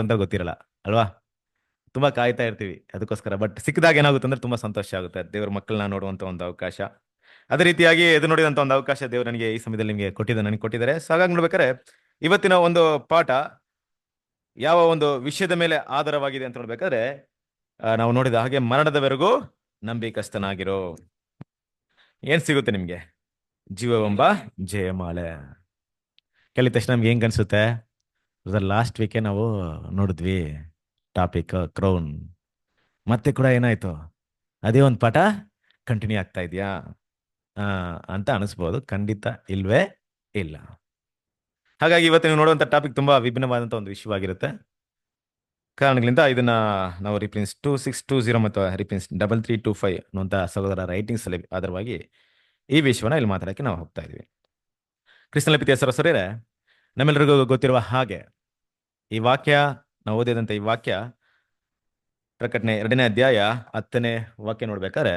ಅಂತ ಗೊತ್ತಿರಲ್ಲ ಅಲ್ವಾ. ತುಂಬಾ ಕಾಯ್ತಾ ಇರ್ತೀವಿ ಅದಕ್ಕೋಸ್ಕರ. ಬಟ್ ಸಿಕ್ಕಿದಾಗ ಏನಾಗುತ್ತೆ ಅಂದ್ರೆ ತುಂಬಾ ಸಂತೋಷ ಆಗುತ್ತೆ, ದೇವ್ರ ಮಕ್ಕಳನ್ನ ನೋಡುವಂತ ಒಂದು ಅವಕಾಶ. ಅದೇ ರೀತಿಯಾಗಿ ಎದು ನೋಡಿದಂತ ಒಂದು ಅವಕಾಶ ದೇವ್ರು ನನಗೆ ಈ ಸಮಯದಲ್ಲಿ ನಿಮಗೆ ನನಗೆ ಕೊಟ್ಟಿದ್ದಾರೆ. ಸೊ ಹಾಗಾಗಿ ನೋಡ್ಬೇಕಾದ್ರೆ ಇವತ್ತಿನ ಒಂದು ಪಾಠ ಯಾವ ಒಂದು ವಿಷಯದ ಮೇಲೆ ಆಧಾರವಾಗಿದೆ ಅಂತ ನೋಡ್ಬೇಕಾದ್ರೆ ನಾವು ನೋಡಿದ ಹಾಗೆ ಮರಣದವರೆಗೂ ನಂಬಿಕಸ್ತನಾಗಿರೋ. ಏನ್ ಸಿಗುತ್ತೆ ನಿಮ್ಗೆ? ಜೀವವೆಂಬ ಜಯಮಾಲೆ. ಕೇಳಿದ ತಕ್ಷಣ ನಮ್ಗೆ ಹೆಂಗ್ ಅನ್ಸುತ್ತೆ? ಲಾಸ್ಟ್ ವೀಕೆ ನಾವು ನೋಡಿದ್ವಿ ಟಾಪಿಕ್ ಕ್ರೌನ್. ಮತ್ತೆ ಕೂಡ ಏನಾಯ್ತು? ಅದೇ ಒಂದು ಪಾಠ ಕಂಟಿನ್ಯೂ ಆಗ್ತಾ ಇದೆಯಾ ಅಂತ ಅನಿಸ್ಬೋದು. ಖಂಡಿತ ಇಲ್ವೇ ಇಲ್ಲ. ಹಾಗಾಗಿ ಇವತ್ತು ನೀವು ನೋಡುವಂಥ ಟಾಪಿಕ್ ತುಂಬಾ ವಿಭಿನ್ನವಾದಂಥ ಒಂದು ವಿಷಯವಾಗಿರುತ್ತೆ. ಕಾರಣಗಳಿಂದ ಇದನ್ನ ನಾವು ರಿಪ್ರಿನ್ಸ್ 2620 ಮತ್ತು ರಿಪ್ರಿನ್ಸ್ 3325 ಅನ್ನುವಂಥ ಸಹೋದರ ರೈಟಿಂಗ್ಸ್ ಅಲ್ಲಿ ಆಧಾರವಾಗಿ ಈ ವಿಷಯವನ್ನ ಇಲ್ಲಿ ಮಾತಾಡಕ್ಕೆ ನಾವು ಹೋಗ್ತಾ ಇದೀವಿ. ಕ್ರಿಸ್ತನ ಪ್ರೀತಿಯ ಸರಸರೇ, ನಮ್ಮೆಲ್ಲರಿಗೂ ಗೊತ್ತಿರುವ ಹಾಗೆ ಈ ವಾಕ್ಯ, ನಾವು ಓದಿದಂಥ ಈ ವಾಕ್ಯ ಪ್ರಕಟಣೆ 2ನೇ ಅಧ್ಯಾಯ 10ನೇ ವಾಕ್ಯ ನೋಡ್ಬೇಕಾದ್ರೆ,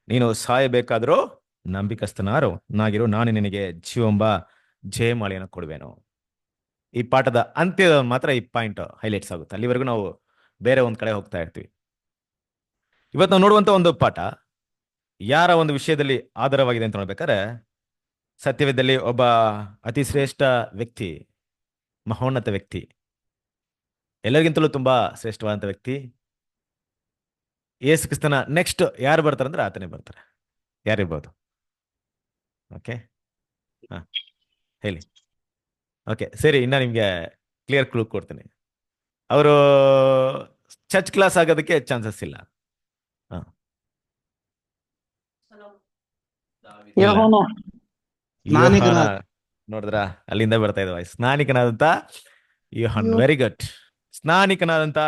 ನೀನು ಸಾಯಬೇಕಾದ್ರೂ ನಾಗಿರು, ನಾನು ನಿನಗೆ ಜೀವಂಬ ಜಯಮಾಲೆಯನ್ನು ಕೊಡುವೆನು. ಈ ಪಾಠದ ಅಂತ್ಯದ ಮಾತ್ರ ಈ ಪಾಯಿಂಟ್ ಹೈಲೈಟ್ಸ್ ಆಗುತ್ತೆ. ಅಲ್ಲಿವರೆಗೂ ನಾವು ಬೇರೆ ಒಂದ್ ಕಡೆ ಹೋಗ್ತಾ ಇರ್ತೀವಿ. ಇವತ್ತು ನಾವು ನೋಡುವಂತ ಒಂದು ಪಾಠ ಯಾರ ಒಂದು ವಿಷಯದಲ್ಲಿ ಆಧಾರವಾಗಿದೆ ಅಂತ ನೋಡ್ಬೇಕಾದ್ರೆ, ಸತ್ಯವೇದದಲ್ಲಿ ಒಬ್ಬ ಅತಿ ಶ್ರೇಷ್ಠ ವ್ಯಕ್ತಿ, ಮಹೋನ್ನತ ವ್ಯಕ್ತಿ, ಎಲ್ಲರಿಗಿಂತಲೂ ತುಂಬಾ ಶ್ರೇಷ್ಠವಾದಂತ ವ್ಯಕ್ತಿ, ಯೇಸು ಕ್ರಿಸ್ತನ ನೆಕ್ಸ್ಟ್ ಯಾರು ಬರ್ತಾರೆ ಅಂದ್ರೆ ಆತನೇ ಬರ್ತಾರೆ. ಯಾರಿರ್ಬೋದು? ಓಕೆ, ಹಾ ಹೇಳಿ. ಓಕೆ ಸರಿ, ಇನ್ನ ನಿಮ್ಗೆ ಕ್ಲಿಯರ್ ಕ್ಲೂ ಕೊಡ್ತೀನಿ. ಅವರು ಚರ್ಚ್ ಕ್ಲಾಸ್ ಆಗೋದಕ್ಕೆ ಚಾನ್ಸಸ್ ಇಲ್ಲ. ಹಾ, ಇಲ್ಲ. ಯೋಹಾನ ಯೋಹಾನ. ಸ್ನಾನಿಕನಾದ. ನೋಡಿದ್ರ, ಅಲ್ಲಿಂದ ಬರ್ತಾ ಇದೆ ವಾಯ್ಸ್. ಸ್ನಾನಿಕನಾದಂತ ಯೋಹಾನ್. ಯೋ ವೆರಿ ಗುಡ್. ಸ್ನಾನಿಕನಾದಂತ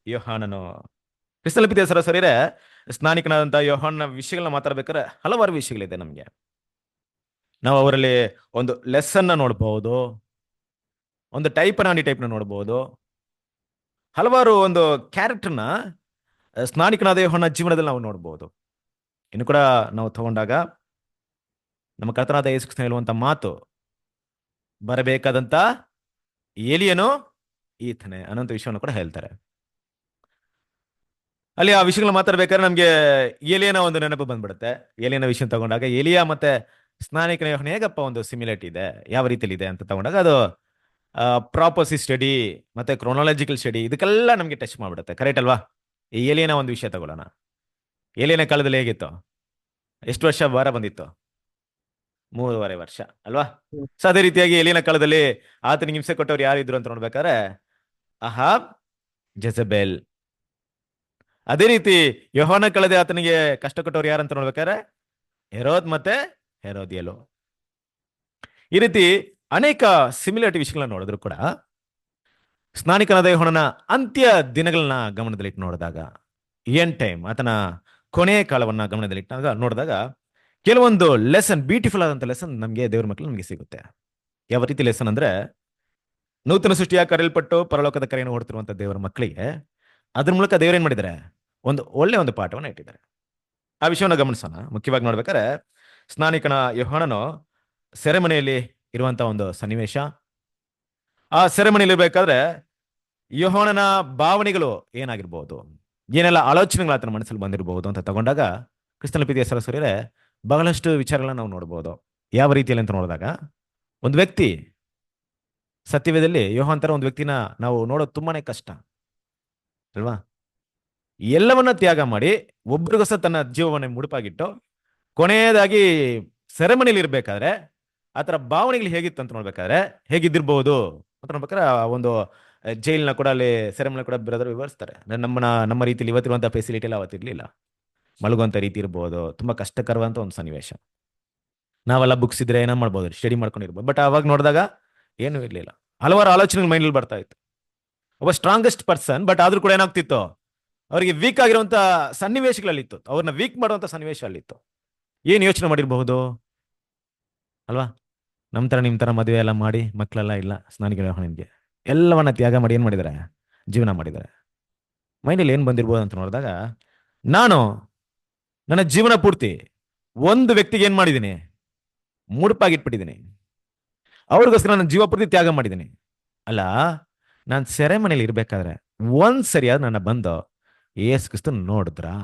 ಯೋಹಾನನು. ಕ್ರಿಸ್ತನ ಪ್ರೀತಿಯ ಸರಸರಿರೇ, ಸ್ನಾನಿಕನಾದಂತ ಯೋಹಾನ್ನ ವಿಷಯಗಳನ್ನ ಮಾತಾಡ್ಬೇಕಾದ್ರೆ ಹಲವಾರು ವಿಷಯಗಳಿದೆ ನಮ್ಗೆ. ನಾವು ಅವರಲ್ಲಿ ಒಂದು ಲೆಸನ್ನ ನೋಡಬಹುದು, ಒಂದು ಟೈಪ್ನ ನೋಡಬಹುದು, ಹಲವಾರು ಒಂದು ಕ್ಯಾರೆಕ್ಟರ್ನ ಸ್ನಾನಿಕನಾದ ಯೋಹಾನ ಜೀವನದಲ್ಲಿ ನಾವು ನೋಡಬಹುದು. ಇನ್ನು ಕೂಡ ನಾವು ತಗೊಂಡಾಗ ನಮ್ಮ ಕರ್ತನಾದ ಯೇಸು ಕ್ರಿಸ್ತನು ಹೇಳುವಂತ ಮಾತು, ಬರಬೇಕಾದಂತ ಏಲಿಯನು ಈತನೇ ಅನ್ನೋಂಥ ವಿಷಯವನ್ನು ಕೂಡ ಹೇಳ್ತಾರೆ. ಅಲ್ಲಿ ಆ ವಿಷಯಗಳನ್ನ ಮಾತಾಡ್ಬೇಕಾದ್ರೆ ನಮ್ಗೆ ಏಲಿಯನ ಒಂದು ನೆನಪು ಬಂದ್ಬಿಡುತ್ತೆ. ಏಲಿಯನ ವಿಷಯ ತಗೊಂಡಾಗ ಏಲಿಯಾ ಮತ್ತೆ ಸ್ನಾನಿಕನ ಯೋಹಾನ ಹೇಗಪ್ಪ ಒಂದು ಸಿಮಿಲೇಟ್ ಇದೆ, ಯಾವ ರೀತಿಯಲ್ಲಿ ಇದೆ ಅಂತ ತಗೊಂಡಾಗ ಅದು ಪ್ರಾಪರ್ಸಿ ಸ್ಟಡಿ ಮತ್ತೆ ಕ್ರೊನಾಲಜಿಕಲ್ ಸ್ಟಡಿ ಇದಕ್ಕೆಲ್ಲ ನಮ್ಗೆ ಟಚ್ ಮಾಡ್ಬಿಡುತ್ತೆ. ಕರೆಕ್ಟ್ ಅಲ್ವಾ? ಈ ಏಲಿಯನ ಒಂದು ವಿಷಯ ತಗೊಳ್ಳೋಣ. ಏಲಿಯನ ಕಾಲದಲ್ಲಿ ಹೇಗಿತ್ತು? ಎಷ್ಟು ವರ್ಷ ಭಾರ ಬಂದಿತ್ತು? 3.5 ವರ್ಷ ಅಲ್ವಾ? ಸೊ ಅದೇ ರೀತಿಯಾಗಿ ಏಲಿಯನ ಕಾಲದಲ್ಲಿ ಆತನಿಗೆ ಹಿಂಸೆ ಕೊಟ್ಟವ್ರು ಯಾರಿದ್ರು ಅಂತ ನೋಡ್ಬೇಕಾದ್ರೆ ಅಹಾಬ್, ಜೆಜಬೆಲ್. ಅದೇ ರೀತಿ ಯೋಹಾನ ಕಾಲದಲ್ಲಿ ಆತನಿಗೆ ಕಷ್ಟ ಕೊಟ್ಟವ್ರು ಯಾರಂತ ನೋಡ್ಬೇಕಾದ್ರೆ ಹೆರೋದ್ ಮತ್ತೆ ಹೆರೋದಿಯಲು. ಈ ರೀತಿ ಅನೇಕ ಸಿಮಿಲಾರಿಟಿ ವಿಷಯಗಳನ್ನ ನೋಡಿದ್ರು ಕೂಡ ಸ್ನಾನಿಕನಾದ ಯೋಹಾನನ ಅಂತ್ಯ ದಿನಗಳನ್ನ ಗಮನದಲ್ಲಿಟ್ಟು ನೋಡಿದಾಗ, ಏನ್ ಟೈಮ್, ಆತನ ಕೊನೆಯ ಕಾಲವನ್ನ ಗಮನದಲ್ಲಿಟ್ಟಾಗ ನೋಡಿದಾಗ ಕೆಲವೊಂದು ಲೆಸನ್, ಬ್ಯೂಟಿಫುಲ್ ಆದಂತ ಲೆಸನ್ ನಮಗೆ ದೇವ್ರ ಮಕ್ಕಳು ನಮಗೆ ಸಿಗುತ್ತೆ. ಯಾವ ರೀತಿ ಲೆಸನ್ ಅಂದ್ರೆ, ನೂತನ ಸೃಷ್ಟಿಯ ಕರೆಯಲ್ಪಟ್ಟು ಪರಲೋಕದ ಕರೆಯನ್ನು ಹೊಡ್ತಿರುವಂತ ದೇವರ ಮಕ್ಕಳಿಗೆ ಅದ್ರ ಮೂಲಕ ದೇವರೇನ್ ಮಾಡಿದ್ದಾರೆ? ಒಂದು ಒಳ್ಳೆ ಒಂದು ಪಾಠವನ್ನು ಇಟ್ಟಿದ್ದಾರೆ. ಆ ವಿಷಯವನ್ನು ಗಮನಿಸೋಣ. ಮುಖ್ಯವಾಗಿ ನೋಡ್ಬೇಕಾದ್ರೆ ಸ್ನಾನಿಕನ ಯೋಹಾನನು ಸೆರೆಮನೆಯಲ್ಲಿ ಇರುವಂತ ಒಂದು ಸನ್ನಿವೇಶ. ಆ ಸೆರೆಮನೆಯಲ್ಲಿ ಇರಬೇಕಾದ್ರೆ ಯೋಹಾನನ ಭಾವನೆಗಳು ಏನಾಗಿರ್ಬಹುದು, ಏನೆಲ್ಲ ಆಲೋಚನೆಗಳು ಆತನ ಮನಸ್ಸಲ್ಲಿ ಬಂದಿರಬಹುದು ಅಂತ ತಗೊಂಡಾಗ ಕ್ರಿಸ್ತನ ಪ್ರೀತಿಯ ಸರಸರಿಯರೇ, ಬಹಳಷ್ಟು ವಿಚಾರಗಳನ್ನ ನಾವು ನೋಡಬಹುದು. ಯಾವ ರೀತಿಯಲ್ಲಿ ಅಂತ ನೋಡಿದಾಗ, ಒಂದು ವ್ಯಕ್ತಿ, ಸತ್ಯವೇದದಲ್ಲಿ ಯೋಹಾನ್ ತರ ಒಂದು ವ್ಯಕ್ತಿನ ನಾವು ನೋಡೋದು ತುಂಬಾನೇ ಕಷ್ಟ ಅಲ್ವಾ? ಎಲ್ಲವನ್ನ ತ್ಯಾಗ ಮಾಡಿ ಒಬ್ರಿಗೋಸ್ಕರ ತನ್ನ ಜೀವವನ್ನ ಮುಡುಪಾಗಿಟ್ಟು ಕೊನೆಯದಾಗಿ ಸೆರೆಮನಿಯಲ್ಲಿ ಇರ್ಬೇಕಾದ್ರೆ ಆತರ ಭಾವನೆಗಳು ಹೇಗಿತ್ತು ಅಂತ ನೋಡ್ಬೇಕಾದ್ರೆ ಹೇಗಿದ್ದಿರ್ಬಹುದು ಅಂತ ನೋಡ್ಬೇಕಾದ್ರೆ ಆ ಒಂದು ಜೈಲ್ನ ಕೂಡ ಅಲ್ಲಿ ಸೆರೆಮನಿ ಕೂಡ ಬ್ರದರ್ ವಿವರಿಸ್ತಾರೆ. ನಮ್ಮ ರೀತಿಯಲ್ಲಿ ಇವತ್ತಿರುವಂತಹ ಫೆಸಿಲಿಟಿ ಎಲ್ಲ ಅವತ್ತಿರ್ಲಿಲ್ಲ. ಮಲಗುವಂತ ರೀತಿ ಇರ್ಬೋದು, ತುಂಬಾ ಕಷ್ಟಕರವಂತ ಒಂದು ಸನ್ನಿವೇಶ. ನಾವೆಲ್ಲ ಬುಕ್ಸ್ ಇದ್ರೆ ಏನ ಮಾಡ್ಬೋದು, ಸ್ಟಡಿ ಮಾಡ್ಕೊಂಡಿರ್ಬೋದು. ಬಟ್ ಅವಾಗ ನೋಡಿದಾಗ ಏನು ಇರ್ಲಿಲ್ಲ. ಹಲವಾರು ಆಲೋಚನೆಗಳು ಮೈಂಡಲ್ಲಿ ಬರ್ತಾ ಇತ್ತು. ಒಬ್ಬ ಸ್ಟ್ರಾಂಗೆಸ್ಟ್ ಪರ್ಸನ್, ಬಟ್ ಆದ್ರೂ ಕೂಡ ಏನಾಗ್ತಿತ್ತು, ಅವರಿಗೆ ವೀಕ್ ಆಗಿರುವಂತ ಸನ್ನಿವೇಶಗಳಲ್ಲಿತ್ತು, ಅವ್ರನ್ನ ವೀಕ್ ಮಾಡುವಂತ ಸನ್ನಿವೇಶ ಅಲ್ಲಿತ್ತು. ಏನ್ ಯೋಚನೆ ಮಾಡಿರಬಹುದು ಅಲ್ವಾ? ನಮ್ ತರ ನಿಮ್ ತರ ಮದುವೆ ಎಲ್ಲ ಮಾಡಿ ಮಕ್ಕಳೆಲ್ಲ ಇಲ್ಲ. ಸ್ನಾನಿಗಳ ಯೋಹಾನನಿಗೆ ಎಲ್ಲವನ್ನ ತ್ಯಾಗ ಮಾಡಿ ಏನ್ ಮಾಡಿದ್ದಾರೆ? ಜೀವನ ಮಾಡಿದ್ದಾರೆ. ಮೈಂಡಲ್ಲಿ ಏನ್ ಬಂದಿರ್ಬೋದು ಅಂತ ನೋಡಿದಾಗ, ನಾನು ನನ್ನ ಜೀವನ ಪೂರ್ತಿ ಒಂದು ವ್ಯಕ್ತಿಗೆ ಏನ್ ಮಾಡಿದ್ದೀನಿ? ಮುಡುಪಾಗಿಟ್ಬಿಟ್ಟಿದ್ದೀನಿ. ಅವ್ರಿಗೋಸ್ಕರ ನನ್ನ ಜೀವ ಪೂರ್ತಿ ತ್ಯಾಗ ಮಾಡಿದ್ದೀನಿ. ಅಲ್ಲ, ನಾನು ಸೆರೆಮನೆಯಲ್ಲಿ ಇರ್ಬೇಕಾದ್ರೆ ಒಂದ್ ಸರಿಯಾದ ನನ್ನ ಬಂದು ಯೇಸು ಕ್ರಿಸ್ತ ನೋಡಿದ್ರಾ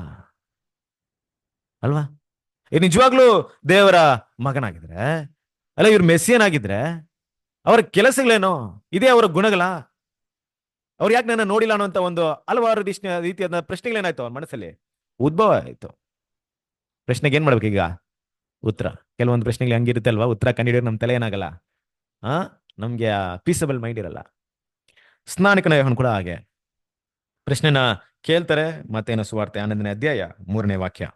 ಅಲ್ವಾ? ನಿಜವಾಗ್ಲೂ ದೇವರ ಮಗನಾಗಿದ್ರೆ, ಅಲ್ಲ ಇವ್ರ ಮೆಸ್ಸಿಯನ್ ಅವರ ಕೆಲಸಗಳೇನು? ಇದೇ ಅವರ ಗುಣಗಳ? ಅವ್ರು ಯಾಕೆ ನನ್ನ ನೋಡಿಲ್ಲ ಅನ್ನೋಂತ ಒಂದು ಹಲವಾರು ರೀತಿಯಾದ ಪ್ರಶ್ನೆಗಳೇನಾಯ್ತು ಅವ್ರ ಮನಸ್ಸಲ್ಲಿ ಉದ್ಭವ ಆಯ್ತು. ಪ್ರಶ್ನೆಗೆ ಏನ್ ಮಾಡ್ಬೇಕು ಈಗ? ಉತ್ತರ. ಕೆಲವೊಂದು ಪ್ರಶ್ನೆಗಳು ಹಂಗಿರುತ್ತೆ ಅಲ್ವಾ, ಉತ್ತರ ಕಂಡಿಡಿಯೋರು ನಮ್ಮ ತಲೆ ಏನಾಗಲ್ಲ, ಆ ನಮ್ಗೆ ಪೀಸಬಲ್ ಮೈಂಡ್ ಇರಲ್ಲ. ಸ್ನಾನಿಕನ ಯೋಹನ್ ಕೂಡ ಹಾಗೆ ಪ್ರಶ್ನೆನ ಕೇಳ್ತಾರೆ. ಮತ್ತೇನು ಸುವಾರ್ತೆ 11ನೇ ಅಧ್ಯಾಯ 3ನೇ ವಾಕ್ಯ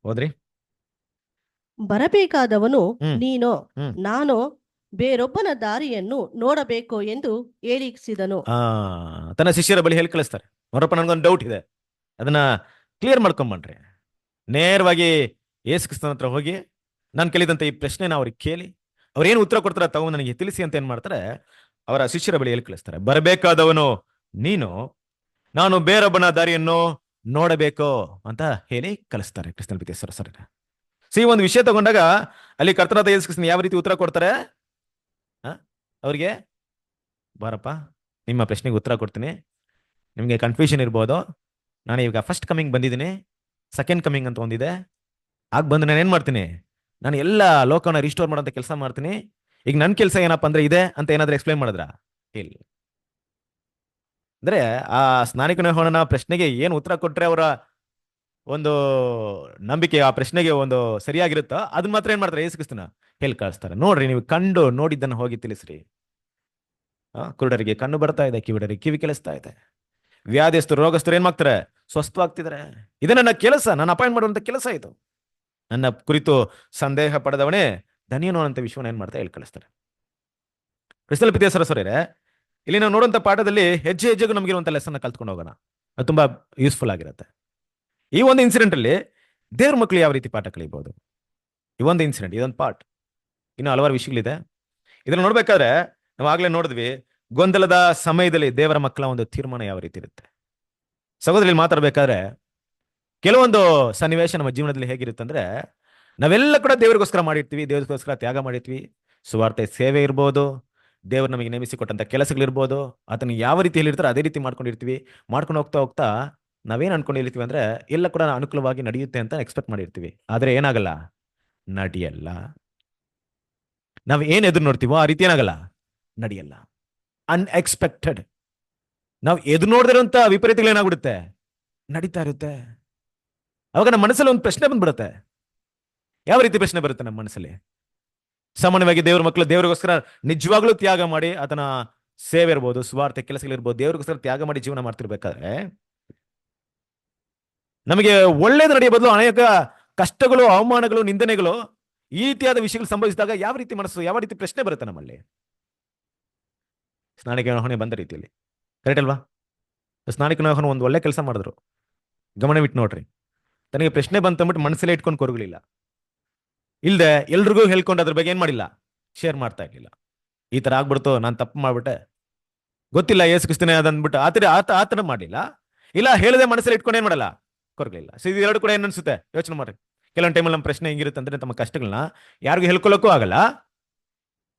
ಹೋದ್ರಿ? ಬರಬೇಕಾದವನು ಹ್ಮ್ ನೀನೋ, ಹ್ಮ್ ನಾನು ಬೇರೊಬ್ಬನ ದಾರಿಯನ್ನು ನೋಡಬೇಕು ಎಂದು ಹೇಳಿಸಿದನು. ತನ್ನ ಶಿಷ್ಯರ ಬಳಿ ಹೇಳಿ ಕಳಿಸ್ತಾರೆ, ಅವರಪ್ಪ ನನ್ಗೊಂದು ಡೌಟ್ ಇದೆ, ಅದನ್ನ ಕ್ಲಿಯರ್ ಮಾಡ್ಕೊಂಬನ್ರಿ. ನೇರವಾಗಿ ಯೇಸು ಕ್ರಿಸ್ತನ ಹತ್ರ ಹೋಗಿ ನಾನು ಕೇಳಿದಂತ ಈ ಪ್ರಶ್ನೆನ ಅವ್ರಿಗೆ ಕೇಳಿ ಅವ್ರೇನು ಉತ್ತರ ಕೊಡ್ತಾರ ತಗೊಂಡು ನನಗೆ ತಿಳಿಸಿ ಅಂತ ಏನ್ ಮಾಡ್ತಾರೆ, ಅವರ ಶಿಷ್ಯರ ಬಳಿ ಹೇಳಿ ಕಳಿಸ್ತಾರೆ. ಬರಬೇಕಾದವನು ನೀನು, ನಾನು ಬೇರೊಬ್ಬನ ದಾರಿಯನ್ನು ನೋಡಬೇಕು ಅಂತ ಹೇಳಿ ಕಳಿಸ್ತಾರೆ ಕ್ರಿಸ್ತನ ಪ್ರೀತಿಯ ಸರ್. ಈ ಒಂದು ವಿಷಯ ತಗೊಂಡಾಗ ಅಲ್ಲಿ ಕರ್ತನಾದ ಯೇಸು ಕ್ರಿಸ್ತನ ಯಾವ ರೀತಿ ಉತ್ತರ ಕೊಡ್ತಾರೆ? ಅವ್ರಿಗೆ ಬಾರಪ್ಪ, ನಿಮ್ಮ ಪ್ರಶ್ನೆಗೆ ಉತ್ತರ ಕೊಡ್ತೀನಿ. ನಿಮಗೆ ಕನ್ಫ್ಯೂಷನ್ ಇರ್ಬೋದು, ನಾನು ಈಗ ಫಸ್ಟ್ ಕಮಿಂಗ್ ಬಂದಿದ್ದೀನಿ, ಸೆಕೆಂಡ್ ಕಮಿಂಗ್ ಅಂತ ಒಂದಿದೆ. ಆಗ ಬಂದು ನಾನು ಏನ್ ಮಾಡ್ತೀನಿ, ನಾನು ಎಲ್ಲ ಲೋಕವನ್ನ ರಿಸ್ಟೋರ್ ಮಾಡೋಂಥ ಕೆಲಸ ಮಾಡ್ತೀನಿ. ಈಗ ನನ್ನ ಕೆಲಸ ಏನಪ್ಪಾ ಅಂದ್ರೆ ಇದೆ ಅಂತ ಏನಾದ್ರೂ ಎಕ್ಸ್ಪ್ಲೈನ್ ಮಾಡಿದ್ರ? ಇಲ್ಲ. ಅಂದ್ರೆ ಆ ಸ್ನಾನಿಕನ ಯೋಹಾನನ ಪ್ರಶ್ನೆಗೆ ಏನು ಉತ್ತರ ಕೊಟ್ರೆ ಅವರ ಒಂದು ನಂಬಿಕೆ ಆ ಪ್ರಶ್ನೆಗೆ ಒಂದು ಸರಿಯಾಗಿರುತ್ತೋ ಅದನ್ನ ಮಾತ್ರ ಏನ್ ಮಾಡ್ತಾರೆ, ಯೇಸು ಕ್ರಿಸ್ತನ ಹೇಳಿ ಕಳಿಸ್ತಾರೆ. ನೋಡ್ರಿ, ನೀವು ಕಂಡು ನೋಡಿದ್ದನ್ನು ಹೋಗಿ ತಿಳಿಸ್ರಿ. ಕುರುಡರಿಗೆ ಕಣ್ಣು ಬರ್ತಾ ಇದೆ, ಕಿವಿಡರಿಗೆ ಕಿವಿ ಕೇಳಿಸ್ತಾ ಇದೆ, ವ್ಯಾಧಿಸ್ತರು ರೋಗಸ್ಥರು ಏನ್ ಮಾಡ್ತಾರೆ, ಸ್ವಸ್ಥವಾಗ್ತಿದ್ದಾರೆ. ಇದು ನನ್ನ ಕೆಲಸ, ನಾನು ಅಪಾಯಿಂಟ್ ಮಾಡುವಂತ ಕೆಲಸ ಇದು. ನನ್ನ ಕುರಿತು ಸಂದೇಹ ಪಡೆದವನೇ ಧನ್ಯನು ಅಂತ ವಿಶ್ವನ ಏನ್ ಮಾಡ್ತಾ ಹೇಳಿ ಕಳಿಸ್ತಾರೆ. ಕ್ರಿಸ್ತನ ಪ್ರೀತಿಯ ಸರಸರೇ, ಇಲ್ಲಿ ನಾವು ನೋಡುವಂತ ಪಾಠದಲ್ಲಿ ಹೆಜ್ಜೆ ಹೆಜ್ಜೆಗೂ ನಮಗಿರುವಂತ ಲೆಸನ್ ಕಲ್ತ್ಕೊಂಡು ಹೋಗೋಣ. ಅದು ತುಂಬಾ ಯೂಸ್ಫುಲ್ ಆಗಿರುತ್ತೆ. ಈ ಒಂದು ಇನ್ಸಿಡೆಂಟ್ ಅಲ್ಲಿ ದೇವ್ರ ಮಕ್ಕಳು ಯಾವ ರೀತಿ ಪಾಠ ಕಲಿಬಹುದು, ಈ ಒಂದು ಇನ್ಸಿಡೆಂಟ್, ಇದೊಂದು ಪಾರ್ಟ್. ಇನ್ನು ಹಲವಾರು ವಿಷಯಗಳಿದೆ. ಇದನ್ನ ನೋಡ್ಬೇಕಾದ್ರೆ ನಾವು ಆಗ್ಲೇ ನೋಡಿದ್ವಿ, ಗೊಂದಲದ ಸಮಯದಲ್ಲಿ ದೇವರ ಮಕ್ಕಳ ಒಂದು ತೀರ್ಮಾನ ಯಾವ ರೀತಿ ಇರುತ್ತೆ. ಸಹೋದರಲ್ಲಿ ಮಾತಾಡ್ಬೇಕಾದ್ರೆ ಕೆಲವೊಂದು ಸನ್ನಿವೇಶ ನಮ್ಮ ಜೀವನದಲ್ಲಿ ಹೇಗಿರುತ್ತೆ ಅಂದ್ರೆ, ನಾವೆಲ್ಲ ಕೂಡ ದೇವರಿಗೋಸ್ಕರ ಮಾಡಿರ್ತೀವಿ, ದೇವರಿಗೋಸ್ಕರ ತ್ಯಾಗ ಮಾಡಿರ್ತೀವಿ. ಸುವಾರ್ತೆ ಸೇವೆ ಇರ್ಬೋದು, ದೇವರು ನಮಗೆ ನೇಮಿಸಿಕೊಟ್ಟಂತ ಕೆಲಸಗಳಿರ್ಬೋದು, ಅದನ್ನ ಯಾವ ರೀತಿ ಹೇಳಿರ್ತಾರೆ ಅದೇ ರೀತಿ ಮಾಡ್ಕೊಂಡಿರ್ತೀವಿ. ಮಾಡ್ಕೊಂಡು ಹೋಗ್ತಾ ಹೋಗ್ತಾ ನಾವೇನ್ ಅನ್ಕೊಂಡಿರ್ತೀವಿ ಅಂದ್ರೆ ಎಲ್ಲ ಕೂಡ ಅನುಕೂಲವಾಗಿ ನಡೆಯುತ್ತೆ ಅಂತ ಎಕ್ಸ್ಪೆಕ್ಟ್ ಮಾಡಿರ್ತೀವಿ. ಆದ್ರೆ ಏನಾಗಲ್ಲ, ನಡೆಯಲ್ಲ. ನಾವ್ ಏನ್ ಎದುರು ನೋಡ್ತೀವೋ ಆ ರೀತಿ ಏನಾಗಲ್ಲ, ನಡೆಯಲ್ಲ. ಅನ್ಎಕ್ಸ್ಪೆಕ್ಟೆಡ್, ನಾವು ಎದುರು ನೋಡಿದಿರೋಂತ ವಿಪರೀತಗಳು ಏನಾಗ್ಬಿಡುತ್ತೆ, ನಡೀತಾ ಇರುತ್ತೆ. ಅವಾಗ ನಮ್ಮ ಮನಸ್ಸಲ್ಲಿ ಒಂದು ಪ್ರಶ್ನೆ ಬಂದ್ಬಿಡುತ್ತೆ. ಯಾವ ರೀತಿ ಪ್ರಶ್ನೆ ಬರುತ್ತೆ ನಮ್ಮ ಮನಸ್ಸಲ್ಲಿ? ಸಾಮಾನ್ಯವಾಗಿ ದೇವ್ರ ಮಕ್ಕಳು ದೇವರಿಗೋಸ್ಕರ ನಿಜವಾಗ್ಲೂ ತ್ಯಾಗ ಮಾಡಿ, ಅದನ್ನ ಸೇವೆ ಇರ್ಬೋದು, ಸ್ವಾರ್ಥ ಕೆಲಸಗಳಿರ್ಬೋದು, ದೇವರಿಗೋಸ್ಕರ ತ್ಯಾಗ ಮಾಡಿ ಜೀವನ ಮಾಡ್ತಿರ್ಬೇಕಾದ್ರೆ ನಮಗೆ ಒಳ್ಳೇದು ನಡೆಯ ಬದಲು ಅನೇಕ ಕಷ್ಟಗಳು, ಅವಮಾನಗಳು, ನಿಂದನೆಗಳು, ಈ ರೀತಿಯಾದ ವಿಷಯಗಳು ಸಂಭವಿಸಿದಾಗ ಯಾವ ರೀತಿ ಮನಸ್ಸು, ಯಾವ ರೀತಿ ಪ್ರಶ್ನೆ ಬರುತ್ತೆ ನಮ್ಮಲ್ಲಿ? ಸ್ನಾನಿಕ ಯೋಹಾನ ಬಂದ ರೀತಿಯಲ್ಲಿ ಕರೆಕ್ಟ್ ಅಲ್ವಾ? ಸ್ನಾನಿಕ ಯೋಹಾನ ಒಂದು ಒಳ್ಳೆ ಕೆಲಸ ಮಾಡಿದ್ರು, ಗಮನವಿಟ್ಟು ನೋಡ್ರಿ. ತನಗೆ ಪ್ರಶ್ನೆ ಬಂತಂದ್ಬಿಟ್ಟು ಮನಸ್ಸಲ್ಲೇ ಇಟ್ಕೊಂಡು ಕೊರಗಲಿಲ್ಲ, ಇಲ್ದೆ ಎಲ್ರಿಗೂ ಹೇಳ್ಕೊಂಡು ಅದ್ರ ಬಗ್ಗೆ ಏನ್ ಮಾಡಿಲ್ಲ, ಶೇರ್ ಮಾಡ್ತಾ ಇರ್ಲಿಲ್ಲ. ಈ ತರ ಆಗ್ಬಿಡ್ತು, ನಾನು ತಪ್ಪು ಮಾಡ್ಬಿಟ್ಟೆ, ಗೊತ್ತಿಲ್ಲ ಯೇಸು ಕ್ರಿಸ್ತನೇ ಅದಂದ್ಬಿಟ್ಟು ಆತರ ಮಾಡಿಲ್ಲ. ಇಲ್ಲ ಹೇಳದೆ ಮನಸ್ಸಲ್ಲಿ ಇಟ್ಕೊಂಡು ಏನ್ ಮಾಡಲ್ಲ, ಕೊರಗಲಿಲ್ಲ. ಸೊ ಇದು ಎರಡು ಕೂಡ ಏನ್ ಅನ್ಸುತ್ತೆ, ಯೋಚನೆ ಮಾಡ್ರಿ. ಕೆಲವೊಂದು ಟೈಮಲ್ಲಿ ನಮ್ಮ ಪ್ರಶ್ನೆ ಹೆಂಗಿರುತ್ತೆ ಅಂದ್ರೆ, ತಮ್ಮ ಕಷ್ಟಗಳನ್ನ ಯಾರಿಗೂ ಹೇಳ್ಕೊಳ್ಳೋಕ್ಕೂ ಆಗಲ್ಲ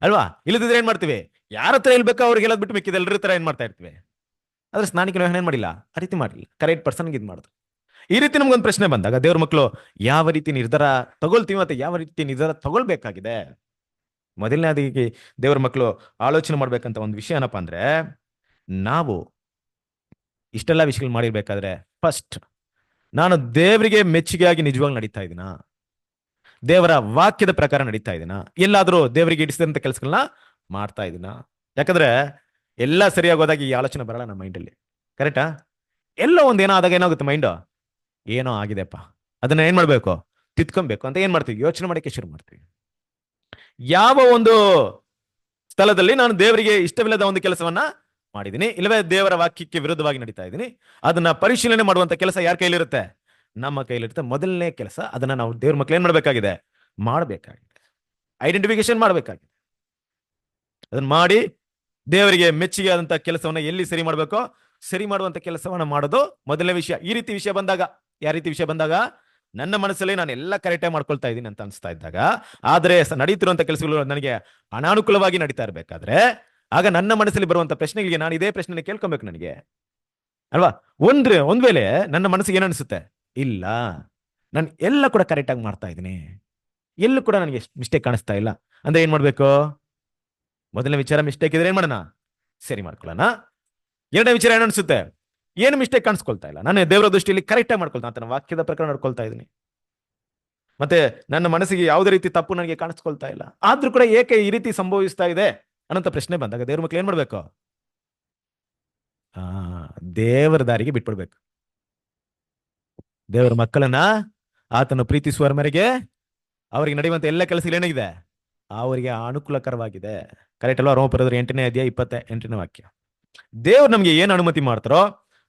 ಅಲ್ವಾ? ಇಲ್ಲದಿದ್ರೆ ಏನ್ ಮಾಡ್ತೀವಿ, ಯಾರ ಹತ್ರ ಹೇಳ್ಬೇಕೋ ಅವ್ರಿಗೆ ಹೇಳೋದ್ ಬಿಟ್ಟು ಮಿಕ್ಕಿದ ಎಲ್ಲರ ತರ ಏನ್ ಮಾಡ್ತಾ ಇರ್ತೀವಿ. ಆದ್ರೆ ಸ್ನಾನಿಕ ಯೋಹಾನ ಏನ್ ಮಾಡಿಲ್ಲ, ಆ ರೀತಿ ಮಾಡಿಲ್ಲ. ಕರೆಕ್ಟ್ ಪರ್ಸನ್ಗೆ ಇದು ಮಾಡಿದ್ರು. ಈ ರೀತಿ ನಮ್ಗೊಂದು ಪ್ರಶ್ನೆ ಬಂದಾಗ ದೇವ್ರ ಮಕ್ಕಳು ಯಾವ ರೀತಿ ನಿರ್ಧಾರ ತಗೊಳ್ತೀವಿ ಮತ್ತೆ ಯಾವ ರೀತಿ ನಿರ್ಧಾರ ತಗೊಳ್ಬೇಕಾಗಿದೆ, ಮೊದಲನೇದಾಗಿ ದೇವ್ರ ಮಕ್ಕಳು ಆಲೋಚನೆ ಮಾಡ್ಬೇಕಂತ ಒಂದು ವಿಷಯ ಏನಪ್ಪಾ ಅಂದ್ರೆ, ನಾವು ಇಷ್ಟೆಲ್ಲ ವಿಷಯಗಳು ಮಾಡಿರ್ಬೇಕಾದ್ರೆ ಫಸ್ಟ್ ನಾನು ದೇವರಿಗೆ ಮೆಚ್ಚುಗೆಯಾಗಿ ನಿಜವಾಗಿ ನಡೀತಾ ಇದ್ದೀನ, ದೇವರ ವಾಕ್ಯದ ಪ್ರಕಾರ ನಡೀತಾ ಇದ್ದೀನ, ಎಲ್ಲಾದ್ರೂ ದೇವರಿಗೆ ಇಡಿಸಿದಂತ ಕೆಲಸಗಳನ್ನ ಮಾಡ್ತಾ ಇದ್ದೀನ? ಯಾಕಂದ್ರೆ ಎಲ್ಲ ಸರಿಯಾಗಿ ಹೋದಾಗ ಈ ಆಲೋಚನೆ ಬರಲ್ಲ ನಮ್ಮ ಮೈಂಡಲ್ಲಿ. ಕರೆಕ್ಟಾ? ಎಲ್ಲೋ ಒಂದೇನೋ ಆದಾಗ ಏನಾಗುತ್ತೆ, ಮೈಂಡ್ ಏನೋ ಆಗಿದೆಪ್ಪ, ಅದನ್ನ ಏನ್ ಮಾಡ್ಬೇಕು, ತಿತ್ಕೊಬೇಕು ಅಂತ ಏನ್ ಮಾಡ್ತೀವಿ, ಯೋಚನೆ ಮಾಡಕ್ಕೆ ಶುರು ಮಾಡ್ತೀವಿ. ಯಾವ ಒಂದು ಸ್ಥಳದಲ್ಲಿ ನಾನು ದೇವರಿಗೆ ಇಷ್ಟವಿಲ್ಲದ ಒಂದು ಕೆಲಸವನ್ನ ಮಾಡಿದ್ದೀನಿ, ಇಲ್ಲವೇ ದೇವರ ವಾಕ್ಯಕ್ಕೆ ವಿರುದ್ಧವಾಗಿ ನಡೀತಾ ಇದ್ದೀನಿ, ಅದನ್ನ ಪರಿಶೀಲನೆ ಮಾಡುವಂತ ಕೆಲಸ ಯಾರ ಕೈಲಿರುತ್ತೆ, ನಮ್ಮ ಕೈಲಿರುತ್ತೆ. ಮೊದಲನೇ ಕೆಲಸ ಅದನ್ನ ನಾವು ದೇವ್ರ ಮಕ್ಳು ಏನ್ ಮಾಡ್ಬೇಕಾಗಿದೆ, ಮಾಡಬೇಕಾಗಿದೆ, ಐಡೆಂಟಿಫಿಕೇಶನ್ ಮಾಡಬೇಕಾಗಿದೆ. ಅದನ್ನ ಮಾಡಿ ದೇವರಿಗೆ ಮೆಚ್ಚುಗೆ ಆದಂತ ಕೆಲಸವನ್ನ ಎಲ್ಲಿ ಸರಿ ಮಾಡ್ಬೇಕೋ ಸರಿ ಮಾಡುವಂತ ಕೆಲಸವನ್ನ ಮಾಡೋದು ಮೊದಲನೇ ವಿಷಯ. ಈ ರೀತಿ ವಿಷಯ ಬಂದಾಗ, ಯಾವ ರೀತಿ ವಿಷಯ ಬಂದಾಗ, ನನ್ನ ಮನಸ್ಸಲ್ಲಿ ನಾನು ಎಲ್ಲ ಕರೆಕ್ಟಾಗಿ ಮಾಡ್ಕೊಳ್ತಾ ಇದ್ದೀನಿ ಅಂತ ಅನಿಸ್ತಾ ಇದ್ದಾಗ, ಆದ್ರೆ ನಡೀತಿರುವಂತ ಕೆಲಸಗಳು ನನಗೆ ಅನಾನುಕೂಲವಾಗಿ ನಡೀತಾ ಇರಬೇಕಾದ್ರೆ, ಆಗ ನನ್ನ ಮನಸ್ಸಲ್ಲಿ ಬರುವಂತ ಪ್ರಶ್ನೆಗಳಿಗೆ ನಾನು ಇದೇ ಪ್ರಶ್ನೆ ಕೇಳ್ಕೊಬೇಕು ನನಗೆ, ಅಲ್ವಾ? ಒಂದ್ ವೇಳೆ ನನ್ನ ಮನಸ್ಸಿಗೆ ಏನ್ ಅನ್ಸುತ್ತೆ, ಇಲ್ಲ ನಾನು ಎಲ್ಲ ಕೂಡ ಕರೆಕ್ಟಾಗಿ ಮಾಡ್ತಾ ಇದ್ದೀನಿ, ಎಲ್ಲೂ ಕೂಡ ನನಗೆ ಮಿಸ್ಟೇಕ್ ಕಾಣಿಸ್ತಾ ಇಲ್ಲ ಅಂದ್ರೆ ಏನ್ ಮಾಡ್ಬೇಕು? ಮೊದಲನೇ ವಿಚಾರ ಮಿಸ್ಟೇಕ್ ಇದ್ರೆ ಏನ್ ಮಾಡೋಣ? ಸರಿ ಮಾಡ್ಕೊಳ್ಳೋಣ. ಎರಡನೇ ವಿಚಾರ ಏನ್ ಅನ್ಸುತ್ತೆ? ಏನು ಮಿಸ್ಟೇಕ್ ಕಾಣಿಸ್ಕೊಳ್ತಾ ಇಲ್ಲ, ನಾನು ದೇವರ ದೃಷ್ಟಿಯಲ್ಲಿ ಕರೆಕ್ಟಾಗಿ ಮಾಡ್ಕೊಳ್ತಾ ಅಂತ ವಾಕ್ಯದ ಪ್ರಕಾರ ನಡ್ಕೊಳ್ತಾ ಇದ್ದೀನಿ, ಮತ್ತೆ ನನ್ನ ಮನಸ್ಸಿಗೆ ಯಾವುದೇ ರೀತಿ ತಪ್ಪು ನನಗೆ ಕಾಣಿಸ್ಕೊಳ್ತಾ ಇಲ್ಲ, ಆದ್ರೂ ಕೂಡ ಏಕೆ ಈ ರೀತಿ ಸಂಭವಿಸ್ತಾ ಇದೆ ಅನ್ನೋಂಥ ಪ್ರಶ್ನೆ ಬಂದಾಗ ದೇವ್ರ ಮಕ್ಳು ಏನ್ ಮಾಡ್ಬೇಕು? ಆ ದೇವರ ದಾರಿಗೆ ಬಿಟ್ಬಿಡ್ಬೇಕು. ದೇವರ ಮಕ್ಕಳನ್ನ ಆತನು ಪ್ರೀತಿಸುವರ ಮೇರೆಗೆ ಅವರಿಗೆ ನಡೆಯುವಂತ ಎಲ್ಲ ಕೆಲಸಗಳು ಏನಾಗಿದೆ? ಅವರಿಗೆ ಅನುಕೂಲಕರವಾಗಿದೆ. ಕರೆಕ್ಟ್ ಅಲ್ವಾ? ರೋಮಪುರದವರು 8ನೇ ಅಧ್ಯಾಯ 28ನೇ ವಾಕ್ಯ. ದೇವ್ರು ನಮ್ಗೆ ಏನು ಅನುಮತಿ ಮಾಡ್ತಾರೋ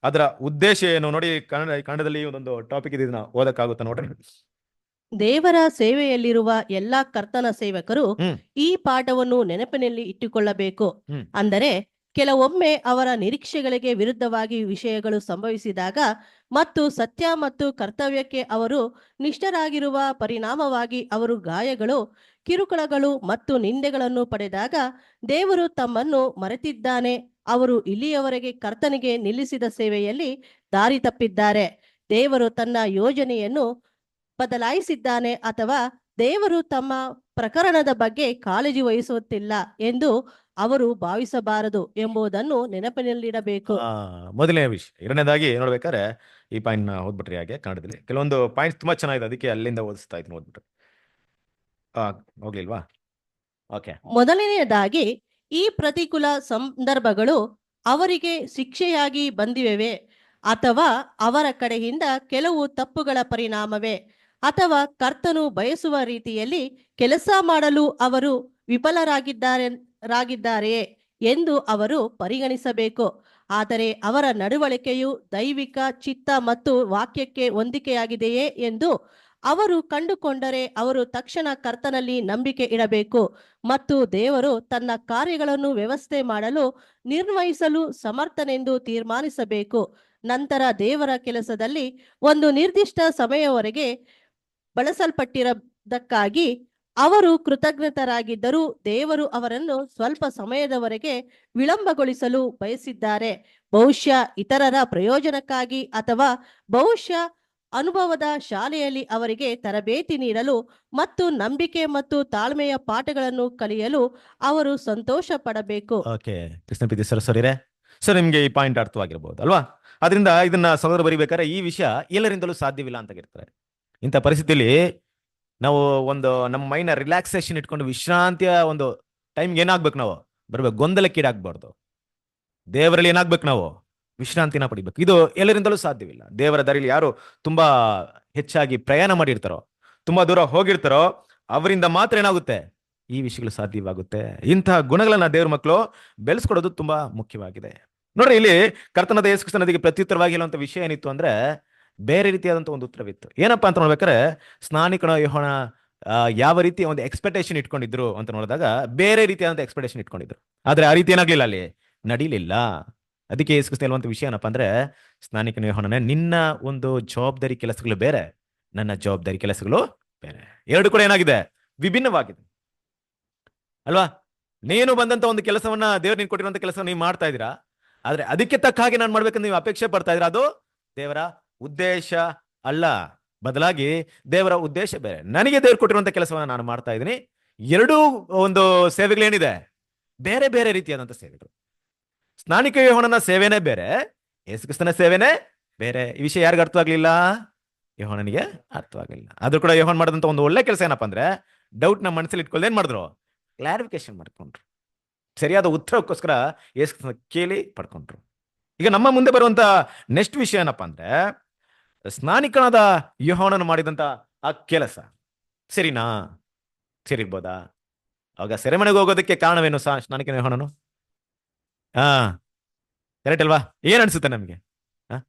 ಅದರ ಉದ್ದೇಶ ಏನು ನೋಡಿ. ಕನ್ನಡದಲ್ಲಿ ಒಂದೊಂದು ಟಾಪಿಕ್ ಇದೆ, ಇದನ್ನ ಓದಕ್ಕಾಗುತ್ತಾ ನೋಡ್ರಿ. ದೇವರ ಸೇವೆಯಲ್ಲಿರುವ ಎಲ್ಲಾ ಕರ್ತನ ಸೇವಕರು ಹ್ಮ್. ಈ ಪಾಠವನ್ನು ನೆನಪಿನಲ್ಲಿ ಇಟ್ಟುಕೊಳ್ಳಬೇಕು. ಹ್ಮ್. ಅಂದರೆ ಕೆಲವೊಮ್ಮೆ ಅವರ ನಿರೀಕ್ಷೆಗಳಿಗೆ ವಿರುದ್ಧವಾಗಿ ವಿಷಯಗಳು ಸಂಭವಿಸಿದಾಗ ಮತ್ತು ಸತ್ಯ ಮತ್ತು ಕರ್ತವ್ಯಕ್ಕೆ ಅವರು ನಿಷ್ಠರಾಗಿರುವ ಪರಿಣಾಮವಾಗಿ ಅವರು ಗಾಯಗಳು, ಕಿರುಕುಳಗಳು ಮತ್ತು ನಿಂದೆಗಳನ್ನು ಪಡೆದಾಗ ದೇವರು ತಮ್ಮನ್ನು ಮರೆತಿದ್ದಾನೆ, ಅವರು ಇಲ್ಲಿಯವರೆಗೆ ಕರ್ತನಿಗೆ ನಿಲ್ಲಿಸಿದ ಸೇವೆಯಲ್ಲಿ ದಾರಿ ತಪ್ಪಿದ್ದಾರೆ, ದೇವರು ತನ್ನ ಯೋಜನೆಯನ್ನು ಬದಲಾಯಿಸಿದ್ದಾನೆ ಅಥವಾ ದೇವರು ತಮ್ಮ ಪ್ರಕರಣದ ಬಗ್ಗೆ ಕಾಳಜಿ ವಹಿಸುತ್ತಿಲ್ಲ ಎಂದು ಅವರು ಭಾವಿಸಬಾರದು ಎಂಬುದನ್ನು ನೆನಪಿನಲ್ಲಿಡಬೇಕು. ಮೊದಲನೇ ವಿಷಯ. ಎರಡನೇದಾಗಿ ನೋಡ್ಬೇಕಾದ್ರೆ ಈ ಪಾಯಿಂಟ್ ನ ಓದ್ಬಿಟ್ರಿ. ಹಾಗೆ ಕನ್ನಡದಲ್ಲಿ ಕೆಲವೊಂದು ಪಾಯಿಂಟ್ಸ್ ತುಂಬಾ ಚೆನ್ನಾಗಿದೆ, ಅದಕ್ಕೆ ಅಲ್ಲಿಂದ ಓದಿಸ್ತಾ ಇದ್ದೀನಿ, ಓದ್ಬಿಟ್ರಿ. ಹೋಗ್ಲಿಲ್ವಾ? ಓಕೆ. ಮೊದಲನೆಯದಾಗಿ, ಈ ಪ್ರತಿಕೂಲ ಸಂದರ್ಭಗಳು ಅವರಿಗೆ ಶಿಕ್ಷೆಯಾಗಿ ಬಂದಿವೆ ಅಥವಾ ಅವರ ಕಡೆಯಿಂದ ಕೆಲವು ತಪ್ಪುಗಳ ಪರಿಣಾಮವೇ ಅಥವಾ ಕರ್ತನು ಬಯಸುವ ರೀತಿಯಲ್ಲಿ ಕೆಲಸ ಮಾಡಲು ಅವರು ವಿಫಲರಾಗಿದ್ದಾರೆಯೇ ಎಂದು ಅವರು ಪರಿಗಣಿಸಬೇಕು. ಆದರೆ ಅವರ ನಡವಳಿಕೆಯು ದೈವಿಕ ಚಿತ್ತ ಮತ್ತು ವಾಕ್ಯಕ್ಕೆ ಹೊಂದಿಕೆಯಾಗಿದೆಯೇ ಎಂದು ಅವರು ಕಂಡುಕೊಂಡರೆ ಅವರು ತಕ್ಷಣ ಕರ್ತನಲ್ಲಿ ನಂಬಿಕೆ ಇಡಬೇಕು ಮತ್ತು ದೇವರು ತನ್ನ ಕಾರ್ಯಗಳನ್ನು ವ್ಯವಸ್ಥೆ ಮಾಡಲು ನಿರ್ವಹಿಸಲು ಸಮರ್ಥನೆಂದು ತೀರ್ಮಾನಿಸಬೇಕು. ನಂತರ ದೇವರ ಕೆಲಸದಲ್ಲಿ ಒಂದು ನಿರ್ದಿಷ್ಟ ಸಮಯವರೆಗೆ ಬಳಸಲ್ಪಟ್ಟಿರದಕ್ಕಾಗಿ ಅವರು ಕೃತಜ್ಞತರಾಗಿದ್ದರೂ ದೇವರು ಅವರನ್ನು ಸ್ವಲ್ಪ ಸಮಯದವರೆಗೆ ವಿಳಂಬಗೊಳಿಸಲು ಬಯಸಿದ್ದಾರೆ, ಬಹುಶಃ ಇತರರ ಪ್ರಯೋಜನಕ್ಕಾಗಿ ಅಥವಾ ಬಹುಶಃ ಅನುಭವದ ಶಾಲೆಯಲ್ಲಿ ಅವರಿಗೆ ತರಬೇತಿ ನೀಡಲು ಮತ್ತು ನಂಬಿಕೆ ಮತ್ತು ತಾಳ್ಮೆಯ ಪಾಠಗಳನ್ನು ಕಲಿಯಲು ಅವರು ಸಂತೋಷ ಪಡಬೇಕು. ಓಕೆ, ಕೃಷ್ಣ ಪ್ರೀತಿ ಸರ್ ನಿಮ್ಗೆ ಈ ಪಾಯಿಂಟ್ ಅರ್ಥವಾಗಿರ್ಬೋದು ಅಲ್ವಾ? ಅದರಿಂದ ಇದನ್ನ ಸಹೋದರ ಬರಿಬೇಕಾದ್ರೆ ಈ ವಿಷಯ ಎಲ್ಲರಿಂದಲೂ ಸಾಧ್ಯವಿಲ್ಲ ಅಂತ ಹೇಳ್ತಾರೆ. ಇಂಥ ಪರಿಸ್ಥಿತಿಯಲ್ಲಿ ನಾವು ನಮ್ಮ ಮೈಂಡ್ ರಿಲ್ಯಾಕ್ಸೇಷನ್ ಇಟ್ಕೊಂಡು ವಿಶ್ರಾಂತಿಯ ಒಂದು ಟೈಮ್ಗೆ ಏನಾಗ್ಬೇಕು? ನಾವು ಬರ್ಬೇಕು, ಗೊಂದಲಕ್ಕೀಡಾಗಬಾರ್ದು. ದೇವರಲ್ಲಿ ಏನಾಗ್ಬೇಕು? ನಾವು ವಿಶ್ರಾಂತಿನ ಪಡಿಬೇಕು. ಇದು ಎಲ್ಲರಿಂದಲೂ ಸಾಧ್ಯವಿಲ್ಲ. ದೇವರ ದಾರಿಯಲ್ಲಿ ಯಾರು ತುಂಬಾ ಹೆಚ್ಚಾಗಿ ಪ್ರಯಾಣ ಮಾಡಿರ್ತಾರೋ, ತುಂಬಾ ದೂರ ಹೋಗಿರ್ತಾರೋ, ಅವರಿಂದ ಮಾತ್ರ ಏನಾಗುತ್ತೆ ಈ ವಿಷಯಗಳು ಸಾಧ್ಯವಾಗುತ್ತೆ. ಇಂತಹ ಗುಣಗಳನ್ನ ದೇವ್ರ ಮಕ್ಕಳು ಬೆಳೆಸ್ಕೊಡೋದು ತುಂಬಾ ಮುಖ್ಯವಾಗಿದೆ. ನೋಡ್ರಿ, ಇಲ್ಲಿ ಕರ್ತನಾದ ಯೇಸು ಕ್ರಿಸ್ತನಿಗೆ ಪ್ರತ್ಯುತ್ತರವಾಗಿ ಹೇಳುವಂತ ವಿಷಯ ಏನಿತ್ತು ಅಂದ್ರೆ ಬೇರೆ ರೀತಿಯಾದಂತ ಒಂದು ಉತ್ತರವಿತ್ತು. ಏನಪ್ಪಾ ಅಂತ ನೋಡ್ಬೇಕಾದ್ರೆ ಸ್ನಾನಿಕನ ಯೋಹಾನ ಯಾವ ರೀತಿ ಒಂದು ಎಕ್ಸ್ಪೆಕ್ಟೇಷನ್ ಇಟ್ಕೊಂಡಿದ್ರು ಅಂತ ನೋಡಿದಾಗ ಬೇರೆ ರೀತಿಯಾದಂತ ಎಕ್ಸ್ಪೆಕ್ಟೇಷನ್ ಇಟ್ಕೊಂಡಿದ್ರು. ಆದ್ರೆ ಆ ರೀತಿ ಏನಾಗ್ಲಿಲ್ಲ, ಅಲ್ಲಿ ನಡೀಲಿಲ್ಲ. ಅದಕ್ಕೆ ಯೇಸು ಕ್ರಿಸ್ತ ಹೇಳುವಂತ ವಿಷಯ ಏನಪ್ಪಾ ಅಂದ್ರೆ, ಸ್ನಾನಿಕನ ಯೋಹಾನನೇ, ನಿನ್ನ ಒಂದು ಜವಾಬ್ದಾರಿ ಕೆಲಸಗಳು ಬೇರೆ, ನನ್ನ ಜವಾಬ್ದಾರಿ ಕೆಲಸಗಳು ಬೇರೆ. ಎರಡು ಕೂಡ ಏನಾಗಿದೆ? ವಿಭಿನ್ನವಾಗಿದೆ ಅಲ್ವಾ? ನೀನು ಬಂದಂತ ಒಂದು ಕೆಲಸವನ್ನ, ದೇವ್ರು ನೀನು ಕೊಟ್ಟಿರುವಂತ ಕೆಲಸ ನೀವು ಮಾಡ್ತಾ ಇದ್ದೀರಾ, ಆದ್ರೆ ಅದಕ್ಕೆ ತಕ್ಕ ಹಾಗೆ ನಾನು ಮಾಡ್ಬೇಕಂತ ನೀವು ಅಪೇಕ್ಷೆ ಪಡ್ತಾ ಇದ್ದೀರಾ. ಅದು ದೇವರ ಉದ್ದೇಶ ಅಲ್ಲ. ಬದಲಾಗಿ ದೇವರ ಉದ್ದೇಶ ಬೇರೆ. ನನಗೆ ದೇವ್ರು ಕೊಟ್ಟಿರುವಂತ ಕೆಲಸವನ್ನ ನಾನು ಮಾಡ್ತಾ ಇದ್ದೀನಿ. ಎರಡೂ ಒಂದು ಸೇವೆಗಳೇನಿದೆ, ಬೇರೆ ಬೇರೆ ರೀತಿಯಾದಂತ ಸೇವೆಗಳು. ಸ್ನಾನಿಕ ಯೋಹಾನನ ಸೇವೆನೇ ಬೇರೆ, ಯೇಸು ಕ್ರಿಸ್ತನ ಸೇವೆನೇ ಬೇರೆ. ಈ ವಿಷಯ ಯಾರಿಗೂ ಅರ್ಥವಾಗ್ಲಿಲ್ಲ? ಯೋಹಾನನಿಗೆ ಅರ್ಥವಾಗಲಿಲ್ಲ. ಆದ್ರೂ ಕೂಡ ಯೋಹಾನ್ ಮಾಡಿದಂತ ಒಂದು ಒಳ್ಳೆ ಕೆಲಸ ಏನಪ್ಪಾ ಅಂದ್ರೆ, ಡೌಟ್ ನಮ್ಮ ಮನಸ್ಸಲ್ಲಿ ಇಟ್ಕೊಳ್ಳಿ ಏನ್ ಮಾಡಿದ್ರು? ಕ್ಲಾರಿಫಿಕೇಶನ್ ಮಾಡ್ಕೊಂಡ್ರು. ಸರಿಯಾದ ಉತ್ತರಕ್ಕೋಸ್ಕರ ಯೇಸು ಕ್ರಿಸ್ತನ ಕೇಳಿ ಪಡ್ಕೊಂಡ್ರು. ಈಗ ನಮ್ಮ ಮುಂದೆ ಬರುವಂತ ನೆಕ್ಸ್ಟ್ ವಿಷಯ ಏನಪ್ಪಾ ಅಂದ್ರೆ, ಸ್ನಾನಿಕನಾದ ಯೋಹಾನನು ಮಾಡಿದಂತ ಆ ಕೆಲಸ ಸರಿನಾ? ಸರಿ ಇರ್ಬೋದಾ? ಅವಾಗ ಸೆರೆಮನೆಗೆ ಹೋಗೋದಕ್ಕೆ ಕಾರಣವೇನು? ಸ್ನಾನಿಕನ ಯೋಹಾನನು ಕರೆಕ್ಟ್ ಅಲ್ವಾ? ಏನ್ ಅನ್ಸುತ್ತೆ ನಮ್ಗೆ?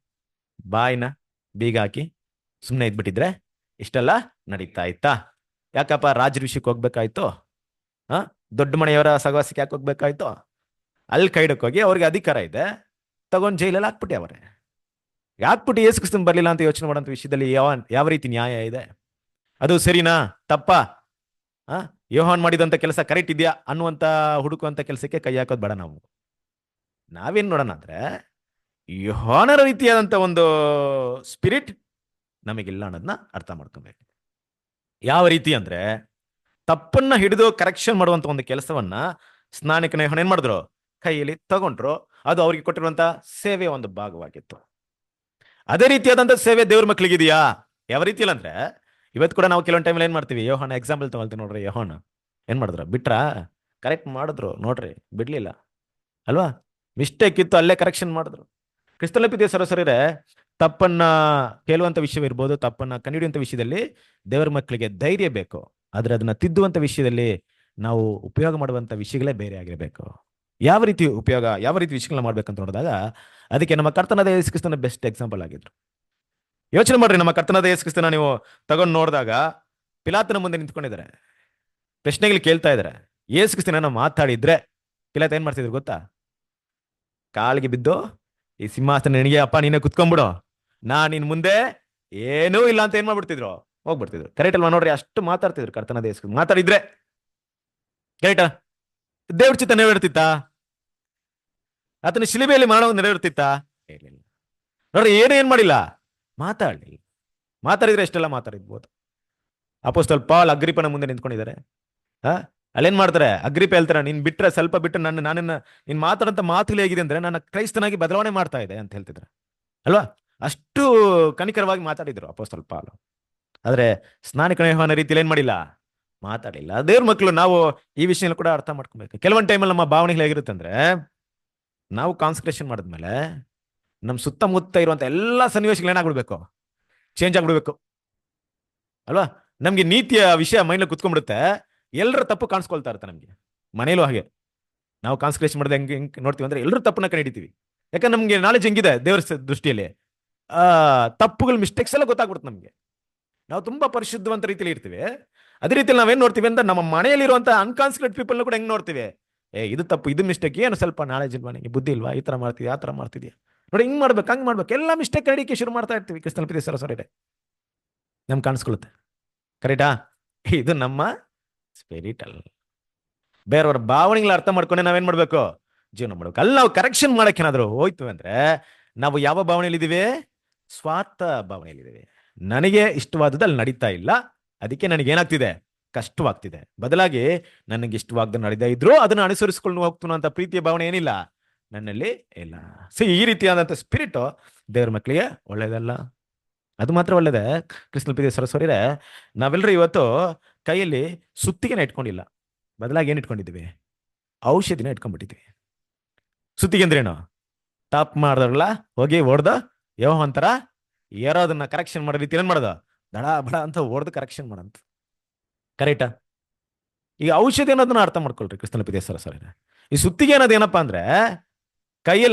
ಬಾಯಿನ ಬೀಗ ಹಾಕಿ ಸುಮ್ಮನೆ ಇದ್ಬಿಟ್ಟಿದ್ರೆ ಇಷ್ಟೆಲ್ಲ ನಡೀತಾ ಇತ್ತಾ? ಯಾಕಪ್ಪ ರಾಜರ ವಿಷಯಕ್ಕೆ ಹೋಗ್ಬೇಕಾಯ್ತು? ದೊಡ್ಡ ಮನೆಯವರ ಸಹವಾಸಕ್ಕೆ ಯಾಕೆ ಹೋಗ್ಬೇಕಾಯ್ತು? ಅಲ್ಲಿ ಕೈಡಕ್ಕೆ ಹೋಗಿ ಅವ್ರಿಗೆ ಅಧಿಕಾರ ಇದೆ, ತಗೊಂಡು ಜೈಲಲ್ಲಿ ಹಾಕ್ಬಿಟ್ಟೆ ಅವರೇ. ಯಾಕ್ಬಿಟ್ಟು ಯೇಸು ಕ್ರಿಸ್ತನ್ ಬರ್ಲಿಲ್ಲ ಅಂತ ಯೋಚನೆ ಮಾಡೋಂಥ ವಿಷಯದಲ್ಲಿ ಯಾವ ರೀತಿ ನ್ಯಾಯ ಇದೆ? ಅದು ಸರಿನಾ ತಪ್ಪಾ? ಆ ಯೋಹಾನ್ ಮಾಡಿದಂತ ಕೆಲಸ ಕರೆಕ್ಟ್ ಇದೆಯಾ ಅನ್ನುವಂತ ಹುಡುಕುವಂತ ಕೆಲಸಕ್ಕೆ ಕೈ ಹಾಕೋದು ಬೇಡ. ನಾವೇನ್ ನೋಡೋಣ ಅಂದ್ರೆ, ಯೋಹಾನರ ರೀತಿಯಾದಂತ ಒಂದು ಸ್ಪಿರಿಟ್ ನಮಗಿಲ್ಲ ಅನ್ನೋದನ್ನ ಅರ್ಥ ಮಾಡ್ಕೊಬೇಕು. ಯಾವ ರೀತಿ ಅಂದ್ರೆ, ತಪ್ಪನ್ನ ಹಿಡಿದು ಕರೆಕ್ಷನ್ ಮಾಡುವಂತ ಒಂದು ಕೆಲಸವನ್ನ ಸ್ನಾನಿಕನ ಯೋಹಾನ ಏನ್ ಮಾಡಿದ್ರು? ಕೈಯಲ್ಲಿ ತಗೊಂಡ್ರು. ಅದು ಅವ್ರಿಗೆ ಕೊಟ್ಟಿರುವಂತ ಸೇವೆಯ ಒಂದು ಭಾಗವಾಗಿತ್ತು. ಅದೇ ರೀತಿಯಾದಂತ ಸೇವೆ ದೇವ್ರ ಮಕ್ಳಿಗಿದೆಯಾ? ಯಾವ ರೀತಿಯಲ್ಲಿ ಅಂದ್ರೆ, ಇವತ್ತು ಕೂಡ ನಾವು ಕೆಲವೊಂದು ಟೈಮಲ್ಲಿ ಏನ್ ಮಾಡ್ತೀವಿ? ಯೋಹಾನ ಎಕ್ಸಾಂಪಲ್ ತಗೊಳ್ತೀವಿ ನೋಡ್ರಿ. ಯೋಹಾನ ಏನ್ ಮಾಡಿದ್ರು? ಬಿಟ್ರಾ? ಕರೆಕ್ಟ್ ಮಾಡಿದ್ರು ನೋಡ್ರಿ, ಬಿಡ್ಲಿಲ್ಲ ಅಲ್ವಾ? ಮಿಸ್ಟೇಕ್ ಇತ್ತು, ಅಲ್ಲೇ ಕರೆಕ್ಷನ್ ಮಾಡಿದ್ರು. ಕ್ರಿಸ್ತಲಪಿದೆ ಸರಸರಿರೆ, ತಪ್ಪನ್ನ ಕೇಳುವಂತ ವಿಷಯವಿರ್ಬೋದು, ತಪ್ಪನ್ನ ಕಂಡುಹಿಡಿಯುವಂತ ವಿಷಯದಲ್ಲಿ ದೇವರ ಮಕ್ಕಳಿಗೆ ಧೈರ್ಯ ಬೇಕು. ಆದ್ರೆ ಅದನ್ನ ತಿದ್ದುವಂತ ವಿಷಯದಲ್ಲಿ ನಾವು ಉಪಯೋಗ ಮಾಡುವಂತ ವಿಷಯಗಳೇ ಬೇರೆ ಆಗಿರಬೇಕು. ಯಾವ ರೀತಿ ಉಪಯೋಗ, ಯಾವ ರೀತಿ ವಿಷಯಗಳನ್ನ ಮಾಡ್ಬೇಕಂತ ನೋಡಿದಾಗ, ಅದಕ್ಕೆ ನಮ್ಮ ಕರ್ತನಾದ ಯೇಸು ಕ್ರಿಸ್ತನ ಬೆಸ್ಟ್ ಎಕ್ಸಾಂಪಲ್ ಆಗಿದ್ರು. ಯೋಚನೆ ಮಾಡ್ರಿ, ನಮ್ಮ ಕರ್ತನಾದ ಯೇಸು ಕ್ರಿಸ್ತನ ನೀವು ತಗೊಂಡು ನೋಡಿದಾಗ, ಪಿಲಾತನ ಮುಂದೆ ನಿಂತ್ಕೊಂಡಿದ್ದಾರೆ, ಪ್ರಶ್ನೆಗಳು ಕೇಳ್ತಾ ಇದಾರೆ. ಯೇಸು ಕ್ರಿಸ್ತನ ಮಾತಾಡಿದ್ರೆ ಪಿಲಾತ ಏನ್ ಮಾಡ್ತಿದ್ರು ಗೊತ್ತಾ? ಕಾಲಿಗೆ ಬಿದ್ದು, ಈ ಸಿಂಹಾಸನ ನಿನಗೆ ಅಪ್ಪ, ನೀನೇ ಕುತ್ಕೊಂಡ್ಬಿಡು, ನಿನ್ ಮುಂದೆ ಏನೂ ಇಲ್ಲ ಅಂತ ಏನ್ ಮಾಡ್ಬಿಡ್ತಿದ್ರು? ಹೋಗ್ಬಿಡ್ತಿದ್ರು. ಕರೆಕ್ಟ್ ಅಲ್ವಾ? ನೋಡ್ರಿ, ಅಷ್ಟು ಮಾತಾಡ್ತಿದ್ರು ಕರ್ತನಾದ ಯೇಸು ಕ್ರಿಸ್ತ. ಮಾತಾಡಿದ್ರೆ ಕರೆಕ್ಟಾ? ದೇವ್ರ ಚಿತ್ತ ನೆರವೇರ್ತಿತ್ತಾ? ಆತನ ಶಿಲುಬೆಯಲ್ಲಿ ಮಾಡೋ ನೆರವೇರ್ತಿತ್ತಾ? ಇರ್ಲಿಲ್ಲ. ನೋಡ್ರಿ, ಏನ್ ಮಾಡಿಲ್ಲ, ಮಾತಾಡ್ಲಿಲ್ಲ. ಮಾತಾಡಿದ್ರೆ ಎಷ್ಟೆಲ್ಲ ಮಾತಾಡಿರ್ಬೋದು. ಅಪೊಸ್ತಲ ಪಾಲ್ ಅಗ್ರಿಪನ ಮುಂದೆ ನಿಂತ್ಕೊಂಡಿದ್ದಾರೆ. ಅಲ್ಲೇನ್ ಮಾಡ್ತಾರೆ? ಅಗ್ರಿಪ ಹೇಳ್ತಾರೆ, ನೀನ್ ಬಿಟ್ರೆ, ಸ್ವಲ್ಪ ಬಿಟ್ಟು ನಾನನ್ನ ನೀನ್ ಮಾತಾಡಂತ ಮಾತುಗಳು ಹೇಗಿದೆ ಅಂದ್ರೆ, ನನ್ನ ಕ್ರೈಸ್ತನಾಗಿ ಬದಲಾವಣೆ ಮಾಡ್ತಾ ಇದೆ ಅಂತ ಹೇಳ್ತಿದ್ರು ಅಲ್ವಾ? ಅಷ್ಟು ಕನಿಕರವಾಗಿ ಮಾತಾಡಿದ್ರು ಅಪೊಸ್ತಲ ಪಾಲ್. ಆದ್ರೆ ಸ್ನಾನಿಕನ ಯೋಹಾನ ರೀತಿಯಲ್ಲಿ ಏನ್ ಮಾಡಿಲ್ಲ, ಮಾತಾಡಿಲ್ಲ. ದೇವ್ರ ಮಕ್ಕಳು ನಾವು ಈ ವಿಷಯ ಕೂಡ ಅರ್ಥ ಮಾಡ್ಕೊಬೇಕು. ಕೆಲವೊಂದು ಟೈಮಲ್ಲಿ ನಮ್ಮ ಭಾವನೆಗಳು ಹೇಗಿರುತ್ತೆ ಅಂದ್ರೆ, ನಾವು ಕಾನ್ಸಂಟ್ರೇಷನ್ ಮಾಡಿದ್ಮೇಲೆ ನಮ್ ಸುತ್ತಮುತ್ತ ಇರುವಂತ ಎಲ್ಲಾ ಸನ್ನಿವೇಶಗಳು ಏನಾಗ್ಬಿಡ್ಬೇಕು? ಚೇಂಜ್ ಆಗ್ಬಿಡ್ಬೇಕು ಅಲ್ವಾ? ನಮ್ಗೆ ನೀತಿಯ ವಿಷಯ ಮೈಂಡ್ ಕುತ್ಕೊಂಡ್ಬಿಡುತ್ತೆ. ಎಲ್ಲರ ತಪ್ಪು ಕಾಣಿಸ್ಕೊಳ್ತಾ ಇರುತ್ತೆ ನಮ್ಗೆ. ಮನೇಲೂ ಹಾಗೆ ನಾವು ಕಾನ್ಸಂಟ್ರೇಷನ್ ಮಾಡಿದ್ರೆ ಹೆಂಗ್ ನೋಡ್ತೀವಿ ಅಂದ್ರೆ, ಎಲ್ಲರೂ ತಪ್ಪನ್ನ ಕಂಡಿಡಿತೀವಿ. ಯಾಕಂದ್ರೆ ನಮ್ಗೆ ನಾಲೆಜ್ ಹೆಂಗಿದೆ ದೇವರ ದೃಷ್ಟಿಯಲ್ಲಿ, ತಪ್ಪುಗಳು, ಮಿಸ್ಟೇಕ್ಸ್ ಎಲ್ಲ ಗೊತ್ತಾಗ್ಬಿಡುತ್ತೆ ನಮ್ಗೆ. ನಾವು ತುಂಬಾ ಪರಿಶುದ್ಧವಂತ ರೀತಿಯಲ್ಲಿ ಇರ್ತೀವಿ. ಅದೇ ರೀತಿಯಲ್ಲಿ ನಾವೇನ್ ನೋಡ್ತೀವಿ ಅಂದ್ರೆ, ನಮ್ಮ ಮನೆಯಲ್ಲಿರುವಂತ ಅನ್ಕಾನ್ಸಿಡೇಟ್ ಪೀಪಲ್ ಕೂಡ ಹೆಂಗ್ ನೋಡ್ತೀವಿ? ಇದು ತಪ್ಪು, ಇದು ಮಿಸ್ಟೇಕ್, ಏನು ಸ್ವಲ್ಪ ನಾಲೆಜ್ ಇಲ್ವಾ ನಿಮಗೆ, ಬುದ್ಧಿ ಇಲ್ವಾ, ಈ ತರ ಮಾಡ್ತೀವಿ, ಆ ತರ ಮಾಡ್ತಿದ್ಯಾ ನೋಡಿ, ಹಿಂಗ್ ಮಾಡ್ಬೇಕು, ಹಂಗ್ ಮಾಡ್ಬೇಕು, ಎಲ್ಲ ಮಿಸ್ಟೇಕ್ ಕಡಿಕೆ ಶುರು ಮಾಡ್ತಾ ಇರ್ತೀವಿ. ಕ್ರಿಸ್ತನ ಪ್ರೀತಿ ಸರಸರಿದೆ ನಮ್ಗೆ ಕಾಣಿಸ್ಕೊಳ್ಳುತ್ತೆ. ಕರೆಕ್ಟಾ? ಇದು ನಮ್ಮ ಸ್ಪಿರಿಟ್ ಅಲ್ಲ. ಬೇರೆಯವ್ರ ಭಾವನೆಗಳ ಅರ್ಥ ಮಾಡ್ಕೊಂಡೆ ನಾವೇನ್ ಮಾಡ್ಬೇಕು? ಜೀವನ ಮಾಡ್ಬೇಕು. ಅಲ್ಲಿ ನಾವು ಕರೆಕ್ಷನ್ ಮಾಡಕ್ಕೆ ಏನಾದ್ರು ಹೋಯ್ತು ಅಂದ್ರೆ, ನಾವು ಯಾವ ಭಾವನೆಯಲ್ಲಿ ಇದೀವಿ? ಸ್ವಾರ್ಥ ಭಾವನೆಯಲ್ಲಿದ್ದೀವಿ. ನನಗೆ ಇಷ್ಟವಾದದ್ದು ಅಲ್ಲಿ ನಡೀತಾ ಇಲ್ಲ, ಅದಕ್ಕೆ ನನಗೆ ಏನಾಗ್ತಿದೆ? ಕಷ್ಟವಾಗ್ತಿದೆ. ಬದಲಾಗಿ ನನಗೆ ಇಷ್ಟವಾದ ನಡೀತಾ ಇದ್ರು ಅದನ್ನ ಅನುಸರಿಸಿಕೊಂಡು ಹೋಗ್ತಾನ ಅಂತ ಪ್ರೀತಿಯ ಭಾವನೆ ಏನಿಲ್ಲ ನನ್ನಲ್ಲಿ ಇಲ್ಲ. ಈ ರೀತಿಯಾದಂತ ಸ್ಪಿರಿಟ್ ದೇವ್ರ ಮಕ್ಕಳಿಗೆ ಒಳ್ಳೇದಲ್ಲ. ಅದು ಮಾತ್ರ ಒಳ್ಳೇದೆ. ಕೃಷ್ಣ ಪ್ರೀತಿ ಸರಸ್ವರಿರೆ, ನಾವೆಲ್ಲರೂ ಇವತ್ತು ಕೈಯಲ್ಲಿ ಸುತ್ತಿಗೆನ ಇಟ್ಕೊಂಡಿಲ್ಲ, ಬದಲಾಗಿ ಏನ್ ಇಟ್ಕೊಂಡಿದ್ದೀವಿ? ಔಷಧಿನ ಇಟ್ಕೊಂಡ್ಬಿಟ್ಟಿದ್ದೀವಿ. ಸುತ್ತಿಗೆ ಅಂದ್ರೆ ಏನು? ತಾಪ್ ಮಾಡಿದ್ರಲ್ಲ, ಹೋಗಿ ಹೊಡೆದ ಅಂತರ ಯಾರೋದನ್ನ ಕರೆಕ್ಷನ್ ಮಾಡೋ ರೀತಿ ಏನ್ ಮಾಡೋದು? ದಡ ಬಡ ಅಂತ ಹೊಡೆದು ಕರೆಕ್ಷನ್ ಮಾಡಂತ. ಕರೆಕ್ಟಾ? ಈಗ ಔಷಧಿ ಅನ್ನೋದನ್ನ ಅರ್ಥ ಮಾಡ್ಕೊಳ್ರಿ ಕ್ರಿಸ್ತನ ಪ್ರೀತಿ ಸರಸ್ವರಿರೆ. ಈ ಸುತ್ತಿಗೆ ಅನ್ನೋದು ಏನಪ್ಪಾ ಅಂದ್ರೆ,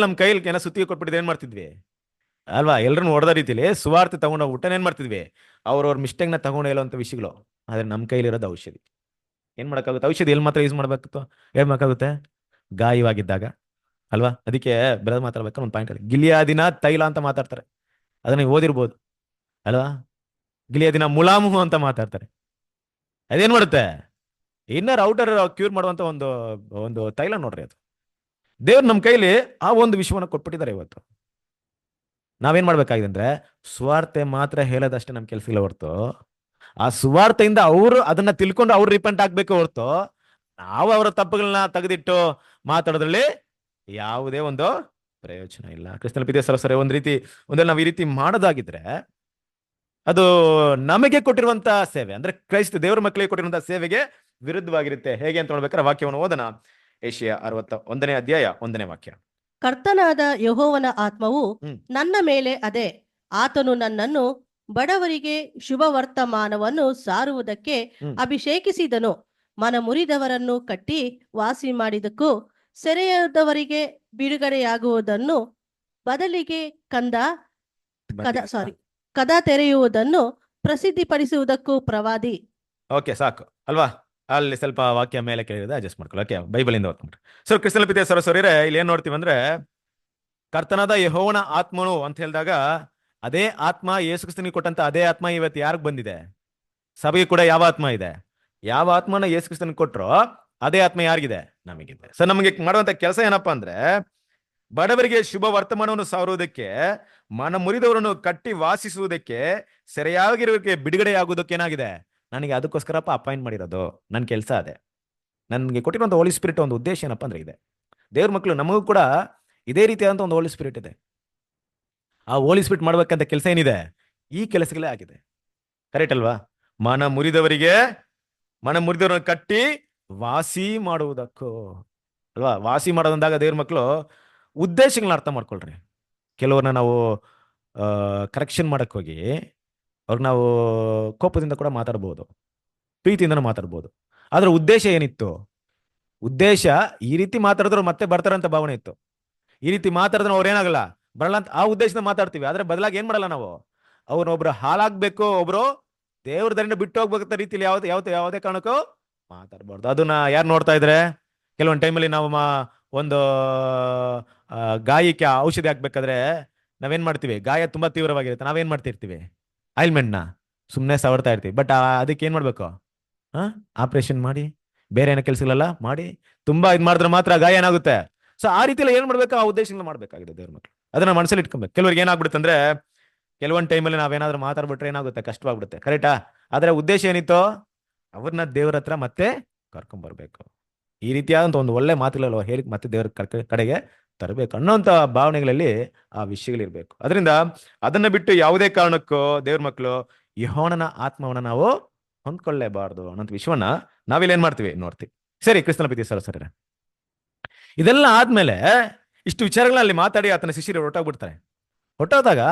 ನಮ್ಮ ಕೈಯಲ್ಲಿ ಏನೋ ಸುತ್ತಿಗೆ ಕೊಟ್ಬಿಟ್ಟಿದ್ರೆ ಏನ್ ಮಾಡ್ತಿದ್ವಿ ಅಲ್ವಾ? ಎಲ್ಲರನ್ನು ಹೊಡೆದ ರೀತಿಲಿ ಸುವಾರ್ತೆ ತಗೊಂಡೋಗಿ ಊಟ ಏನ್ ಮಾಡ್ತಿದ್ವಿ? ಅವ್ರವ್ರ ಮಿಸ್ಟೇಕ್ನ ತಗೊಂಡು ಹೇಳುವಂತ ವಿಷಯಗಳು. ಆದ್ರೆ ನಮ್ಮ ಕೈಲಿರೋದು ಔಷಧಿ. ಏನ್ ಮಾಡಕ್ಕಾಗುತ್ತೆ? ಔಷಧಿ ಎಲ್ಲಿ ಮಾತ್ರ ಯೂಸ್ ಮಾಡ್ಬೇಕು? ಹೇಳ್ಬೇಕಾಗುತ್ತೆ ಗಾಯವಾಗಿದ್ದಾಗ ಅಲ್ವಾ? ಅದಕ್ಕೆ ಬೆಳೆದ ಮಾತಾಡ್ಬೇಕು ಒಂದು ಪಾಯಿಂಟ್ ಅಲ್ಲಿ, ಗಿಲಿಯಾದಿನ ತೈಲ ಅಂತ ಮಾತಾಡ್ತಾರೆ. ಅದನ್ನ ನೀವು ಓದಿರ್ಬೋದು ಅಲ್ವಾ? ಗಿಲಿಯಾದಿನ ಮುಲಾಮು ಅಂತ ಮಾತಾಡ್ತಾರೆ. ಅದೇನ್ ಮಾಡುತ್ತೆ? ಇನ್ನರ್ ಔಟರ್ ಕ್ಯೂರ್ ಮಾಡುವಂತ ಒಂದು ಒಂದು ತೈಲ ನೋಡ್ರಿ. ಅದು ದೇವ್ರು ನಮ್ಮ ಕೈಲಿ ಆ ಒಂದು ವಿಷಯವನ್ನ ಕೊಟ್ಬಿಟ್ಟಿದ್ದಾರೆ. ಇವತ್ತು ನಾವೇನ್ ಮಾಡ್ಬೇಕಾಗಿದೆ ಅಂದ್ರೆ, ಸ್ವಾರ್ಥ ಮಾತ್ರ ಹೇಳೋದಷ್ಟೇ ನಮ್ ಕೆಲಸ ಇಲ್ಲ ಹೊರ್ತು, ಆ ಸುವಾರ್ತೆಯಿಂದ ಅವರು ಅದನ್ನ ತಿಳ್ಕೊಂಡು ಅವ್ರು ರಿಪೆಂಟ್ ಆಗ್ಬೇಕು ಹೊರ್ತು, ನಾವು ಅವರ ತಪ್ಪುಗಳನ್ನ ತೆಗೆದಿಟ್ಟು ಮಾತಾಡೋದ್ರಲ್ಲಿ ಯಾವುದೇ ಒಂದು ಪ್ರಯೋಜನ ಇಲ್ಲ. ಕ್ರಿಸ್ತನ ಪ್ರೀತಿ ಸರಸ್ವರಿ ಒಂದ್ರಲ್ಲಿ ನಾವು ಈ ರೀತಿ ಮಾಡೋದಾಗಿದ್ರೆ, ಅದು ನಮಗೆ ಕೊಟ್ಟಿರುವಂತ ಸೇವೆ ಅಂದ್ರೆ, ಕ್ರೈಸ್ತ ದೇವರ ಮಕ್ಕಳಿಗೆ ಕೊಟ್ಟಿರುವಂತಹ ಸೇವೆಗೆ ವಿರುದ್ಧವಾಗಿರುತ್ತೆ. ಹೇಗೆ ಅಂತ ನೋಡ್ಬೇಕಾದ್ರೆ ವಾಕ್ಯವನ್ನು ಓದೋಣ. ಏಷಿಯ 61ನೇ ಅಧ್ಯಾಯ 1ನೇ ವಾಕ್ಯ. ಕರ್ತನಾದ ಯೆಹೋವನ ಆತ್ಮವು ನನ್ನ ಮೇಲೆ ಅದೆ, ಆತನು ನನ್ನನ್ನು ಬಡವರಿಗೆ ಶುಭ ವರ್ತಮಾನವನ್ನು ಸಾರುವುದಕ್ಕೆ ಅಭಿಷೇಕಿಸಿದನು, ಮನ ಮುರಿದವರನ್ನು ಕಟ್ಟಿ ವಾಸಿ ಮಾಡಿದಕ್ಕೂ, ಸೆರೆಯಾದವರಿಗೆ ಬಿಡುಗಡೆಯಾಗುವುದನ್ನು, ಬದಲಿಗೆ ಕದ ತೆರೆಯುವುದನ್ನು ಪ್ರಸಿದ್ಧಿಪಡಿಸುವುದಕ್ಕೂ ಪ್ರವಾದಿ. ಓಕೆ, ಸಾಕು ಅಲ್ವಾ? ಅಲ್ಲಿ ಸ್ವಲ್ಪ ವಾಕ್ಯ ಮೇಲೆ ಕೇಳಿದ್ರೆ ಅಡ್ಜಸ್ಟ್ ಮಾಡ್ಕೊಳ್ಳಿ. ಓಕೆ, ಬೈಬಲ್ ಇಂದ ಓದ್ಕೊಂಡ್ರೆ. ಸೊ ಕ್ರಿಸ್ತನ ಪ್ರೀತಿಯ ಸರಸ್ವರಿಯರೇ, ಇಲ್ಲಿ ಏನ್ ನೋಡ್ತೀವಿ ಅಂದ್ರೆ, ಕರ್ತನಾದ ಯೆಹೋವನ ಆತ್ಮನು ಅಂತ ಹೇಳಿದಾಗ ಅದೇ ಆತ್ಮ ಯೇಸು ಕ್ರಿಸ್ತನಿಗೆ ಕೊಟ್ಟಂತ ಅದೇ ಆತ್ಮ ಇವತ್ತು ಯಾರಿಗೆ ಬಂದಿದೆ? ಸಭೆಗೆ ಕೂಡ ಯಾವ ಆತ್ಮ ಇದೆ? ಯಾವ ಆತ್ಮನ ಯೇಸು ಕ್ರಿಸ್ತನಿಗೆ ಕೊಟ್ರೋ ಅದೇ ಆತ್ಮ ಯಾರಿಗಿದೆ? ನಮಗಿದೆ. ಸೊ ನಮಗೆ ಮಾಡುವಂತ ಕೆಲಸ ಏನಪ್ಪಾ ಅಂದ್ರೆ, ಬಡವರಿಗೆ ಶುಭ ವರ್ತಮಾನವನ್ನು ಸಾರುವುದಕ್ಕೆ, ಮನ ಮುರಿದವರನ್ನು ಕಟ್ಟಿ ವಾಸಿಸುವುದಕ್ಕೆ, ಸೆರೆಯಾಗಿರೋದಕ್ಕೆ ಬಿಡುಗಡೆಯಾಗುವುದಕ್ಕೆ ಏನಾಗಿದೆ? ನನಗೆ ಅದಕ್ಕೋಸ್ಕರಪ್ಪ ಅಪಾಯಿಂಟ್ ಮಾಡಿರೋದು. ನನ್ನ ಕೆಲಸ ಅದೇ. ನನಗೆ ಕೊಟ್ಟಿರುವಂತ ಹೋಲಿ ಸ್ಪಿರಿಟ್ ಒಂದು ಉದ್ದೇಶ ಏನಪ್ಪಾ ಅಂದ್ರೆ ಇದೆ. ದೇವ್ರ ಮಕ್ಕಳು ನಮಗೂ ಕೂಡ ಇದೇ ರೀತಿಯಾದಂತ ಒಂದು ಹೋಲಿ ಸ್ಪಿರಿಟ್ ಇದೆ. ಆ ಹೋಲಿ ಸ್ಪಿರಿಟ್ ಮಾಡ್ಬೇಕಂತ ಕೆಲಸ ಏನಿದೆ? ಈ ಕೆಲಸಗಳೇ ಆಗಿದೆ. ಕರೆಕ್ಟ್ ಅಲ್ವಾ? ಮನ ಮುರಿದವರನ್ನು ಕಟ್ಟಿ ವಾಸಿ ಮಾಡುವುದಕ್ಕೂ ಅಲ್ವಾ? ವಾಸಿ ಮಾಡೋದಂದಾಗ ದೇವ್ರ ಮಕ್ಕಳು ಉದ್ದೇಶಗಳನ್ನ ಅರ್ಥ ಮಾಡ್ಕೊಳ್ರಿ. ಕೆಲವ್ರನ್ನ ನಾವು ಕರೆಕ್ಷನ್ ಮಾಡಕ್ ಹೋಗಿ ಅವ್ರಿಗೆ ನಾವು ಕೋಪದಿಂದ ಕೂಡ ಮಾತಾಡ್ಬೋದು, ಪ್ರೀತಿಯಿಂದನೂ ಮಾತಾಡ್ಬೋದು. ಆದ್ರೆ ಉದ್ದೇಶ ಏನಿತ್ತು? ಉದ್ದೇಶ ಈ ರೀತಿ ಮಾತಾಡಿದ್ರು ಮತ್ತೆ ಬರ್ತಾರಂತ ಭಾವನೆ ಇತ್ತು. ಈ ರೀತಿ ಮಾತಾಡಿದ್ರೆ ಅವ್ರು ಏನಾಗಲ್ಲ, ಬರಲ್ಲ ಅಂತ ಆ ಉದ್ದೇಶದಿಂದ ಮಾತಾಡ್ತೀವಿ. ಆದ್ರೆ ಬದಲಾಗಿ ಏನ್ ಮಾಡಲ್ಲ ನಾವು, ಅವ್ರನ್ನೊಬ್ರು ಹಾಳಾಗ್ಬೇಕು, ಒಬ್ರು ದೇವ್ರ ದಾರಿಯಿಂದ ಬಿಟ್ಟು ಹೋಗ್ಬೇಕಂತ ರೀತಿಯಲ್ಲಿ ಯಾವುದೇ ಕಾರಣಕ್ಕೂ ಮಾತಾಡ್ಬಾರ್ದು. ಅದನ್ನ ಯಾರು ನೋಡ್ತಾ ಇದ್ರೆ, ಕೆಲವೊಂದು ಟೈಮಲ್ಲಿ ನಾವು ಒಂದು ಗಾಯಕ್ಕೆ ಔಷಧಿ ಹಾಕ್ಬೇಕಾದ್ರೆ ನಾವೇನ್ ಮಾಡ್ತೀವಿ? ಗಾಯ ತುಂಬಾ ತೀವ್ರವಾಗಿರುತ್ತೆ, ನಾವೇನ್ ಮಾಡ್ತಿರ್ತೀವಿ? ಆಯಿಲ್ಮೆಂಟ್ನ ಸುಮ್ಮನೆ ಸವರ್ತಾ ಇರ್ತೀವಿ. ಬಟ್ ಅದಕ್ಕೆ ಏನ್ ಮಾಡ್ಬೇಕು? ಆಪರೇಷನ್ ಮಾಡಿ, ಬೇರೆ ಏನೋ ಕೆಲಸಗಳೆಲ್ಲ ಮಾಡಿ ತುಂಬಾ ಇದ್ ಮಾಡಿದ್ರೆ ಮಾತ್ರ ಗಾಯ ಏನಾಗುತ್ತೆ. ಸೊ ಆ ರೀತಿಯಲ್ಲಿ ಏನ್ ಮಾಡ್ಬೇಕು? ಆ ಉದ್ದೇಶಗಳನ್ನ ಮಾಡ್ಬೇಕಾಗಿದೆ ದೇವ್ರ ಮಕ್ಳು. ಅದನ್ನ ಮನಸ್ಸಲ್ಲಿ ಇಟ್ಕೊಬೇಕು. ಕೆಲವ್ರಿಗೆ ಏನಾಗ್ಬಿಡುತ್ತೆ ಅಂದ್ರೆ, ಕೆಲವೊಂದು ಟೈಮಲ್ಲಿ ನಾವೇನಾದ್ರೂ ಮಾತಾಡ್ಬಿಟ್ರೆ ಏನಾಗುತ್ತೆ? ಕಷ್ಟವಾಗ್ಬಿಡುತ್ತೆ. ಕರೆಕ್ಟಾ? ಆದ್ರೆ ಉದ್ದೇಶ ಏನಿತ್ತು? ಅವ್ರನ್ನ ದೇವ್ರ ಹತ್ರ ಮತ್ತೆ ಕರ್ಕೊಂಡ್ಬರ್ಬೇಕು. ಈ ರೀತಿಯಾದಂತ ಒಂದು ಒಳ್ಳೆ ಮಾತುಗಳಲ್ವ ಹೇಳಿ ಮತ್ತೆ ದೇವ್ರ ಕಡೆಗೆ ತರಬೇಕು ಅನ್ನೋಂಥ ಭಾವನೆಗಳಲ್ಲಿ ಆ ವಿಷಯಗಳಿರ್ಬೇಕು. ಅದರಿಂದ ಅದನ್ನ ಬಿಟ್ಟು ಯಾವುದೇ ಕಾರಣಕ್ಕೂ ದೇವ್ರ ಮಕ್ಕಳು ಯೆಹೋವನ ಆತ್ಮವನ್ನ ನಾವು ಹೊಂದ್ಕೊಳ್ಳೇಬಾರ್ದು ಅನ್ನೋಂಥ ವಿಷಯವನ್ನ ನಾವಿಲ್ಲಿ ಏನ್ ಮಾಡ್ತೀವಿ? ನೋಡ್ತೀವಿ. ಸರಿ, ಕ್ರಿಸ್ತನ ಪ್ರೀತಿ ಸರಿ. ಇದೆಲ್ಲ ಆದ್ಮೇಲೆ ಇಷ್ಟು ವಿಚಾರಗಳನ್ನ ಅಲ್ಲಿ ಮಾತಾಡಿ ಆತನ ಶಿಷ್ಯರು ಹೊರಟೋಗ್ಬಿಡ್ತಾರೆ. ಹೊರಟೋದಾಗ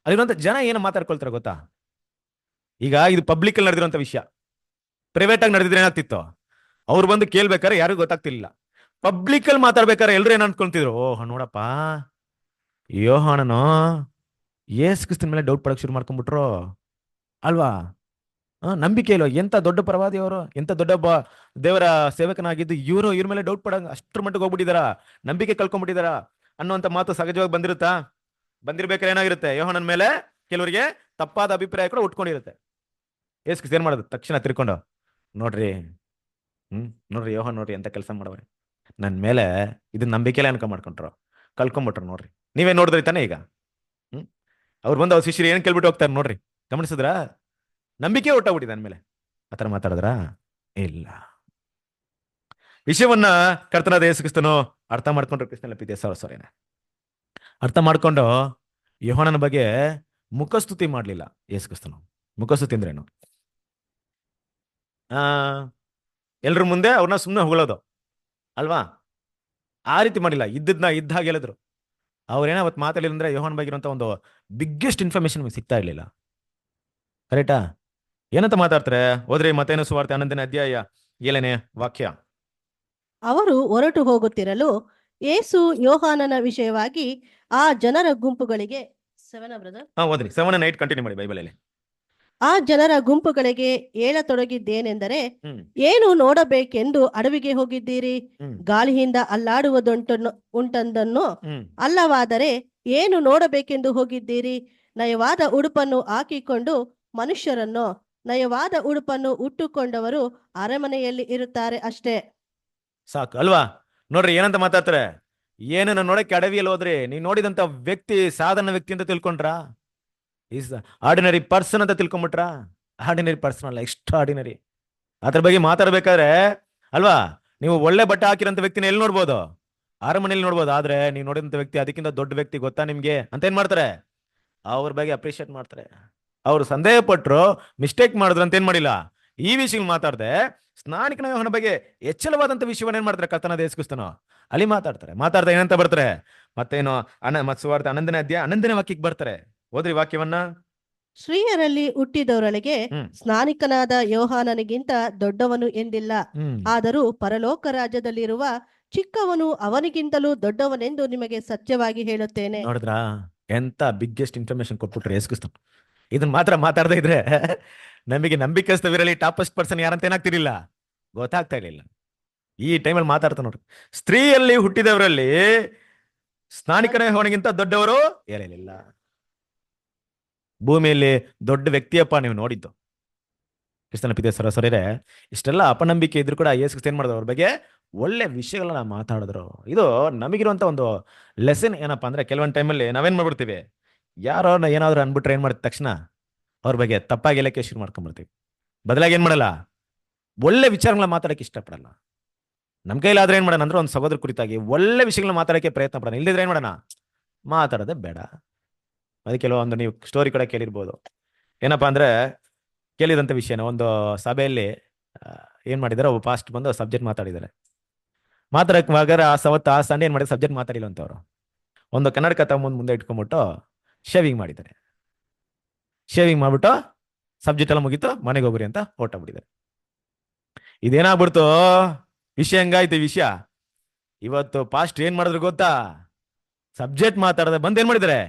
ಅಲ್ಲಿರುವಂತ ಜನ ಏನು ಮಾತಾಡ್ಕೊಳ್ತಾರೆ ಗೊತ್ತಾ? ಈಗ ಇದು ಪಬ್ಲಿಕ್ ಅಲ್ಲಿ ನಡೆದಿರುವಂತ ವಿಷಯ. ಪ್ರೈವೇಟ್ ಆಗಿ ನಡೆದಿದ್ರೆ ಏನಾಗ್ತಿತ್ತು? ಅವ್ರು ಬಂದು ಕೇಳ್ಬೇಕಾರೆ ಯಾರಿಗೂ ಗೊತ್ತಾಗ್ತಿರ್ಲಿಲ್ಲ. ಪಬ್ಲಿಕ್ ಅಲ್ಲಿ ಮಾತಾಡ್ಬೇಕಾರೆ ಎಲ್ರು ಏನ್ ಅನ್ಕೊಂತಿದ್ರು? ಓಹ್ ನೋಡಪ್ಪ, ಯೋಹಾನನು ಯೇಸು ಕ್ರಿಸ್ತನ ಮೇಲೆ ಡೌಟ್ ಪಡಕ್ ಶುರು ಮಾಡ್ಕೊಂಡ್ಬಿಟ್ರು ಅಲ್ವಾ? ನಂಬಿಕೆ ಇಲ್ವ? ಎಂತ ದೊಡ್ಡ ಪ್ರವಾದಿ ಅವರು, ಎಂತ ದೊಡ್ಡ ದೇವರ ಸೇವಕನಾಗಿದ್ದು ಇವ್ರ ಮೇಲೆ ಡೌಟ್ ಪಡ ಅಷ್ಟ್ರ ಮಟ್ಟಿಗೆ ಹೋಗ್ಬಿಟ್ಟಿದಾರ, ನಂಬಿಕೆ ಕಳ್ಕೊಂಡ್ಬಿಟ್ಟಿದಾರ ಅನ್ನುವಂತ ಮಾತು ಸಹಜವಾಗಿ ಬಂದಿರ್ಬೇಕಾದ್ರೆ ಏನಾಗಿರುತ್ತೆ? ಯೋಹಾನನ ಮೇಲೆ ಕೆಲವರಿಗೆ ತಪ್ಪಾದ ಅಭಿಪ್ರಾಯ ಕೂಡ ಉಟ್ಕೊಂಡಿರುತ್ತೆ. ಯೇಸು ಕ್ರಿಸ್ತ ಏನ್ ಮಾಡೋದು? ತಕ್ಷಣ ತಿರ್ಕೊಂಡು, ನೋಡ್ರಿ ಯೋಹಾನ್ ನೋಡ್ರಿ ಎಂತ ಕೆಲಸ ಮಾಡವ್ರೆ, ನನ್ ಮೇಲೆ ಇದನ್ನ ನಂಬಿಕೆಲ್ಲ ಮಾಡ್ಕೊಂಡ್ರು, ಕಳ್ಕೊಂಡ್ಬಿಟ್ರು ನೋಡ್ರಿ. ನೀವೇ ನೋಡಿದ್ರಿ ತಾನೇ ಈಗ. ಅವ್ರು ಬಂದು ಅವ್ರ ಶಿಷ್ಯರು ಏನ್ ಕೇಳ್ಬಿಟ್ಟು ಹೋಗ್ತಾರೆ ನೋಡ್ರಿ. ಗಮನಿಸಿದ್ರ? ನಂಬಿಕೆ ಹೊಟ್ಟೋಗ್ಬಿಟ್ಟಿದೆ ಅಂದ್ಮೇಲೆ ಆತರ ಮಾತಾಡಿದ್ರ? ಇಲ್ಲ. ವಿಷಯವನ್ನ ಕರ್ತನಾದ ಯೇಸು ಕ್ರಿಸ್ತನು ಅರ್ಥ ಮಾಡ್ಕೊಂಡ್ರು. ಕ್ರಿಸ್ತನ ಪ್ರೀತಿಯ ಸಹೋದರರೇ, ಅರ್ಥ ಮಾಡ್ಕೊಂಡು ಯೋಹಾನನ ಬಗ್ಗೆ ಮುಖಸ್ತುತಿ ಮಾಡ್ಲಿಲ್ಲ ಯೇಸು ಕ್ರಿಸ್ತನು. ಮುಖಸ್ತುತಿ ಅಂದ್ರೇನು? ಎಲ್ರ ಮುಂದೆ ಅವ್ರನ್ನ ಸುಮ್ಮನೆ ಹೊಗಳೋದು ಅಲ್ವಾ? ಆ ರೀತಿ ಮಾಡಿಲ್ಲ. ಇದ್ದದ್ನ ಇದ್ದ ಹಾಗೆ ಹೇಳಿದ್ರು. ಅವ್ರೇನ ಅವತ್ತು ಮಾತಾಡಲಿಲ್ಲ ಅಂದ್ರೆ ಯೋಹಾನ್ ಬಗ್ಗೆ ಇರುವಂತ ಒಂದು ಬಿಗ್ಗೆಸ್ಟ್ ಇನ್ಫಾರ್ಮೇಶನ್ ಸಿಗ್ತಾ ಇರ್ಲಿಲ್ಲ. ಕರೆಕ್ಟಾ? ಏನಂತ ಮಾತಾಡ್ತಾರೆ? ಹೋದ್ರಿ ಮತ್ತೇನು ಸುವಾರ್ತೆ 11ನೇ ಅಧ್ಯಾಯ 7ನೇ ವಾಕ್ಯ. ಅವರು ಹೊರಟು ಹೋಗುತ್ತಿರಲು ಯೇಸು ಯೋಹಾನನ ವಿಷಯವಾಗಿ ಆ ಜನರ ಗುಂಪುಗಳಿಗೆ ಓದ್ರಿ 7 and 8 ಕಂಟಿನ್ಯೂ ಮಾಡಿ ಬೈಬಲಲ್ಲಿ. ಆ ಜನರ ಗುಂಪುಗಳಿಗೆ ಹೇಳತೊಡಗಿದ್ದೇನೆಂದರೆ, ಏನು ನೋಡಬೇಕೆಂದು ಅಡವಿಗೆ ಹೋಗಿದ್ದೀರಿ? ಗಾಳಿಯಿಂದ ಉಂಟಂದನ್ನು ಅಲ್ಲವಾದರೆ ಏನು ನೋಡಬೇಕೆಂದು ಹೋಗಿದ್ದೀರಿ? ನಯವಾದ ಉಡುಪನ್ನು ಹಾಕಿಕೊಂಡು ಮನುಷ್ಯರನ್ನು, ನಯವಾದ ಉಡುಪನ್ನು ಉಟ್ಟುಕೊಂಡವರು ಅರಮನೆಯಲ್ಲಿ ಇರುತ್ತಾರೆ ಅಷ್ಟೇ. ಸಾಕು ಅಲ್ವಾ? ನೋಡ್ರಿ ಏನಂತ ಮಾತಾಡ್ತಾರೆ. ಏನನ್ನ ನೋಡಕ್ಕೆ ಅಡವಿಯಲ್ಲಿ ಹೋದ್ರಿ, ನೀವ್ ನೋಡಿದಂತ ವ್ಯಕ್ತಿ ಸಾಧಾರಣ ವ್ಯಕ್ತಿ ಅಂತ ತಿಳ್ಕೊಂಡ್ರ? ಈಸ್ ಆರ್ಡಿನರಿ ಪರ್ಸನ್ ಅಂತ ತಿಳ್ಕೊಂಬಿಟ್ರ? ಆರ್ಡಿನರಿ ಪರ್ಸನ್ ಅಲ್ಲ, ಎಕ್ಸ್ಟ್ರಾ ಆರ್ಡಿನರಿ. ಅದ್ರ ಬಗ್ಗೆ ಮಾತಾಡ್ಬೇಕಾದ್ರೆ ಅಲ್ವಾ, ನೀವು ಒಳ್ಳೆ ಬಟ್ಟೆ ಹಾಕಿರೋಂಥ ವ್ಯಕ್ತಿನ ಎಲ್ಲಿ ನೋಡ್ಬೋದು? ಅರಮನೆಯಲ್ಲಿ ನೋಡ್ಬೋದು. ಆದ್ರೆ ನೀವು ನೋಡಿದಂತ ವ್ಯಕ್ತಿ ಅದಕ್ಕಿಂತ ದೊಡ್ಡ ವ್ಯಕ್ತಿ ಗೊತ್ತಾ ನಿಮ್ಗೆ ಅಂತ ಏನ್ ಮಾಡ್ತಾರೆ? ಅವ್ರ ಬಗ್ಗೆ ಅಪ್ರಿಶಿಯೇಟ್ ಮಾಡ್ತಾರೆ. ಅವ್ರು ಸಂದೇಹ ಪಟ್ರು, ಮಿಸ್ಟೇಕ್ ಮಾಡಿದ್ರು ಅಂತ ಏನ್ ಮಾಡಿಲ್ಲ, ಈ ವಿಷಯ ಮಾತಾಡ್ದೆ ಸ್ನಾನಿಕನ ಯೋಹಾನನ ಬಗ್ಗೆ ಎಚ್ಚಲವಾದಂತ ವಿಷಯವನ್ನ ಏನ್ ಮಾಡ್ತಾರೆ? ಕರ್ತನಾದ ಯೇಸು ಕ್ರಿಸ್ತನು ಅಲ್ಲಿ ಮಾತಾಡ್ತಾ ಏನಂತ ಬರ್ತಾರೆ? ಮತ್ತೇನು ಸುವಾರ್ತೆ 11ನೇ ಅಧ್ಯಾಯ 11ನೇ ವಾಕ್ಯಕ್ಕೆ ಬರ್ತಾರೆ. ಓದ್ರಿ ವಾಕ್ಯವನ್ನ. ಸ್ತ್ರೀಯರಲ್ಲಿ ಹುಟ್ಟಿದವರೊಳಗೆ ಸ್ನಾನಿಕನಾದ ಯೋಹಾನನಿಗಿಂತ ದೊಡ್ಡವನು ಎಂದಿಲ್ಲ, ಆದರೂ ಪರಲೋಕ ರಾಜ್ಯದಲ್ಲಿರುವ ಚಿಕ್ಕವನು ಅವನಿಗಿಂತಲೂ ದೊಡ್ಡವನೆಂದು ನಿಮಗೆ ಸತ್ಯವಾಗಿ ಹೇಳುತ್ತೇನೆ. ನೋಡಿದ್ರಾ ಎಂತ ಬಿಗ್ಗೆಸ್ಟ್ ಇನ್ಫಾರ್ಮೇಶನ್ ಕೊಟ್ಬಿಟ್ರೆ ಯೇಸು ಕ್ರಿಸ್ತನು. ಇದನ್ನ ಮಾತ್ರ ಮಾತಾಡದೇ ಇದ್ರೆ ನಮಗೆ ನಂಬಿಕಸ್ತವಿರಲಿ ಟಾಪೆಸ್ಟ್ ಪರ್ಸನ್ ಯಾರಂತ ಏನಾಗ್ತಿರ್ಲಿಲ್ಲ, ಗೊತ್ತಾಗ್ತಾ ಇರ್ಲಿಲ್ಲ. ಈ ಟೈಮಲ್ಲಿ ಮಾತಾಡ್ತಾ ನೋಡ್ರಿ, ಸ್ತ್ರೀಯಲ್ಲಿ ಹುಟ್ಟಿದವರಲ್ಲಿ ಸ್ನಾನಿಕನ ಯೋಹಾನನಿಗಿಂತ ದೊಡ್ಡವರು ಇರಲಿಲ್ಲ. ಭೂಮಿಯಲ್ಲಿ ದೊಡ್ಡ ವ್ಯಕ್ತಿಯಪ್ಪ ನೀವು ನೋಡಿದ್ದು. ಕ್ರಿಸ್ತನ ಪಿತೆ ಸರಸರಿರೆ, ಇಷ್ಟೆಲ್ಲ ಅಪನಂಬಿಕೆ ಇದ್ರು ಕೂಡ ಯೇಸು ಕ್ರಿಸ್ತ ಏನ್ ಮಾಡಿದ್ರು, ಅವ್ರ ಬಗ್ಗೆ ಒಳ್ಳೆ ವಿಷಯಗಳನ್ನ ಮಾತಾಡಿದ್ರು. ಇದು ನಮಗಿರುವಂತ ಒಂದು ಲೆಸನ್ ಏನಪ್ಪಾ ಅಂದ್ರೆ, ಕೆಲವೊಂದು ಟೈಮಲ್ಲಿ ನಾವೇನ್ ಮಾಡ್ಬಿಡ್ತೀವಿ, ಯಾರೋ ಏನಾದ್ರು ಅನ್ಬಿಟ್ರೆ ಏನ್ ಮಾಡಿದ ತಕ್ಷಣ ಅವ್ರ ಬಗ್ಗೆ ತಪ್ಪಾಗಿ ಹೇಳಕ್ಕೆ ಶುರು ಮಾಡ್ಕೊಂಡ್ಬಿಡ್ತೀವಿ. ಬದಲಾಗಿ ಏನ್ ಮಾಡಲ್ಲ, ಒಳ್ಳೆ ವಿಚಾರಗಳನ್ನ ಮಾತಾಡಕ್ಕೆ ಇಷ್ಟಪಡಲ್ಲ. ನಮ್ ಕೈಲಾದ್ರೆ ಏನ್ ಮಾಡೋಣ ಅಂದ್ರೆ, ಒಂದು ಸಹೋದರ ಕುರಿತಾಗಿ ಒಳ್ಳೆ ವಿಷಯಗಳನ್ನ ಮಾತಾಡಕ್ಕೆ ಪ್ರಯತ್ನ ಪಡೋಣ. ಇಲ್ಲದಿದ್ರೆ ಏನ್ ಮಾಡೋಣ, ಮಾತಾಡೋದೇ ಬೇಡ. ಅದಕ್ಕೆ ಕೆಲವೊಂದು ನೀವು ಸ್ಟೋರಿ ಕೂಡ ಕೇಳಿರ್ಬೋದು. ಏನಪ್ಪಾ ಅಂದ್ರೆ, ಕೇಳಿದಂತ ವಿಷಯನ ಒಂದು ಸಭೆಯಲ್ಲಿ ಏನ್ ಮಾಡಿದಾರೆ, ಒಬ್ಬ ಪಾಸ್ಟ್ ಬಂದು ಸಬ್ಜೆಕ್ಟ್ ಮಾತಾಡಿದ್ದಾರೆ. ಮಾತಾಡಕ್ಕಾಗ ಆ ಸಂಡೆ ಏನ್ ಮಾಡಿದ್ರೆ ಸಬ್ಜೆಕ್ಟ್ ಮಾತಾಡಿಲ್ಲ ಅಂತ ಅವರು ಒಂದು ಕನ್ನಡಕ ಮುಂದೆ ಇಟ್ಕೊಂಡ್ಬಿಟ್ಟು ಶೇವಿಂಗ್ ಮಾಡಿದ್ದಾರೆ. ಶೇವಿಂಗ್ ಮಾಡ್ಬಿಟ್ಟು ಸಬ್ಜೆಕ್ಟ್ ಎಲ್ಲ ಮುಗೀತು, ಮನೆಗೆ ಹೋಗ್ರಿ ಅಂತ ಹೊರಟೋಗ್ಬಿಟ್ಟಿದ್ದಾರೆ. ಇದೇನಾಗ್ಬಿಡ್ತು, ವಿಷಯ ಹೆಂಗಾಯ್ತು ವಿಷಯ. ಇವತ್ತು ಪಾಸ್ಟ್ ಏನ್ ಮಾಡಿದ್ರು ಗೊತ್ತಾ, ಸಬ್ಜೆಕ್ಟ್ ಮಾತಾಡದೆ ಬಂದ್ ಏನ್ ಮಾಡಿದ್ದಾರೆ,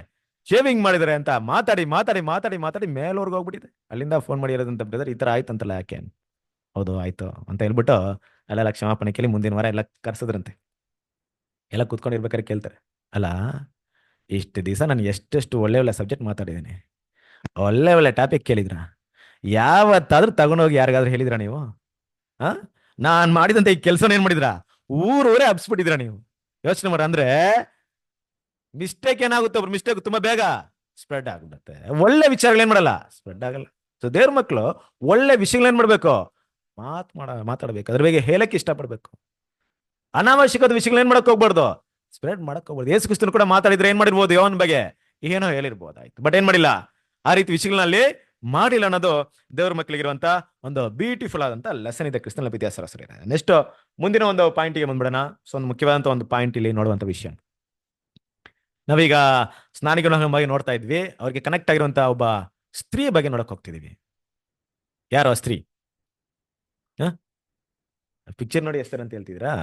ಶೇವಿಂಗ್ ಮಾಡಿದ್ದಾರೆ ಅಂತ ಮಾತಾಡಿ ಮಾತಾಡಿ ಮಾತಾಡಿ ಮಾತಾಡಿ ಮೇಲೋರ್ಗೆ ಹೋಗ್ಬಿಟ್ಟಿದೆ. ಅಲ್ಲಿಂದ ಫೋನ್ ಮಾಡಿ ಇರೋದಂತ ಬ್ರದರ್, ಈ ತರ ಆಯ್ತಂತಲ್ಲ, ಯಾಕೆ? ಹೌದು ಆಯ್ತು ಅಂತ ಹೇಳ್ಬಿಟ್ಟು ಅಲ್ಲೆಲ್ಲ ಕ್ಷಮಾಪಣೆ ಕೇಳಿ ಮುಂದಿನ ವಾರ ಎಲ್ಲ ಕರ್ಸದ್ರಂತೆ. ಎಲ್ಲ ಕೂತ್ಕೊಂಡಿರ್ಬೇಕಾದ್ರೆ ಕೇಳ್ತಾರೆ, ಅಲ್ಲ ಇಷ್ಟು ದಿವಸ ನಾನು ಎಷ್ಟೆಷ್ಟು ಒಳ್ಳೆ ಒಳ್ಳೆ ಸಬ್ಜೆಕ್ಟ್ ಮಾತಾಡಿದ್ದೀನಿ, ಒಳ್ಳೆ ಒಳ್ಳೆ ಟಾಪಿಕ್ ಕೇಳಿದ್ರ, ಯಾವತ್ತಾದ್ರೂ ತಗೊಂಡೋಗಿ ಯಾರಿಗಾದ್ರೂ ಹೇಳಿದ್ರ ನೀವು? ನಾನ್ ಮಾಡಿದಂತ ಈ ಕೆಲಸನ ಏನ್ ಮಾಡಿದ್ರ, ಊರೂರೇ ಹಬ್ಸ್ಬಿಟ್ಟಿದ್ರ ನೀವು? ಯೋಚನೆ ಮಾಡ. ಅಂದ್ರೆ ಮಿಸ್ಟೇಕ್ ಏನಾಗುತ್ತೆ, ಒಬ್ರು ಮಿಸ್ಟೇಕ್ ತುಂಬಾ ಬೇಗ ಸ್ಪ್ರೆಡ್ ಆಗ್ಬಿಡುತ್ತೆ. ಒಳ್ಳೆ ವಿಚಾರಗಳು ಏನ್ ಮಾಡಲ್ಲ, ಸ್ಪ್ರೆಡ್ ಆಗಲ್ಲ. ಸೊ ದೇವ್ರ ಮಕ್ಕಳು ಒಳ್ಳೆ ವಿಷಯಗಳೇನ್ ಮಾಡ್ಬೇಕು, ಮಾತಾಡ್ಬೇಕು, ಅದ್ರ ಬಗ್ಗೆ ಹೇಳಕ್ಕೆ ಇಷ್ಟಪಡ್ಬೇಕು. ಅನಾವಶ್ಯಕವಾದ ವಿಷಯಗಳು ಏನ್ ಮಾಡಕ್ ಹೋಗ್ಬಾರ್ದು, ಸ್ಪ್ರೆಡ್ ಮಾಡಕ್ ಹೋಗ್ಬಾರ್ದು. ಯೇಸು ಕ್ರಿಸ್ತನು ಕೂಡ ಮಾತಾಡಿದ್ರೆ ಏನ್ ಮಾಡಿರ್ಬೋದು, ಅವನ ಬಗ್ಗೆ ಏನೋ ಹೇಳಿರ್ಬೋದಾಯ್ತು, ಬಟ್ ಏನ್ ಮಾಡಿಲ್ಲ, ಆ ರೀತಿ ವಿಷಯಗಳಲ್ಲಿ ಮಾಡಿಲ್ಲ ಅನ್ನೋದು ದೇವ್ರ ಮಕ್ಕಳಿಗಿರುವಂತ ಒಂದು ಬ್ಯೂಟಿಫುಲ್ ಆದಂತ ಲೆಸನ್ ಇದೆ ಕ್ರಿಸ್ತನ ಇತಿಹಾಸ. ನೆಕ್ಸ್ಟ್ ಮುಂದಿನ ಒಂದು ಪಾಯಿಂಟ್ಗೆ ಬಂದ್ಬಿಡೋಣ. ಸೊ ಒಂದು ಮುಖ್ಯವಾದಂತ ಒಂದು ಪಾಯಿಂಟ್ ಇಲ್ಲಿ ನೋಡುವಂತ ವಿಷಯ, ನಾವೀಗ ಸ್ನಾನಿಗಳ ಬಗ್ಗೆ ನೋಡ್ತಾ ಇದ್ವಿ. ಅವ್ರಿಗೆ ಕನೆಕ್ಟ್ ಆಗಿರುವಂತ ಒಬ್ಬ ಸ್ತ್ರೀ ಬಗ್ಗೆ ನೋಡಕ್ ಹೋಗ್ತಿದೀವಿ. ಯಾರೋ ಸ್ತ್ರೀ, ಪಿಕ್ಚರ್ ನೋಡಿ ಎಸ್ತರ್ ಅಂತ ಹೇಳ್ತಿದ್ರಾ?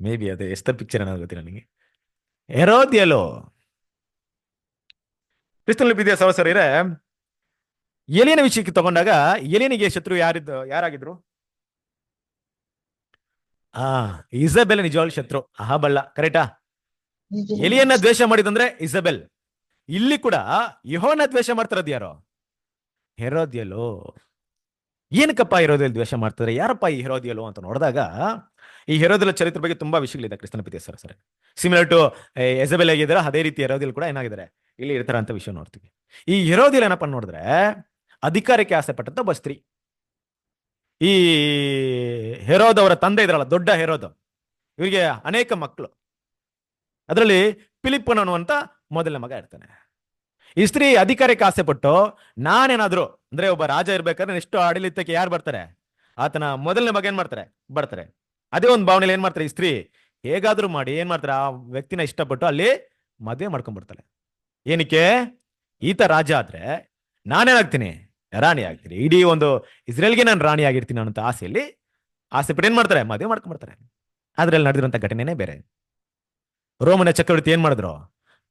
ಮೇ ಬಿ ಅದೇ ಎಸ್ತರ್ ಪಿಕ್ಚರ್ ಅನ್ನೋದು ಗೊತ್ತಿಲ್ಲ ನನಗೆ. ಹೆರೋದ್ಯಳು. ಕ್ರಿಸ್ತನ ಇತಿಹಾಸ ಇದೆ. ಎಲಿಯನ ವಿಷಯಕ್ಕೆ ತಗೊಂಡಾಗ ಎಲಿಯನಿಗೆ ಶತ್ರು ಯಾರಾಗಿದ್ರು? ಇಸಬೆಲ್ ನಿಜವಾಗ್ಲೂ ಶತ್ರು, ಅಹಾಬಲ್ಲ. ಕರೆಕ್ಟಾ? ಎಲಿಯನ್ನ ದ್ವೇಷ ಮಾಡಿದಂದ್ರೆ ಇಸಬೆಲ್. ಇಲ್ಲಿ ಕೂಡ ಯೆಹೋವನ ದ್ವೇಷ ಮಾಡ್ತಾರದ್ ಯಾರೋ? ಹೆರೋದ್ಯಳು. ಏನಕ್ಕಪ್ಪ ಹೆರೋದ್ಯಳು ದ್ವೇಷ ಮಾಡ್ತಾರೆ? ಯಾರಪ್ಪ ಈ ಹೆರೋದ್ಯಳು ಅಂತ ನೋಡಿದಾಗ, ಈ ಹೆರೋದ್ಯಳ ಚರಿತ್ರೆ ಬಗ್ಗೆ ತುಂಬಾ ವಿಷಯಗಳಿದೆ ಕ್ರಿಸ್ತನ ಇತಿಹಾಸ. ಸಿಮಿಲರ್ ಟು ಎಸಬೆಲ್ ಆಗಿದ್ದಾರೆ, ಅದೇ ರೀತಿ ಹೆರೋದ್ಯಳು ಕೂಡ ಏನಾಗಿದ್ದಾರೆ, ಇಲ್ಲಿ ಇರ್ತಾರ ಅಂತ ವಿಷಯ ನೋಡ್ತೀವಿ. ಈ ಹೆರೋದ್ಯಳು ಏನಪ್ಪ ನೋಡಿದ್ರೆ, ಅಧಿಕಾರಕ್ಕೆ ಆಸೆ ಪಟ್ಟಂತ ಒಬ್ಬ ಸ್ತ್ರೀ. ಈ ಹೆರೋದ್ ಅವರ ತಂದೆ ಇದ್ರಲ್ಲ, ದೊಡ್ಡ ಹೆರೋದ್, ಇವರಿಗೆ ಅನೇಕ ಮಕ್ಕಳು. ಅದರಲ್ಲಿ ಫಿಲಿಪ್ಪನ್ ಅನ್ನುವಂತ ಮೊದಲನೇ ಮಗ ಇರ್ತಾನೆ. ಈ ಸ್ತ್ರೀ ಅಧಿಕಾರಕ್ಕೆ ಆಸೆ ಪಟ್ಟು, ನಾನೇನಾದ್ರು ಅಂದ್ರೆ ಒಬ್ಬ ರಾಜ ಇರ್ಬೇಕಾದ್ರೆ ನೆಕ್ಸ್ಟ್ ಆಡಳಿತಕ್ಕೆ ಯಾರು ಬರ್ತಾರೆ, ಆತನ ಮೊದಲನೇ ಮಗ ಏನ್ ಮಾಡ್ತಾರೆ, ಬರ್ತಾರೆ. ಅದೇ ಒಂದು ಭಾವನೆಯಲ್ಲಿ ಏನ್ ಮಾಡ್ತಾರೆ, ಈ ಸ್ತ್ರೀ ಹೇಗಾದ್ರೂ ಮಾಡಿ ಏನ್ ಮಾಡ್ತಾರೆ, ಆ ವ್ಯಕ್ತಿನ ಇಷ್ಟಪಟ್ಟು ಅಲ್ಲಿ ಮದುವೆ ಮಾಡ್ಕೊಂಡ್ಬಿಡ್ತಾಳೆ. ಏನಕ್ಕೆ? ಈತ ರಾಜ ಆದ್ರೆ ನಾನೇನಾಗ್ತೀನಿ, ರಾಣಿ ಆಗ್ತೀನಿ, ಇಡೀ ಒಂದು ಇಸ್ರೇಲ್ಗೆ ನಾನು ರಾಣಿ ಆಗಿರ್ತೀನಿ ಅನ್ನೋ ಆಸೆಯಲ್ಲಿ ಆಸೆ ಪಟ್ಟು ಏನ್ ಮಾಡ್ತಾರೆ, ಮದುವೆ ಮಾಡ್ಕೊಂಡ್ಬಿಡ್ತಾರೆ. ಅದ್ರಲ್ಲಿ ನಡೆದಿರುವಂತ ಘಟನೆನೇ ಬೇರೆ. ರೋಮನ ಚಕ್ರವರ್ತಿ ಏನ್ ಮಾಡಿದ್ರು,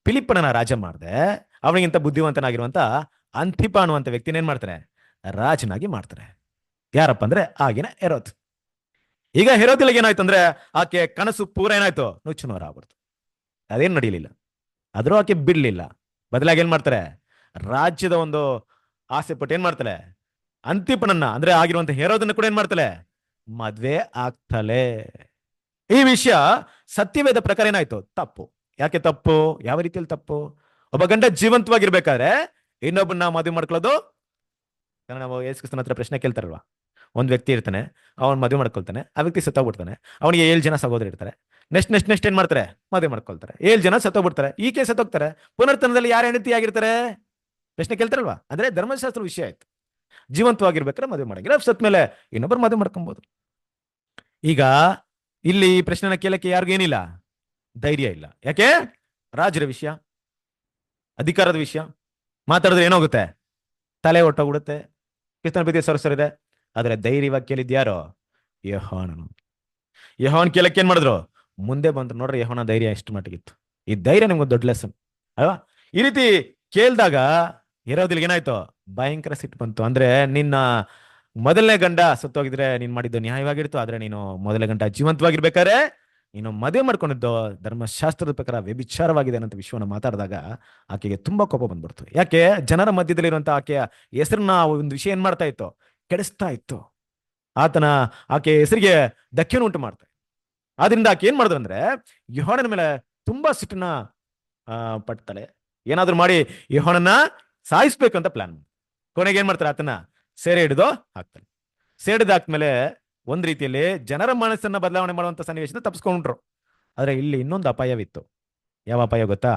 ಫಿಲಿಪ್ಪನ ರಾಜ ಮಾಡ್ದೆ, ಅವನಿಗಿಂತ ಬುದ್ಧಿವಂತನಾಗಿರುವಂತ ಅಂತಿಪ ಅನ್ನುವಂತ ವ್ಯಕ್ತಿನ ಏನ್ ಮಾಡ್ತಾರೆ, ರಾಜನಾಗಿ ಮಾಡ್ತಾರೆ. ಯಾರಪ್ಪ ಅಂದ್ರೆ ಆಗಿನ ಹೆರೋದ್. ಈಗ ಹೆರೋದ್ಯಳಿಗೆ ಏನಾಯ್ತು ಅಂದ್ರೆ, ಆಕೆ ಕನಸು ಪೂರ ಏನಾಯ್ತು, ನುಚ್ಚುನೂರ ಆಗ್ಬಿಡ್ತು. ಅದೇನ್ ನಡೀಲಿಲ್ಲ, ಆದ್ರೂ ಆಕೆ ಬಿಡ್ಲಿಲ್ಲ. ಬದಲಾಗಿ ಏನ್ ಮಾಡ್ತಾರೆ, ರಾಜ್ಯದ ಒಂದು ಆಸೆ ಪಟ್ಟು ಏನ್ ಮಾಡ್ತಾಳೆ, ಅಂತಿಪನನ್ನ ಅಂದ್ರೆ ಆಗಿರುವಂತ ಹೆರೋದನ್ನ ಕೂಡ ಏನ್ ಮಾಡ್ತಾಳೆ, ಮದ್ವೆ ಆಗ್ತಾಳೆ. ಈ ವಿಷಯ ಸತ್ಯವೇದ ಪ್ರಕಾರ ಏನಾಯ್ತು, ತಪ್ಪು. ಯಾಕೆ ತಪ್ಪು? ಯಾವ ರೀತಿಯಲ್ಲಿ ತಪ್ಪು? ಒಬ್ಬ ಗಂಡ ಜೀವಂತವಾಗಿರ್ಬೇಕಾದ್ರೆ ಇನ್ನೊಬ್ಬನ ಮದುವೆ ಮಾಡ್ಕೊಳ್ಳೋದು, ನಾವು ಯೇಸು ಕ್ರಿಸ್ತನ ಹತ್ರ ಪ್ರಶ್ನೆ ಕೇಳ್ತಾರಲ್ವಾ, ಒಂದ್ ವ್ಯಕ್ತಿ ಇರ್ತಾನೆ, ಅವನ್ ಮದುವೆ ಮಾಡ್ಕೊಳ್ತಾನೆ, ಆ ವ್ಯಕ್ತಿ ಸತ್ತೋಗ್ಬಿಡ್ತಾನೆ, ಅವನಿಗೆ 7 ಜನ ಸಹೋದರ ಇರ್ತಾರೆ. ನೆಕ್ಸ್ಟ್ ಏನ್ ಮಾಡ್ತಾರೆ, ಮದುವೆ ಮಾಡ್ಕೊಳ್ತಾರೆ. 7 ಜನ ಸತ್ತೋಗ್ಬಿಡ್ತಾರೆ, ಈಕೆ ಸತ್ತೋಗ್ತಾರೆ. ಪುನರ್ತನದಲ್ಲಿ ಯಾರ ಹೆಂಡತಿ ಆಗಿರ್ತಾರೆ? ಪ್ರಶ್ನೆ ಕೇಳ್ತಾರಲ್ವಾ. ಅಂದ್ರೆ ಧರ್ಮಶಾಸ್ತ್ರ ವಿಷಯ ಆಯ್ತು. ಜೀವಂತವಾಗಿರ್ಬೇಕಾದ್ರೆ ಮದುವೆ ಮಾಡಂಗಿಲ್ಲ, ಸತ್ ಮೇಲೆ ಇನ್ನೊಬ್ಬರು ಮದುವೆ ಮಾಡ್ಕೊಬಹುದು. ಈಗ ಇಲ್ಲಿ ಪ್ರಶ್ನೆನ ಕೇಳಕ್ಕೆ ಯಾರಿಗೂ ಏನಿಲ್ಲ, ಧೈರ್ಯ ಇಲ್ಲ. ಯಾಕೆ? ರಾಜರ ವಿಷಯ, ಅಧಿಕಾರದ ವಿಷಯ, ಮಾತಾಡಿದ್ರೆ ಏನಾಗುತ್ತೆ, ತಲೆ ಹೊಟ್ಟೋಗ್ಬಿಡುತ್ತೆ. ಕ್ರಿಸ್ತನ ಪ್ರೀತಿ ಸರಸರಿದೆ. ಆದ್ರೆ ಧೈರ್ಯವಾಗಿ ಕೇಳಿದ್ಯಾರೋ? ಯೆಹೋವನನು. ಯೆಹೋವನ ಕೇಳಕ್ಕೆ ಏನ್ ಮಾಡಿದ್ರು, ಮುಂದೆ ಬಂದ್ರು. ನೋಡ್ರಿ ಯೆಹೋವನ ಧೈರ್ಯ ಎಷ್ಟು ಮಟ್ಟಿಗಿತ್ತು. ಈ ಧೈರ್ಯ ನಿಮ್ಗೆ ದೊಡ್ಡ ಲೆಸನ್ ಅಲ್ವಾ? ಈ ರೀತಿ ಕೇಳ್ದಾಗ ಹೆರೋದ್ಯಳಿಗೆ ಏನಾಯ್ತು, ಭಯಂಕರ ಸಿಟ್ಟು ಬಂತು. ಅಂದ್ರೆ ನಿನ್ನ ಮೊದಲನೇ ಗಂಡ ಸತ್ತೋಗಿದ್ರೆ ನೀನ್ ಮಾಡಿದ್ದು ನ್ಯಾಯವಾಗಿರ್ತು, ಆದ್ರೆ ನೀನು ಮೊದಲನೇ ಗಂಡ ಜೀವಂತವಾಗಿರ್ಬೇಕಾದ್ರೆ ಇನ್ನು ಮದುವೆ ಮಾಡ್ಕೊಂಡಿದ್ದು ಧರ್ಮಶಾಸ್ತ್ರದ ಪ್ರಕಾರ ವ್ಯಭಿಚಾರವಾಗಿದೆ ಅನ್ನೋ ವಿಷಯವನ್ನು ಮಾತಾಡಿದಾಗ ಆಕೆಗೆ ತುಂಬಾ ಕೋಪ ಬಂದ್ಬಿಡ್ತು. ಯಾಕೆ? ಜನರ ಮಧ್ಯದಲ್ಲಿರುವಂತಹ ಆಕೆಯ ಹೆಸರನ್ನ ಒಂದು ವಿಷಯ ಏನ್ ಮಾಡ್ತಾ ಇತ್ತು? ಕೆಡಿಸ್ತಾ ಇತ್ತು. ಆಕೆ ಹೆಸರಿಗೆ ಧಕ್ಕೆಯನ್ನು ಉಂಟು ಮಾಡ್ತಾ ಇತ್ತು. ಆದ್ರಿಂದ ಆಕೆ ಏನ್ ಮಾಡಿದ್ರು ಅಂದ್ರೆ ಯೋಹಾನನ ಮೇಲೆ ತುಂಬಾ ಸಿಟ್ಟನ್ನ ಪಡ್ತಾಳೆ. ಏನಾದ್ರು ಮಾಡಿ ಯೋಹಾನನ್ನ ಸಾಯಿಸ್ಬೇಕಂತ ಪ್ಲಾನ್. ಕೊನೆಗೆ ಏನ್ ಮಾಡ್ತಾರೆ? ಆತನ ಸೆರೆ ಹಿಡಿದು ಹಾಕ್ತಾನೆ. ಸೆರೆ ಹಿಡಿದು ಹಾಕ್ಮೇಲೆ ಒಂದ್ ರೀತಿಯಲ್ಲಿ ಜನರ ಮನಸ್ಸನ್ನ ಬದಲಾವಣೆ ಮಾಡುವಂತ ಸನ್ನಿವೇಶನ ತಪ್ಪಿಸ್ಕೊಂಡ್ರು. ಆದ್ರೆ ಇಲ್ಲಿ ಇನ್ನೊಂದು ಅಪಾಯವಿತ್ತು. ಯಾವ ಅಪಾಯ ಗೊತ್ತಾ?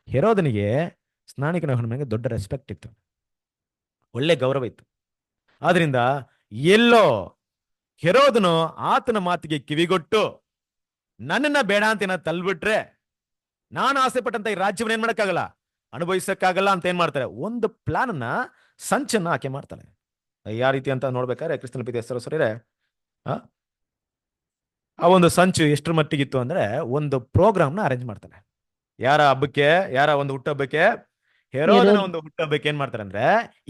ಹೆರೋದನಿಗೆ ಸ್ನಾನಿಕನ ಯೋಹಾನನ ಮೇಲೆ ದೊಡ್ಡ ರೆಸ್ಪೆಕ್ಟ್ ಇತ್ತು, ಒಳ್ಳೆ ಗೌರವ ಇತ್ತು. ಆದ್ರಿಂದ ಎಲ್ಲೋ ಹೆರೋದನು ಆತನ ಮಾತಿಗೆ ಕಿವಿಗೊಟ್ಟು ನನ್ನನ್ನ ಬೇಡ ಅಂತ ಏನಾದ್ರು ತಳ್ಬಿಟ್ರೆ ನಾನು ಆಸೆ ಪಟ್ಟಂತ ಈ ರಾಜ್ಯವನ್ನ ಏನ್ ಮಾಡಕ್ಕಾಗಲ್ಲ, ಅನುಭವಿಸಕ್ಕಾಗಲ್ಲ ಅಂತ ಏನ್ ಮಾಡ್ತಾರೆ? ಒಂದು ಪ್ಲಾನ್ ಅನ್ನ, ಸಂಚನ್ನ ಆಕೆ ಮಾಡ್ತಾಳೆ. ಯಾವ ರೀತಿ ಅಂತ ನೋಡ್ಬೇಕಾದ್ರೆ ಕ್ರಿಸ್ತನ ಪ್ರೀತಿಯ ಸಹೋದರರೇ, ಆ ಒಂದು ಸಂಚು ಎಷ್ಟರ ಮಟ್ಟಿಗಿತ್ತು ಅಂದ್ರೆ ಒಂದು ಪ್ರೋಗ್ರಾಮ್ನ ಅರೇಂಜ್ ಮಾಡ್ತಾನೆ. ಯಾರ ಹಬ್ಬಕ್ಕೆ? ಯಾರ ಒಂದು ಹುಟ್ಟಹಬ್ಬಕ್ಕೆ? ಹೆರೋದನ ಒಂದು ಹುಟ್ಟಹಬ್ಬಕ್ಕೆ ಏನ್ ಮಾಡ್ತಾರೆ ಅಂದ್ರೆ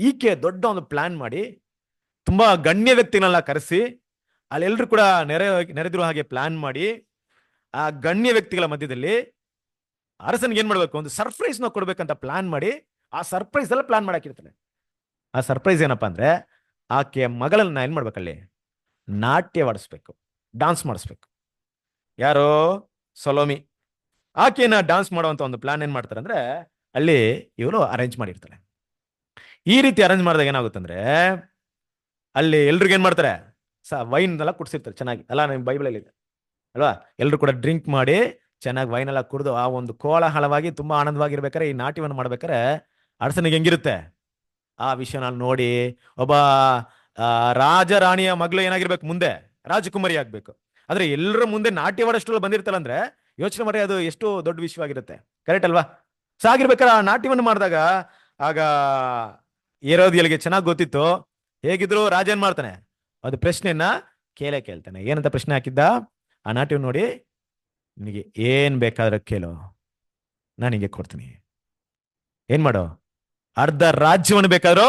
ಈಕೆ ದೊಡ್ಡ ಒಂದು ಪ್ಲಾನ್ ಮಾಡಿ ತುಂಬಾ ಗಣ್ಯ ವ್ಯಕ್ತಿನೆಲ್ಲ ಕರೆಸಿ ಅಲ್ಲೆಲ್ಲರೂ ಕೂಡ ನೆರೆದಿರುವ ಹಾಗೆ ಪ್ಲಾನ್ ಮಾಡಿ ಆ ಗಣ್ಯ ವ್ಯಕ್ತಿಗಳ ಮಧ್ಯದಲ್ಲಿ ಅರಸನ್ಗೆ ಏನ್ ಮಾಡ್ಬೇಕು? ಒಂದು ಸರ್ಪ್ರೈಸ್ ನ ಕೊಡ್ಬೇಕಂತ ಪ್ಲಾನ್ ಮಾಡಿ ಆ ಸರ್ಪ್ರೈಸ್ ಎಲ್ಲ ಪ್ಲಾನ್ ಮಾಡಾಕಿರ್ತಾನೆ. ಆ ಸರ್ಪ್ರೈಸ್ ಏನಪ್ಪಾ ಅಂದ್ರೆ ಆಕೆಯ ಮಗಳನ್ನ ಏನ್ ಮಾಡ್ಬೇಕಲ್ಲಿ? ನಾಟ್ಯವಾಡಿಸ್ಬೇಕು, ಡಾನ್ಸ್ ಮಾಡಿಸ್ಬೇಕು. ಯಾರೋ ಸೊಲೋಮಿ ಆಕೆಯನ್ನ ಡಾನ್ಸ್ ಮಾಡುವಂತ ಒಂದು ಪ್ಲಾನ್ ಏನ್ ಮಾಡ್ತಾರೆ ಅಂದ್ರೆ ಅಲ್ಲಿ ಇವರು ಅರೇಂಜ್ ಮಾಡಿರ್ತಾರೆ. ಈ ರೀತಿ ಅರೇಂಜ್ ಮಾಡಿದಾಗ ಏನಾಗುತ್ತಂದ್ರೆ ಅಲ್ಲಿ ಎಲ್ರಿಗೂ ಏನ್ ಮಾಡ್ತಾರೆ? ವೈನ್ ಎಲ್ಲ ಕುಡ್ಸಿರ್ತಾರೆ ಚೆನ್ನಾಗಿ. ಅಲ್ಲ, ನಿಮ್ ಬೈಬಲಲ್ಲಿ ಇದೆ ಅಲ್ವಾ? ಎಲ್ರು ಕೂಡ ಡ್ರಿಂಕ್ ಮಾಡಿ ಚೆನ್ನಾಗಿ ವೈನ್ ಎಲ್ಲ ಕುಡಿದು ಆ ಒಂದು ಕೋಲಾಹಲವಾಗಿ ತುಂಬಾ ಆನಂದವಾಗಿರ್ಬೇಕಾರೆ ಈ ನಾಟ್ಯವನ್ನು ಮಾಡ್ಬೇಕಾರೆ ಅರಸನಿಗೆ ಹೆಂಗಿರುತ್ತೆ? ಆ ವಿಷಯನ ನೋಡಿ ಒಬ್ಬ ರಾಜ ರಾಣಿಯ ಮಗಳು ಏನಾಗಿರ್ಬೇಕು? ಮುಂದೆ ರಾಜಕುಮಾರಿ ಆಗ್ಬೇಕು. ಆದ್ರೆ ಎಲ್ಲರ ಮುಂದೆ ನಾಟ್ಯವಾಡಷ್ಟು ಬಂದಿರ್ತಾಳೆ ಅಂದ್ರೆ ಯೋಚನೆ ಮಾಡಿ, ಅದು ಎಷ್ಟು ದೊಡ್ಡ ವಿಷಯವಾಗಿರುತ್ತೆ. ಕರೆಕ್ಟ್ ಅಲ್ವಾ? ಸೊ ಆಗಿರ್ಬೇಕಾದ್ರೆ ಆ ನಾಟ್ಯವನ್ನು ಮಾಡಿದಾಗ ಆಗ ಹೆರೋದಿಯಳಿಗೆ ಚೆನ್ನಾಗಿ ಗೊತ್ತಿತ್ತು. ಹೇಗಿದ್ರು ರಾಜ ಏನ್ ಮಾಡ್ತಾನೆ? ಅದು ಪ್ರಶ್ನೆಯನ್ನ ಕೇಳ್ತಾನೆ. ಏನಂತ ಪ್ರಶ್ನೆ ಹಾಕಿದ್ದ? ಆ ನಾಟ್ಯವನ್ನು ನೋಡಿ, ನಿನಗೆ ಏನ್ ಬೇಕಾದ್ರೆ ಕೇಳು, ನಾನು ನಿಂಗೆ ಕೊಡ್ತೀನಿ. ಏನ್ ಮಾಡೋ? ಅರ್ಧ ರಾಜ್ಯವನ್ನು ಬೇಕಾದ್ರೂ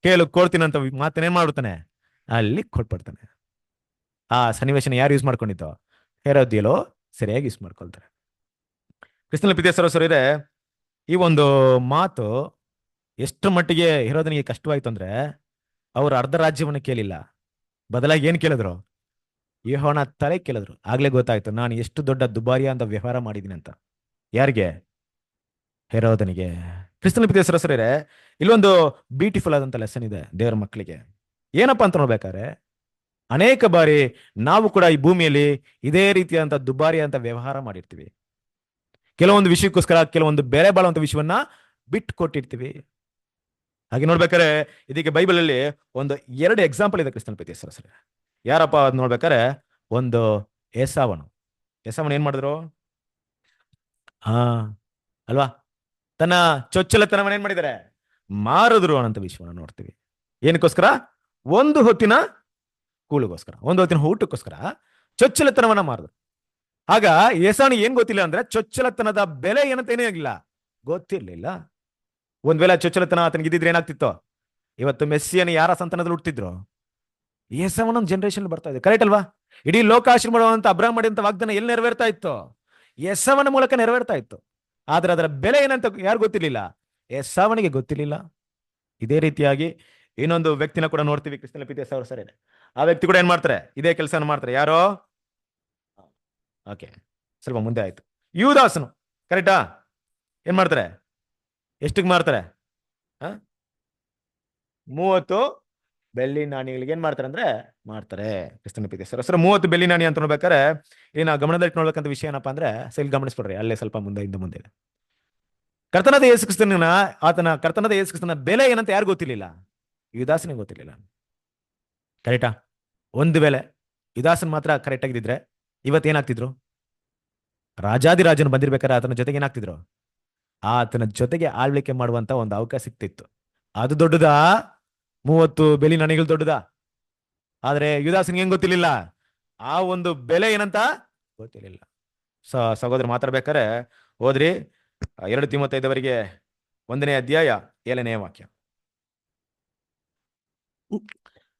ಕೇಳು, ಕೊಡ್ತೀನಿ ಅಂತ ಮಾತನ್ನೇನ್ ಮಾಡ್ಬಿಡ್ತಾನೆ? ಅಲ್ಲಿ ಕೊಟ್ಬಿಡ್ತಾನೆ. ಆ ಸನ್ನಿವೇಶನ ಯಾರು ಯೂಸ್ ಮಾಡ್ಕೊಂಡಿದ್ದು? ಹೆರೋದಿಯಳು ಸರಿಯಾಗಿ ಯೂಸ್ ಮಾಡ್ಕೊಳ್ತಾರೆ. ಕ್ರಿಸ್ತನ ಪ್ರೀತಿಯ ಸಹೋದರರೇ, ಈ ಒಂದು ಮಾತು ಎಷ್ಟು ಮಟ್ಟಿಗೆ ಹೆರೋದನಿಗೆ ಕಷ್ಟವಾಯ್ತು ಅಂದ್ರೆ ಅವ್ರು ಅರ್ಧ ರಾಜ್ಯವನ್ನು ಕೇಳಿಲ್ಲ, ಬದಲಾಗಿ ಏನ್ ಕೇಳಿದ್ರು? ಯೋಹಾನ ತಲೆ ಕೇಳಿದ್ರು. ಆಗ್ಲೇ ಗೊತ್ತಾಯ್ತು ನಾನು ಎಷ್ಟು ದೊಡ್ಡ ದುಬಾರಿಯ ಅಂತ ವ್ಯವಹಾರ ಮಾಡಿದೀನಿ ಅಂತ. ಯಾರಿಗೆ? ಹೆರೋದನಿಗೆ. ಕ್ರಿಸ್ತನ ಪ್ರೀತಿಯ ಸಹೋದರರೇ, ಇಲ್ಲೊಂದು ಬ್ಯೂಟಿಫುಲ್ ಆದಂತ ಲೆಸನ್ ಇದೆ ದೇವರ ಮಕ್ಕಳಿಗೆ. ಏನಪ್ಪಾ ಅಂತ ನೋಡ್ಬೇಕಾದ್ರೆ ಅನೇಕ ಬಾರಿ ನಾವು ಕೂಡ ಈ ಭೂಮಿಯಲ್ಲಿ ಇದೇ ರೀತಿಯಾದಂತ ದುಬಾರಿ ಅಂತ ವ್ಯವಹಾರ ಮಾಡಿರ್ತೀವಿ. ಕೆಲವೊಂದು ವಿಷಯಕ್ಕೋಸ್ಕರ ಕೆಲವೊಂದು ಬೆಲೆ ಬಾಳುವಂತ ವಿಷಯವನ್ನ ಬಿಟ್ಟು ಕೊಟ್ಟಿರ್ತೀವಿ. ಹಾಗೆ ನೋಡ್ಬೇಕಾದ್ರೆ ಇದಕ್ಕೆ ಬೈಬಲ್ ಅಲ್ಲಿ ಒಂದು 2 ಎಕ್ಸಾಂಪಲ್ ಇದೆ ಕ್ರಿಸ್ತನ ಪ್ರೀತಿಯ ಸಹೋದರರೇ. ಯಾರಪ್ಪ ಅದ್ ನೋಡ್ಬೇಕಾರೆ ಒಂದು ಏಸಾವನು ಏನ್ ಮಾಡಿದ್ರು? ಅಲ್ವಾ? ತನ್ನ ಚೊಚ್ಚಲತನವನ್ನ ಏನ್ ಮಾಡಿದ್ದಾರೆ? ಮಾರಿದ್ರು ಅನ್ನೋ ವಿಷಯವನ್ನ ನೋಡ್ತೀವಿ. ಏನಕ್ಕೋಸ್ಕರ? ಒಂದು ಹೊತ್ತಿನ ಕೂಳಿಗೋಸ್ಕರ, ಒಂದು ಹೊತ್ತಿನ ಊಟಕ್ಕೋಸ್ಕರ ಚೊಚ್ಚಲತನವನ್ನ ಮಾರಿದ್ರು. ಆಗ ಏಸಾವನಿಗೆ ಏನ್ ಗೊತ್ತಿಲ್ಲ ಅಂದ್ರೆ ಚೊಚ್ಚಲತನದ ಬೆಲೆ ಏನಂತ ಏನೇ ಆಗಿಲ್ಲ, ಗೊತ್ತಿರ್ಲಿಲ್ಲ. ಒಂದ್ ವೇಳೆ ಚೊಚ್ಚಲತನ ಆತನಿಗೆ ಇದ್ದಿದ್ರೆ ಏನಾಗ್ತಿತ್ತು? ಇವತ್ತು ಮೆಸ್ಸಿಯನ್ನು ಯಾರ ಸಂತಾನದಲ್ಲಿ ಹುಟ್ಟಿದ್ರು? ಏಸಾವನ ಜನರೇಷನ್ ಬರ್ತಾ ಇದೆ. ಕರೆಕ್ಟ್ ಅಲ್ವಾ? ಇಡೀ ಲೋಕಾಶ್ರಮ ಮಾಡುವಂತ ಅಬ್ರಾಹ್ಮ ಮಾಡಿದಂತ ವಾಗ್ದಾನ ಎಲ್ಲಿ ನೆರವೇರ್ತಾ ಇತ್ತು? ಏಸಾವನ ಮೂಲಕ ನೆರವೇರ್ತಾ ಇತ್ತು. ಆದ್ರೆ ಅದರ ಬೆಲೆ ಏನಂತ ಯಾರು ಗೊತ್ತಿರ್ಲಿಲ್ಲ? ಏಸಾವನಿಗೆ ಗೊತ್ತಿರ್ಲಿಲ್ಲ. ಇದೇ ರೀತಿಯಾಗಿ ಇನ್ನೊಂದು ವ್ಯಕ್ತಿನ ಕೂಡ ನೋಡ್ತೀವಿ ಕ್ರಿಸ್ತನ ಪ್ರೀತಿಯ ಸಹೋದರರೇ. ಆ ವ್ಯಕ್ತಿ ಕೂಡ ಏನ್ ಮಾಡ್ತಾರೆ? ಇದೇ ಕೆಲಸನ ಮಾಡ್ತಾರೆ. ಯಾರೋ? ಓಕೆ, ಸ್ವಲ್ಪ ಮುಂದೆ ಆಯ್ತು. ಯೂದಾಸನು. ಕರೆಕ್ಟಾ? ಏನ್ ಮಾಡ್ತಾರೆ? ಎಷ್ಟಕ್ಕೆ ಮಾರ್ತಾರೆ? 30 ಬೆಳ್ಳಿ ನಾಣ್ಯಗಳಿಗೆ ಏನ್ ಮಾಡ್ತಾರೆ ಅಂದ್ರೆ ಮಾಡ್ತಾರೆ. ಕ್ರಿಸ್ತನ ಪ್ರೀತಿಯ ಸಹೋದರರೇ, 30 ಬೆಳ್ಳಿ ನಾಣ್ಯ ಅಂತ ನೋಡ್ಬೇಕಾರೆ ಇಲ್ಲಿ ನಾವು ಗಮನದಲ್ಲಿ ನೋಡ್ಬೇಕಂತ ವಿಷಯ ಏನಪ್ಪಾ ಅಂದ್ರೆ ಗಮನಿಸ್ಬಿಡ್ರಿ, ಅಲ್ಲೇ ಸ್ವಲ್ಪ ಮುಂದೆ ಇದೆ. ಕರ್ತನಾದ ಯೇಸು ಕ್ರಿಸ್ತನ ಬೆಲೆ ಏನಂತ ಯಾರು ಗೊತ್ತಿರ್ಲಿಲ್ಲ? ಯುದಾಸನಿಗೆ ಗೊತ್ತಿರ್ಲಿಲ್ಲ. ಕರೆಕ್ಟಾ? ಒಂದು ವೇಳೆ ಯುದಾಸನ್ ಮಾತ್ರ ಕರೆಕ್ಟ್ ಆಗಿದ್ರೆ ಇವತ್ತೇನಾಗ್ತಿದ್ರು? ರಾಜಾದಿರಾಜನು ಬಂದಿರ್ಬೇಕಾದ್ರೆ ಆತನ ಜೊತೆಗೆ ಏನಾಗ್ತಿದ್ರು? ಆತನ ಜೊತೆಗೆ ಆಳ್ವಿಕೆ ಮಾಡುವಂತ ಒಂದು ಅವಕಾಶ ಸಿಕ್ತಿತ್ತು. ಅದು ದೊಡ್ಡದಾ? 30 ಬೆಳ್ಳಿ ನಾಣ್ಯಗಳು ದೊಡ್ಡದಾ? ಆದ್ರೆ ಯುದಾಸನಿಗೆ ಏನ್ ಗೊತ್ತಿರ್ಲಿಲ್ಲ? ಆ ಒಂದು ಬೆಲೆ ಏನಂತ ಗೊತ್ತಿರ್ಲಿಲ್ಲ. ಸಹೋದರ ಮಾತಾಡ್ಬೇಕಾರೆ ಹೋದ್ರಿ 2 ತಿಮೋಥೆಯವರಿಗೆ 1ನೇ ಅಧ್ಯಾಯ 7ನೇ ವಾಕ್ಯ.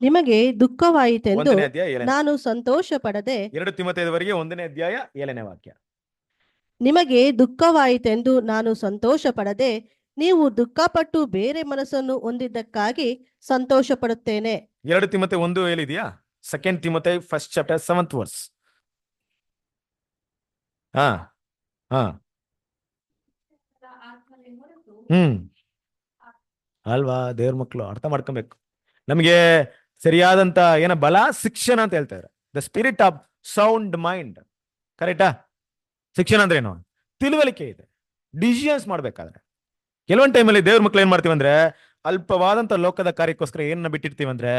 ನಿಮಗೆ ದುಃಖವಾಯಿತೆಂದು 1ನೇ ಅಧ್ಯಾಯ 7ನೇ. ನಾನು ಸಂತೋಷ ಪಡದೆ 2 ತಿಮೊಥೆಯವರೆಗೆ 1ನೇ ಅಧ್ಯಾಯ 7ನೇ ವಾಕ್ಯ. ನಿಮಗೆ ದುಃಖವಾಯಿತೆಂದು ನಾನು ಸಂತೋಷ ಪಡದೆ ನೀವು ದುಃಖಪಟ್ಟು ಬೇರೆ ಮನಸ್ಸನ್ನು ಹೊಂದಿದ್ದಕ್ಕಾಗಿ ಸಂತೋಷ ಪಡುತ್ತೇನೆ. 2 ತಿಮೊಥೆ 1 ಇದೆಯಾ? 2 ತಿಮೊಥೆ 1st chapter 7th verse. ಹಾ ಹಾ ಅಲ್ವಾ? ದೇವ್ರ ಮಕ್ಕಳು ಅರ್ಥ ಮಾಡ್ಕೊಬೇಕು. ನಮಗೆ ಸರಿಯಾದಂತ ಬಲ ಶಿಕ್ಷಣ ಅಂತ ಹೇಳ್ತಾರೆ. The spirit of sound mind. ಕರೆಕ್ಟಾ? ಶಿಕ್ಷಣ ಅಂದ್ರೆ ಏನು? ತಿಳುವಳಿಕೆ ಇದೆ. ಡಿಸಿಷನ್ಸ್ ಮಾಡ್ಬೇಕಾದ್ರೆ ಕೆಲವೊಂದು ಟೈಮಲ್ಲಿ ದೇವ್ರ ಮಕ್ಳು ಏನ್ ಮಾಡ್ತೀವಿ ಅಂದ್ರೆ, ಅಲ್ಪವಾದಂತ ಲೋಕದ ಕಾರ್ಯಕ್ಕೋಸ್ಕರ ಏನನ್ನ ಬಿಟ್ಟಿರ್ತೀವಿ ಅಂದ್ರೆ,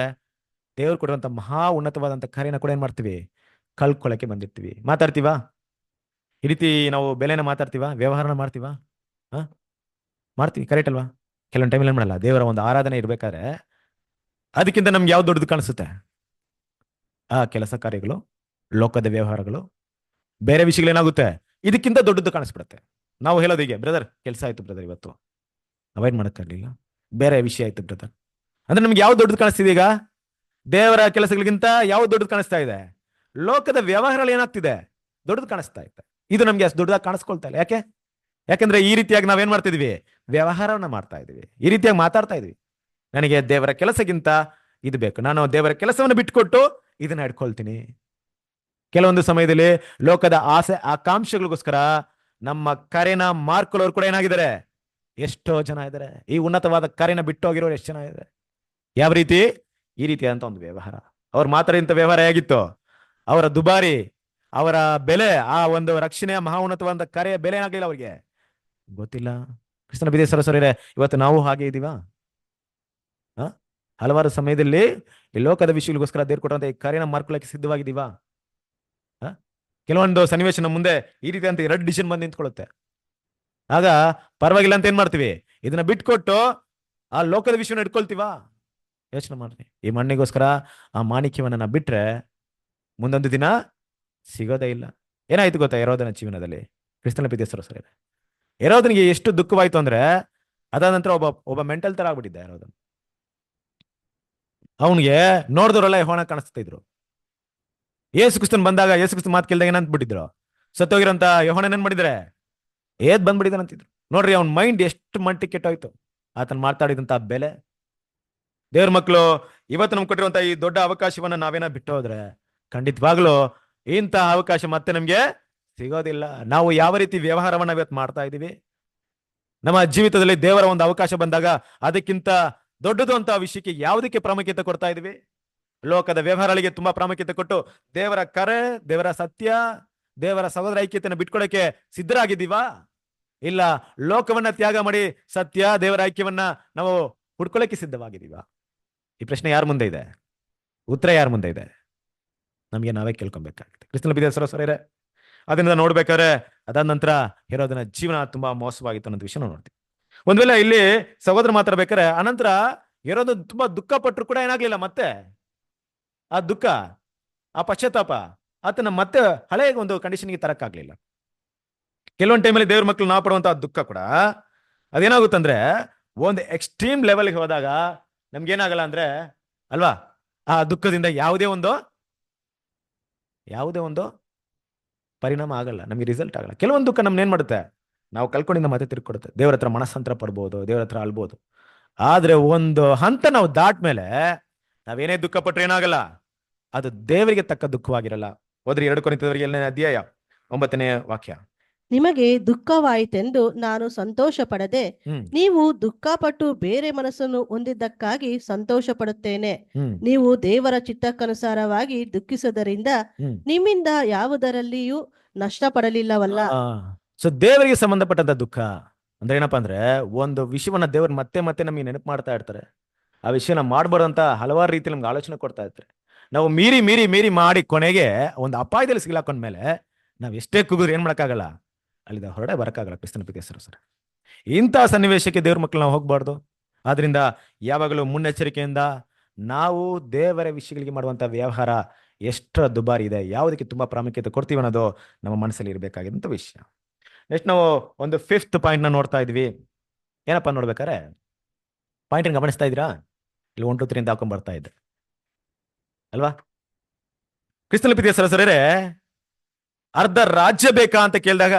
ದೇವ್ರು ಕೊಡುವಂತ ಮಹಾ ಉನ್ನತವಾದಂತ ಕಾರ್ಯನ ಕೂಡ ಏನ್ ಮಾಡ್ತೀವಿ? ಕಳ್ಕೊಳಕ್ಕೆ ಬಂದಿರ್ತೀವಿ. ಮಾತಾಡ್ತೀವಾ? ಈ ರೀತಿ ನಾವು ಬೆಲೆನ ಮಾತಾಡ್ತೀವಾ? ವ್ಯವಹಾರನ ಮಾಡ್ತೀವಾ? ಮಾಡ್ತೀವಿ. ಕರೆಕ್ಟ್ ಅಲ್ವಾ? ಕೆಲವೊಂದು ಟೈಮಲ್ಲಿ ಏನ್ ಮಾಡಲ್ಲ, ದೇವರ ಒಂದು ಆರಾಧನೆ ಇರ್ಬೇಕಾದ್ರೆ ಅದಕ್ಕಿಂತ ನಮ್ಗೆ ಯಾವ್ದು ದೊಡ್ಡದು ಕಾಣಿಸುತ್ತೆ? ಆ ಕೆಲಸ ಕಾರ್ಯಗಳು, ಲೋಕದ ವ್ಯವಹಾರಗಳು, ಬೇರೆ ವಿಷಯಗಳೇನಾಗುತ್ತೆ ಇದಕ್ಕಿಂತ ದೊಡ್ಡದು ಕಾಣಿಸ್ಬಿಡುತ್ತೆ. ನಾವು ಹೇಳೋದು ಹೀಗೆ, ಬ್ರದರ್ ಕೆಲಸ ಆಯ್ತು ಬ್ರದರ್, ಇವತ್ತು ಅವಾಯ್ಡ್ ಮಾಡಕ್ಕಾಗಲಿಲ್ಲ, ಬೇರೆ ವಿಷಯ ಆಯ್ತು ಬ್ರದರ್. ಅಂದ್ರೆ ನಮ್ಗೆ ಯಾವ್ದು ದೊಡ್ಡದು ಕಾಣಿಸ್ತಿದೆ? ಈಗ ದೇವರ ಕೆಲಸಗಳಿಗಿಂತ ಯಾವ್ದು ದೊಡ್ಡದು ಕಾಣಿಸ್ತಾ ಇದೆ? ಲೋಕದ ವ್ಯವಹಾರಗಳು ಏನಾಗ್ತಿದೆ? ದೊಡ್ಡದು ಕಾಣಿಸ್ತಾ ಇದೆ. ಇದು ನಮ್ಗೆ ಅಷ್ಟು ದೊಡ್ಡದಾಗಿ ಕಾಣಿಸ್ಕೊಳ್ತಾ ಇಲ್ಲ. ಯಾಕೆ? ಯಾಕಂದ್ರೆ ಈ ರೀತಿಯಾಗಿ ನಾವೇನ್ ಮಾಡ್ತಿದೀವಿ? ವ್ಯವಹಾರವನ್ನ ಮಾಡ್ತಾ ಇದೀವಿ, ಈ ರೀತಿಯಾಗಿ ಮಾತಾಡ್ತಾ ಇದೀವಿ. ನನಗೆ ದೇವರ ಕೆಲಸಕ್ಕಿಂತ ಇದು ಬೇಕು, ನಾನು ದೇವರ ಕೆಲಸವನ್ನು ಬಿಟ್ಕೊಟ್ಟು ಇದನ್ನ ಹಿಡ್ಕೊಳ್ತೀನಿ. ಕೆಲವೊಂದು ಸಮಯದಲ್ಲಿ ಲೋಕದ ಆಸೆ ಆಕಾಂಕ್ಷೆಗಳಿಗೋಸ್ಕರ ನಮ್ಮ ಕರೆನ ಮಾರ್ಕೊಳ್ಳೋರು ಕೂಡ ಏನಾಗಿದ್ದಾರೆ? ಎಷ್ಟೋ ಜನ ಇದ್ದಾರೆ. ಈ ಉನ್ನತವಾದ ಕರೆನ ಬಿಟ್ಟು ಹೋಗಿರೋರು ಎಷ್ಟು ಜನ ಇದ್ದಾರೆ? ಯಾವ ರೀತಿ? ಈ ರೀತಿಯಾದಂತ ಒಂದು ವ್ಯವಹಾರ. ಅವ್ರು ಮಾತಾಡಿದಂತ ವ್ಯವಹಾರ ಹೇಗಿತ್ತು? ಅವರ ದುಬಾರಿ, ಅವರ ಬೆಲೆ, ಆ ಒಂದು ರಕ್ಷಣೆಯ ಮಹಾ ಉನ್ನತವಾದ ಕರೆಯ ಬೆಲೆ ಏನಾಗಲಿಲ್ಲ ಅವ್ರಿಗೆ ಗೊತ್ತಿಲ್ಲ. ಕೃಷ್ಣನ ಬಿದೆ ಸರಸರೇ, ಇವತ್ತು ನಾವು ಹಾಗೆ ಇದೀವಾ? ಹಲವಾರು ಸಮಯದಲ್ಲಿ ಈ ಲೋಕದ ವಿಷಯಗಳಿಗೋಸ್ಕರ ದೇವ್ರು ಕೊಟ್ಟಂತ ಈ ಕಾರ್ಯನ ಮಾರ್ಕೊಳ್ಳಕ್ಕೆ ಸಿದ್ಧವಾಗಿದ್ದೀವಾ? ಕೆಲವೊಂದು ಸನ್ನಿವೇಶ ನಮ್ಮ ಮುಂದೆ ಈ ರೀತಿ ಅಂತ 2 ಡಿಸಿಷನ್ ಬಂದು ನಿಂತ್ಕೊಳ್ಳುತ್ತೆ. ಆಗ ಪರವಾಗಿಲ್ಲ ಅಂತ ಏನ್ ಮಾಡ್ತೀವಿ? ಇದನ್ನ ಬಿಟ್ಕೊಟ್ಟು ಆ ಲೋಕದ ವಿಷಯನ ಇಟ್ಕೊಳ್ತೀವಾ? ಯೋಚನೆ ಮಾಡ್ರಿ. ಈ ಮಣ್ಣಿಗೋಸ್ಕರ ಆ ಮಾಣಿಕ್ಯವನ್ನ ಬಿಟ್ರೆ ಮುಂದೊಂದು ದಿನ ಸಿಗೋದೇ ಇಲ್ಲ. ಏನಾಯ್ತು ಗೊತ್ತಾ ಹೆರೋದನ ಜೀವನದಲ್ಲಿ? ಕ್ರಿಸ್ತನ ಪಿತೇಸರು ಸರಿ, ಹೆರೋದನಿಗೆ ಎಷ್ಟು ದುಃಖವಾಯ್ತು ಅಂದ್ರೆ, ಅದಾದ ನಂತರ ಒಬ್ಬ ಮೆಂಟಲ್ ತರ ಆಗ್ಬಿಟ್ಟಿದ್ದ ಹೆರೋದನ್. ಅವನಿಗೆ ನೋಡಿದವರೆಲ್ಲ ಯೆಹೋವನ ಕಾಣಿಸ್ತಾ ಇದ್ರು. ಯೇಸು ಕ್ರಿಸ್ತನ್ ಬಂದಾಗ, ಯೇಸು ಕ್ರಿಸ್ತನ್ ಮಾತು ಕೇಳಿದಾಗ ಏನಂತ ಬಿಟ್ಟಿದ್ರು? ಸತ್ತೋಗಿರೋಂತ ಯೆಹೋವನ ಏನ್ ಮಾಡಿದ್ರೆ ಬಂದ್ಬಿಟ್ಟಿದ್ದಾನಂತಿದ್ರು. ನೋಡ್ರಿ, ಅವ್ನ ಮೈಂಡ್ ಎಷ್ಟು ಮಟ್ಟಿಗೆ ಕೆಟ್ಟೋಯ್ತು. ಆತನ ಮಾತಾಡಿದಂತ ಬೆಲೆ. ದೇವ್ರ ಮಕ್ಕಳು, ಇವತ್ತು ನಮ್ಗೆ ಕೊಟ್ಟಿರುವಂತ ಈ ದೊಡ್ಡ ಅವಕಾಶವನ್ನ ನಾವೇನ ಬಿಟ್ಟು ಹೋದ್ರೆ ಖಂಡಿತವಾಗ್ಲೂ ಇಂತಹ ಅವಕಾಶ ಮತ್ತೆ ನಮ್ಗೆ ಸಿಗೋದಿಲ್ಲ. ನಾವು ಯಾವ ರೀತಿ ವ್ಯವಹಾರವನ್ನ ಇವತ್ತು ಮಾಡ್ತಾ ಇದೀವಿ? ನಮ್ಮ ಜೀವಿತದಲ್ಲಿ ದೇವರ ಒಂದು ಅವಕಾಶ ಬಂದಾಗ ಅದಕ್ಕಿಂತ ದೊಡ್ಡದು ಅಂತ ವಿಷಯಕ್ಕೆ ಯಾವುದಕ್ಕೆ ಪ್ರಾಮುಖ್ಯತೆ ಕೊಡ್ತಾ ಇದೀವಿ? ಲೋಕದ ವ್ಯವಹಾರಗಳಿಗೆ ತುಂಬಾ ಪ್ರಾಮುಖ್ಯತೆ ಕೊಟ್ಟು ದೇವರ ಕರೆ, ದೇವರ ಸತ್ಯ, ದೇವರ ಸಹೋದರ ಐಕ್ಯತೆಯನ್ನು ಬಿಟ್ಕೊಡಕ್ಕೆ ಸಿದ್ಧರಾಗಿದ್ದೀವಾ? ಇಲ್ಲ ಲೋಕವನ್ನ ತ್ಯಾಗ ಮಾಡಿ ಸತ್ಯ, ದೇವರ ಐಕ್ಯವನ್ನ ನಾವು ಹುಡ್ಕೊಳ್ಳಕ್ಕೆ ಸಿದ್ಧವಾಗಿದ್ದೀವಾ? ಈ ಪ್ರಶ್ನೆ ಯಾರ ಮುಂದೆ ಇದೆ? ಉತ್ತರ ಯಾರ ಮುಂದೆ ಇದೆ? ನಮ್ಗೆ ನಾವೇ ಕೇಳ್ಕೊಬೇಕಾಗುತ್ತೆ. ಕ್ರಿಸ್ತನ ಬಿದೆ ಸರಸರೇ, ಅದರಿಂದ ನೋಡ್ಬೇಕಾದ್ರೆ ಅದಾದ ನಂತರ ಹೆರೋದನ ಜೀವನ ತುಂಬಾ ಮೋಸವಾಗಿತ್ತು ಅನ್ನೋ ವಿಷಯ ನೋಡ್ತೀವಿ. ಒಂದ್ ವೇಳೆ ಇಲ್ಲಿ ಸಹೋದರ ಮಾತಾಡ್ಬೇಕಾರೆ ಅನಂತರ ಹೆರೋದ ತುಂಬಾ ದುಃಖ ಪಟ್ಟರು ಕೂಡ ಏನಾಗ್ಲಿಲ್ಲ, ಮತ್ತೆ ಆ ದುಃಖ, ಆ ಪಶ್ಚಾತ್ತಾಪ ಆತನ ಮತ್ತೆ ಹಳೆಯ ಒಂದು ಕಂಡೀಷನ್ಗೆ ತರಕ್ಕಾಗ್ಲಿಲ್ಲ. ಕೆಲವೊಂದು ಟೈಮಲ್ಲಿ ದೇವ್ರ ಮಕ್ಕಳು ನಾವು ಪಡುವಂತಹ ದುಃಖ ಕೂಡ ಅದೇನಾಗುತ್ತಂದ್ರೆ, ಒಂದು ಎಕ್ಸ್ಟ್ರೀಮ್ ಲೆವೆಲ್ಗೆ ಹೋದಾಗ ನಮ್ಗೇನಾಗಲ್ಲ ಅಂದ್ರೆ ಅಲ್ವಾ, ಆ ದುಃಖದಿಂದ ಯಾವುದೇ ಒಂದು ಪರಿಣಾಮ ಆಗಲ್ಲ, ನಮ್ಗೆ ರಿಸಲ್ಟ್ ಆಗಲ್ಲ. ಕೆಲವೊಂದು ದುಃಖ ನಮ್ನ ಏನ್ ಮಾಡುತ್ತೆ? ನಾವು ಕಲ್ಕೊಂಡಿಂದ ಮತ್ತೆ ತಿರ್ಕೊಡುತ್ತೆ. ದೇವ್ರ ಹತ್ರ ಮನಸ್ಸಂತರ ಪಡ್ಬೋದು, ದೇವ್ರ ಹತ್ರ ಅಲ್ಬೋದು. ಆದ್ರೆ ಒಂದು ಹಂತ ನಾವು ದಾಟ್ಮೇಲೆ ನಾವೇನೇ ದುಃಖ ಪಟ್ರೆ ಏನಾಗಲ್ಲ, ಅದು ದೇವರಿಗೆ ತಕ್ಕ ದುಃಖವಾಗಿರಲ್ಲ. ಹೋದ್ರಿ 2 ಕೊರಿಂಥದವರಿಗೆ 7ನೇ ಅಧ್ಯಾಯ 9ನೇ ವಾಕ್ಯ. ನಿಮಗೆ ದುಃಖವಾಯಿತೆಂದು ನಾನು ಸಂತೋಷ ಪಡದೆ ನೀವು ದುಃಖಪಟ್ಟು ಬೇರೆ ಮನಸ್ಸನ್ನು ಹೊಂದಿದ್ದಕ್ಕಾಗಿ ಸಂತೋಷ ಪಡುತ್ತೇನೆ. ನೀವು ದೇವರ ಚಿತ್ತಕ್ಕನುಸಾರವಾಗಿ ದುಃಖಿಸದರಿಂದ ನಿಮ್ಮಿಂದ ಯಾವುದರಲ್ಲಿಯೂ ನಷ್ಟ ಪಡಲಿಲ್ಲವಲ್ಲ. ಸೊ ದೇವರಿಗೆ ಸಂಬಂಧಪಟ್ಟಂತ ದುಃಖ ಅಂದ್ರೆ ಏನಪ್ಪಾ ಅಂದ್ರೆ, ಒಂದು ವಿಷಯವನ್ನ ದೇವರು ಮತ್ತೆ ಮತ್ತೆ ನಮಗೆ ನೆನಪು ಮಾಡ್ತಾ ಇರ್ತಾರೆ. ಆ ವಿಷಯನ ಮಾಡ್ಬಾರ್ದಂತ ಹಲವಾರು ರೀತಿ ನಮ್ಗೆ ಆಲೋಚನೆ ಕೊಡ್ತಾ ಇರ್ತಾರೆ. ನಾವು ಮೀರಿ ಮೀರಿ ಮೀರಿ ಮಾಡಿ ಕೊನೆಗೆ ಒಂದು ಅಪಾಯದಲ್ಲಿ ಸಿಗ್ಲಾಕೊಂಡ್ಮೇಲೆ ನಾವ್ ಎಷ್ಟೇ ಕೂಗಿದ್ರೆ ಏನ್ ಮಾಡಕ್ಕಾಗಲ್ಲ, ಅಲ್ಲಿಂದ ಹೊರಡೆ ಬರಕ್ಕಾಗಲ್ಲ. ಕ್ರಿಸ್ತನ ಪಿತೇಸರು ಸರ್, ಇಂತಹ ಸನ್ನಿವೇಶಕ್ಕೆ ದೇವ್ರ ಮಕ್ಕಳು ನಾವು ಹೋಗ್ಬಾರ್ದು. ಆದ್ರಿಂದ ಯಾವಾಗಲೂ ಮುನ್ನೆಚ್ಚರಿಕೆಯಿಂದ ನಾವು ದೇವರ ವಿಷಯಗಳಿಗೆ ಮಾಡುವಂತ ವ್ಯವಹಾರ ಎಷ್ಟರ ದುಬಾರಿ ಇದೆ, ಯಾವುದಕ್ಕೆ ತುಂಬಾ ಪ್ರಾಮುಖ್ಯತೆ ಕೊಡ್ತೀವಿ ಅನ್ನೋದು ನಮ್ಮ ಮನಸ್ಸಲ್ಲಿ ಇರಬೇಕಾಗಿದ್ದಂಥ ವಿಷಯ. ನೆಕ್ಸ್ಟ್ ನಾವು ಒಂದು 5th ಪಾಯಿಂಟ್ ನ ನೋಡ್ತಾ ಇದ್ವಿ. ಏನಪ್ಪಾ ನೋಡ್ಬೇಕಾರೆ, ಪಾಯಿಂಟ್ ಗಮನಿಸ್ತಾ ಇದ್ದೀರಾ? ಇಲ್ಲಿ 1 2 3 ಅಂತ ಹಾಕೊಂಡ್ ಬರ್ತಾ ಇದ್ದೆ. ಅಲ್ವಾ? ಕ್ರಿಸ್ತನ ಪ್ರೀತಿಯ ಸರಸರೇ, ಅರ್ಧ ರಾಜ್ಯ ಬೇಕಾ ಅಂತ ಕೇಳಿದಾಗ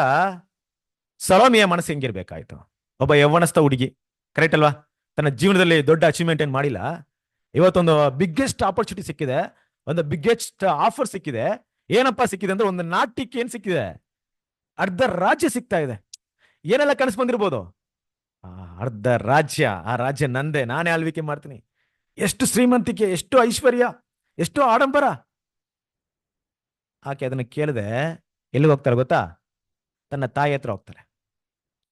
ಸಲೋಮಿಯ ಮನಸ್ಸು ಹೆಂಗಿರ್ಬೇಕಾಯ್ತು? ಒಬ್ಬ ಯೌವನಸ್ಥ ಹುಡುಗಿ, ಕರೆಕ್ಟ್ ಅಲ್ವಾ? ತನ್ನ ಜೀವನದಲ್ಲಿ ದೊಡ್ಡ ಅಚೀವ್ಮೆಂಟ್ ಏನ್ ಮಾಡಿಲ್ಲ. ಇವತ್ತೊಂದು ಬಿಗ್ಗೆಸ್ಟ್ ಆಪರ್ಚುನಿಟಿ ಸಿಕ್ಕಿದೆ, ಒಂದು ಬಿಗ್ಗೆಸ್ಟ್ ಆಫರ್ ಸಿಕ್ಕಿದೆ. ಏನಪ್ಪಾ ಸಿಕ್ಕಿದೆ ಅಂದ್ರೆ ಒಂದು ನಾಟ್ಯಕ್ಕೆ ಏನ್ ಸಿಕ್ಕಿದೆ? ಅರ್ಧ ರಾಜ್ಯ ಸಿಗ್ತಾ ಇದೆ. ಏನೆಲ್ಲ ಕನಸು ಬಂದಿರ್ಬೋದು? ಆ ಅರ್ಧ ರಾಜ್ಯ, ಆ ರಾಜ್ಯ ನಂದೇ, ನಾನೇ ಆಳ್ವಿಕೆ ಮಾಡ್ತೀನಿ. ಎಷ್ಟು ಶ್ರೀಮಂತಿಕೆ, ಎಷ್ಟು ಐಶ್ವರ್ಯ, ಎಷ್ಟು ಆಡಂಬರ. ಆಕೆ ಅದನ್ನ ಕೇಳದೆ ಎಲ್ಲಿಗೆ ಹೋಗ್ತಾರೆ ಗೊತ್ತಾ? ತನ್ನ ತಾಯಿ ಹತ್ರ ಹೋಗ್ತಾರೆ.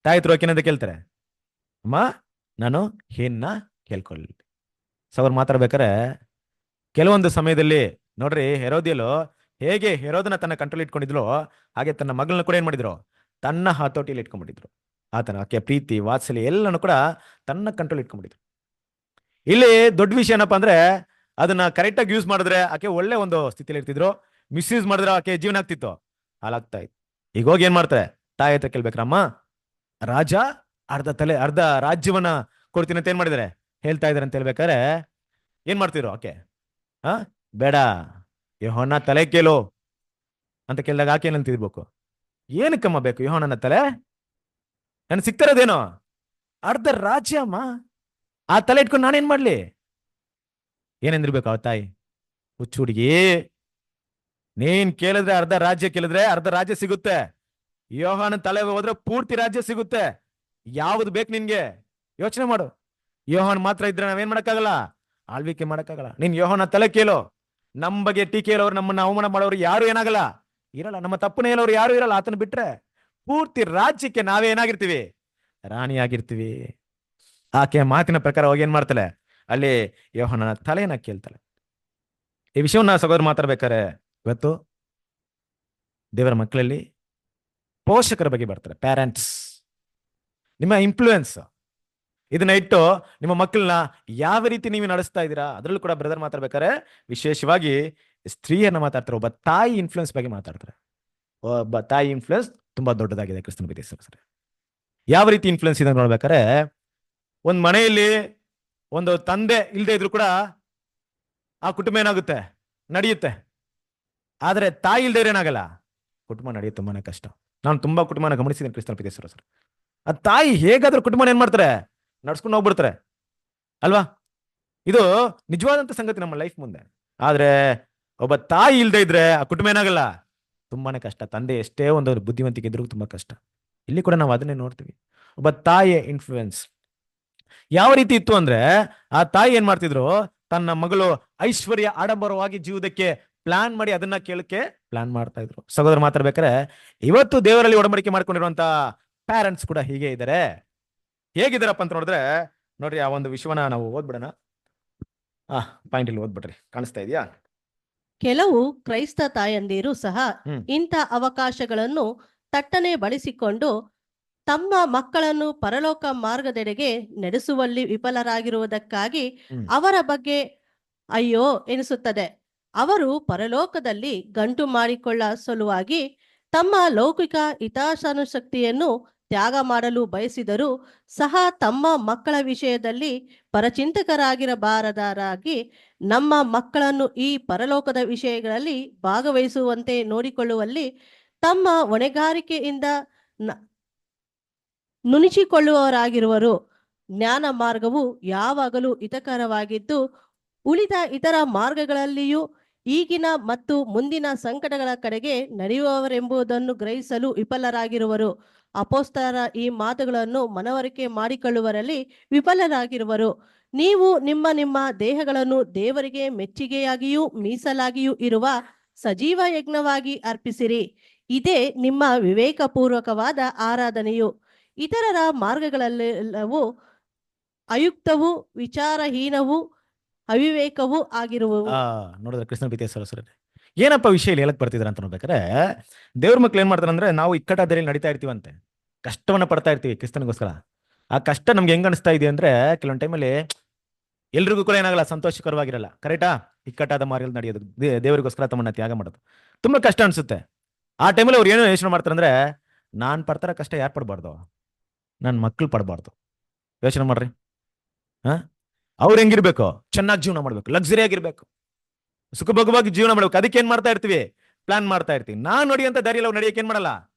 ತಾಯಿ ಹತ್ರ ಹೋಗಿ ಏನಂತ ಕೇಳ್ತಾರೆ? ಅಮ್ಮ, ನಾನು ಏನ್ನ ಕೇಳ್ಕೊಳ್ಳಿ. ಅವ್ರು ಮಾತಾಡ್ಬೇಕಾರೆ ಕೆಲವೊಂದು ಸಮಯದಲ್ಲಿ ನೋಡ್ರಿ, ಹೆರೋದಿಯಲು ಹೇಗೆ ಹೆರೋದನ್ನ ತನ್ನ ಕಂಟ್ರೋಲ್ ಇಟ್ಕೊಂಡಿದ್ಲು, ಹಾಗೆ ತನ್ನ ಮಗಳನ್ನ ಕೂಡ ಏನ್ ಮಾಡಿದ್ರು? ತನ್ನ ಹತೋಟಿಯಲ್ಲಿ ಇಟ್ಕೊಂಡ್ಬಿಟ್ಟಿದ್ರು. ಆತನ ಆಕೆ ಪ್ರೀತಿ ವಾತ್ಸಲ್ಯ ಎಲ್ಲನೂ ಕೂಡ ತನ್ನ ಕಂಟ್ರೋಲ್ ಇಟ್ಕೊಂಡ್ಬಿಟ್ಟಿದ್ರು. ಇಲ್ಲಿ ದೊಡ್ಡ ವಿಷಯ ಏನಪ್ಪಾ ಅಂದ್ರೆ, ಅದನ್ನ ಕರೆಕ್ಟ್ ಆಗಿ ಯೂಸ್ ಮಾಡಿದ್ರೆ ಆಕೆ ಒಳ್ಳೆ ಒಂದು ಸ್ಥಿತಿಯಲ್ಲಿ ಇರ್ತಿದ್ರು. ಮಿಸ್ಯೂಸ್ ಮಾಡಿದ್ರೆ ಆಕೆ ಜೀವನ ಆಗ್ತಿತ್ತು, ಹಾಳಾಗ್ತಾ ಇತ್ತು. ಈಗ ಹೋಗಿ ಏನ್ ಮಾಡ್ತಾರೆ? ತಾಯಿ ಹತ್ರ ಕೇಳ್ಬೇಕ್ರಮ್ಮ, ರಾಜ ಅರ್ಧ ರಾಜ್ಯವನ್ನ ಕೊಡ್ತೀನಿ ಅಂತ ಏನ್ ಮಾಡಿದಾರೆ ಹೇಳ್ತಾ ಇದಾರೆ ಅಂತ ಹೇಳ್ಬೇಕಾರೆ ಏನ್ ಮಾಡ್ತಿದ್ರು ಆಕೆ? ಬೇಡ, ಯೋಹಾನ ತಲೆ ಕೇಳು ಅಂತ ಕೇಳಿದಾಗ ಆಕೆ ಏನಂತಿರ್ಬೇಕು? ಏನಕ್ಕಮ್ಮ ಬೇಕು ಯೋಹಾನನ ತಲೆ? ನನ್ ಸಿಗ್ತಾರದೇನೋ ಅರ್ಧ ರಾಜ್ಯ ಅಮ್ಮ, ಆ ತಲೆ ಇಟ್ಕೊಂಡು ನಾನೇನ್ ಮಾಡ್ಲಿ? ಏನೆಂದಿರ್ಬೇಕು ಆ ತಾಯಿ? ಹುಚ್ಚು ಹುಡುಗಿ, ನೀನ್ ಕೇಳಿದ್ರೆ ಅರ್ಧ ರಾಜ್ಯ ಕೇಳಿದ್ರೆ ಅರ್ಧ ರಾಜ್ಯ ಸಿಗುತ್ತೆ. ಯೋಹಾನನ್ ತಲೆ ಹೋದ್ರೆ ಪೂರ್ತಿ ರಾಜ್ಯ ಸಿಗುತ್ತೆ. ಯಾವ್ದು ಬೇಕು ನಿನ್ಗೆ? ಯೋಚನೆ ಮಾಡು. ಯೋಹಾನ್ ಮಾತ್ರ ಇದ್ರೆ ನಾವೇನ್ ಮಾಡಕ್ಕಾಗಲ್ಲ, ಆಳ್ವಿಕೆ ಮಾಡಕ್ಕಾಗಲ್ಲ. ನೀನ್ ಯೋಹಾನ ತಲೆ ಕೇಳೋ. ನಮ್ ಬಗ್ಗೆ ಟೀಕೆ ಹೇಳೋರು, ನಮ್ಮನ್ನ ಅವಮಾನ ಮಾಡೋರು ಯಾರು ಏನಾಗಲ್ಲ, ಇರಲ್ಲ. ನಮ್ಮ ತಪ್ಪನ್ನ ಹೇಳೋರು ಯಾರು ಇರಲ್ಲ. ಆತನ ಬಿಟ್ರೆ ಪೂರ್ತಿ ರಾಜ್ಯಕ್ಕೆ ನಾವೇ ಏನಾಗಿರ್ತೀವಿ? ರಾಣಿಯಾಗಿರ್ತೀವಿ. ಆಕೆ ಮಾತಿನ ಪ್ರಕಾರ ಹೋಗಿ ಏನ್ ಮಾಡ್ತಾಳೆ? ಅಲ್ಲಿ ಯೋಹಾನನ ತಲೆಯನ್ನ ಕೇಳ್ತಾಳೆ. ಈ ವಿಷಯವನ್ನ ಸಹೋದರ ಮಾತಾಡ್ಬೇಕಾರೆ, ಇವತ್ತು ದೇವರ ಮಕ್ಕಳಲ್ಲಿ ಪೋಷಕರ ಬಗ್ಗೆ ಬರ್ತಾರೆ, ಪ್ಯಾರೆಂಟ್ಸ್. ನಿಮ್ಮ ಇನ್ಫ್ಲೂಯೆನ್ಸ್ ಇದನ್ನ ಇಟ್ಟು ನಿಮ್ಮ ಮಕ್ಕಳನ್ನ ಯಾವ ರೀತಿ ನೀವು ನಡೆಸ್ತಾ ಇದ್ದೀರಾ? ಅದರಲ್ಲೂ ಕೂಡ ಬ್ರದರ್ ಮಾತಾಡ್ಬೇಕಾರೆ ವಿಶೇಷವಾಗಿ ಸ್ತ್ರೀಯನ್ನ ಮಾತಾಡ್ತಾರೆ. ಒಬ್ಬ ತಾಯಿ ಇನ್ಫ್ಲೂಯೆನ್ಸ್ ಬಗ್ಗೆ ಮಾತಾಡ್ತಾರೆ. ಒಬ್ಬ ತಾಯಿ ಇನ್ಫ್ಲೂಯೆನ್ಸ್ ತುಂಬಾ ದೊಡ್ಡದಾಗಿದೆ ಕ್ರಿಸ್ತನ ಪ್ರೀತಿಯ ಸಹೋದರರೇ. ಯಾವ ರೀತಿ ಇನ್ಫ್ಲೂಯೆನ್ಸ್ ಇದೆ ನೋಡ್ಬೇಕಾರೆ, ಒಂದ್ ಮನೆಯಲ್ಲಿ ಒಂದು ತಂದೆ ಇಲ್ಲದೆ ಇದ್ರು ಕೂಡ ಆ ಕುಟುಂಬ ಏನಾಗುತ್ತೆ? ನಡೆಯುತ್ತೆ. ಆದ್ರೆ ತಾಯಿ ಇಲ್ದೇ ಏನಾಗಲ್ಲ, ಕುಟುಂಬ ನಡೆಯೋದು ತುಂಬಾನೇ ಕಷ್ಟ. ನಾನು ತುಂಬಾ ಕುಟುಂಬನ ಗಮನಿಸಿದ್ದೀನಿ ಕ್ರಿಸ್ತನ ಪ್ರೀತಿಯ ಸಹೋದರರೇ. ಆ ತಾಯಿ ಹೇಗಾದ್ರೂ ಕುಟುಂಬನ ಏನ್ ಮಾಡ್ತಾರೆ? ನಡ್ಸ್ಕೊಂಡು ಹೋಗ್ಬಿಡ್ತಾರೆ ಅಲ್ವಾ? ಇದು ನಿಜವಾದಂತ ಸಂಗತಿ ನಮ್ಮ ಲೈಫ್ ಮುಂದೆ. ಆದ್ರೆ ಒಬ್ಬ ತಾಯಿ ಇಲ್ದೇ ಇದ್ರೆ ಆ ಕುಟುಂಬ ಏನಾಗಲ್ಲ, ತುಂಬಾನೇ ಕಷ್ಟ. ತಂದೆ ಎಷ್ಟೇ ಒಂದು ಬುದ್ಧಿವಂತಿಕೆ ಇದ್ರೂ ತುಂಬಾ ಕಷ್ಟ. ಇಲ್ಲಿ ಕೂಡ ನಾವು ಅದನ್ನೇ ನೋಡ್ತೀವಿ. ಒಬ್ಬ ತಾಯಿಯ ಇನ್ಫ್ಲೂಯೆನ್ಸ್ ಯಾವ ರೀತಿ ಇತ್ತು ಅಂದ್ರೆ, ಆ ತಾಯಿ ಏನ್ ಮಾಡ್ತಿದ್ರು? ತನ್ನ ಮಗಳು ಐಶ್ವರ್ಯ ಆಡಂಬರವಾಗಿ ಜೀವದಕ್ಕೆ ಪ್ಲಾನ್ ಮಾಡಿ ಅದನ್ನ ಕೇಳಕ್ಕೆ ಪ್ಲಾನ್ ಮಾಡ್ತಾ ಇದ್ರು. ಸಹೋದರ ಮಾತಾಡ್ಬೇಕಾರೆ ಇವತ್ತು ದೇವರಲ್ಲಿ ಒಡಂಬಡಿಕೆ ಮಾಡ್ಕೊಂಡಿರುವಂತ ಪ್ಯಾರೆಂಟ್ಸ್ ಕೂಡ ಹೀಗೆ ಇದ್ದಾರೆ. ಹೇಗಿದ್ದಾರಪ್ಪ ಅಂತ ನೋಡಿದ್ರೆ, ನೋಡ್ರಿ ಆ ಒಂದು ವಿಷಯವನ್ನ ನಾವು ಓದ್ಬಿಡೋಣ. ಪಾಯಿಂಟ್ ಇಲ್ಲಿ ಓದ್ಬಿಡ್ರಿ, ಕಾಣಿಸ್ತಾ ಇದೆಯಾ? ಕೆಲವು ಕ್ರೈಸ್ತ ತಾಯಂದಿರು ಸಹ ಹ್ಮ್. ಇಂಥ ಅವಕಾಶಗಳನ್ನು ತಟ್ಟನೆ ಬಳಸಿಕೊಂಡು ತಮ್ಮ ಮಕ್ಕಳನ್ನು ಪರಲೋಕ ಮಾರ್ಗದೆಡೆಗೆ ನಡೆಸುವಲ್ಲಿ ವಿಫಲರಾಗಿರುವುದಕ್ಕಾಗಿ ಹ್ಮ್. ಅವರ ಬಗ್ಗೆ ಅಯ್ಯೋ ಎನಿಸುತ್ತದೆ. ಅವರು ಪರಲೋಕದಲ್ಲಿ ಗಂಟು ಮಾಡಿಕೊಳ್ಳ ಸಲುವಾಗಿ ತಮ್ಮ ಲೌಕಿಕ ಹಿತಾಸಕ್ತಿಯನ್ನು ತ್ಯಾಗ ಮಾಡಲು ಬಯಸಿದರೂ ಸಹ ತಮ್ಮ ಮಕ್ಕಳ ವಿಷಯದಲ್ಲಿ ಪರಚಿಂತಕರಾಗಿರಬಾರದರಾಗಿ ನಮ್ಮ ಮಕ್ಕಳನ್ನು ಈ ಪರಲೋಕದ ವಿಷಯಗಳಲ್ಲಿ ಭಾಗವಹಿಸುವಂತೆ ನೋಡಿಕೊಳ್ಳುವಲ್ಲಿ ತಮ್ಮ ಹೊಣೆಗಾರಿಕೆಯಿಂದ ನುಣುಚಿಕೊಳ್ಳುವವರಾಗಿರುವರು. ಜ್ಞಾನ ಮಾರ್ಗವು ಯಾವಾಗಲೂ ಹಿತಕರವಾಗಿದ್ದು ಉಳಿದ ಇತರ ಮಾರ್ಗಗಳಲ್ಲಿಯೂ ಈಗಿನ ಮತ್ತು ಮುಂದಿನ ಸಂಕಟಗಳ ಕಡೆಗೆ ನಡೆಯುವವರೆಂಬುದನ್ನು ಗ್ರಹಿಸಲು ವಿಫಲರಾಗಿರುವರು. ಅಪೊಸ್ತಲರ ಈ ಮಾತುಗಳನ್ನು ಮನವರಿಕೆ ಮಾಡಿಕೊಳ್ಳುವರಲ್ಲಿ ವಿಫಲರಾಗಿರುವರು. ನೀವು ನಿಮ್ಮ ನಿಮ್ಮ ದೇಹಗಳನ್ನು ದೇವರಿಗೆ ಮೆಚ್ಚುಗೆಯಾಗಿಯೂ ಮೀಸಲಾಗಿಯೂ ಇರುವ ಸಜೀವ ಯಜ್ಞವಾಗಿ ಅರ್ಪಿಸಿರಿ. ಇದೇ ನಿಮ್ಮ ವಿವೇಕಪೂರ್ವಕವಾದ ಆರಾಧನೆಯು. ಇತರರ ಮಾರ್ಗಗಳೆಲ್ಲವೂ ಅಯುಕ್ತವೂ ವಿಚಾರಹೀನವೂ ಅವಿವೇಕವೂ ಆಗಿರುವವು. ನೋಡಿದ್ರೆ ಕೃಷ್ಣ ಪ್ರೀತಿಯ ಸಹೋದರರೇ, ಏನಪ್ಪ ವಿಷಯ ಇಲ್ಲಿ ಹೇಳಕ್ ಬರ್ತಿದ್ರ ಅಂತ ನೋಡ್ಬೇಕಾರೆ, ದೇವ್ರ ಮಕ್ಳು ಏನ್ ಮಾಡ್ತಾರೆ ಅಂದ್ರೆ, ನಾವು ಇಕ್ಕಟ್ಟಾದಲ್ಲಿ ನಡೀತಾ ಇರ್ತೀವಂತೆ, ಕಷ್ಟವನ್ನ ಪಡ್ತಾ ಇರ್ತೀವಿ ಕ್ರಿಸ್ತನಿಗೋಸ್ಕರ. ಆ ಕಷ್ಟ ನಮ್ಗೆ ಹೆಂಗ್ ಅನಿಸ್ತಾ ಇದೆ ಅಂದ್ರೆ, ಕೆಲವೊಂದು ಟೈಮಲ್ಲಿ ಎಲ್ರಿಗೂ ಕೂಡ ಏನಾಗಲ್ಲ, ಸಂತೋಷಕರವಾಗಿರಲ್ಲ. ಕರೆಕ್ಟಾ? ಇಕ್ಕಟ್ಟಾದ ಮಾರ್ಗದಲ್ಲಿ ನಡೆಯೋದು, ದೇವರಿಗೋಸ್ಕರ ತಮ್ಮನ್ನ ತ್ಯಾಗ ಮಾಡೋದು ತುಂಬಾ ಕಷ್ಟ ಅನ್ಸುತ್ತೆ. ಆ ಟೈಮಲ್ಲಿ ಅವ್ರು ಏನೋ ಯೋಚನೆ ಮಾಡ್ತಾರೆ ಅಂದ್ರೆ, ನಾನ್ ಪಡ್ತಾರ ಕಷ್ಟ ಯಾರು ಪಡ್ಬಾರ್ದು? ನನ್ನ ಮಕ್ಳು ಪಡಬಾರ್ದು. ಯೋಚನೆ ಮಾಡ್ರಿ. ಅವ್ರು ಹೆಂಗಿರ್ಬೇಕು? ಚೆನ್ನಾಗಿ ಜೀವನ ಮಾಡ್ಬೇಕು, ಲಕ್ಸುರಿ ಆಗಿರ್ಬೇಕು. ಸುಖಭೋಗವಾಗಿ ಜೀವನ ಮಾಡ್ಬೇಕು. ಅದಕ್ಕೆ ಏನ್ ಮಾಡ್ತಾ ಇರ್ತೀವಿ? ಪ್ಲಾನ್ ಮಾಡ್ತಾ ಇರ್ತೀವಿ. ನಾನ್ ನೋಡಿ ಅಂತ ದಾರಿಯಲ್ಲಿ ಅವ್ರು ನಡೆಯಕ್ಕೆ ಏನ್ ಮಾಡಲ್ಲ,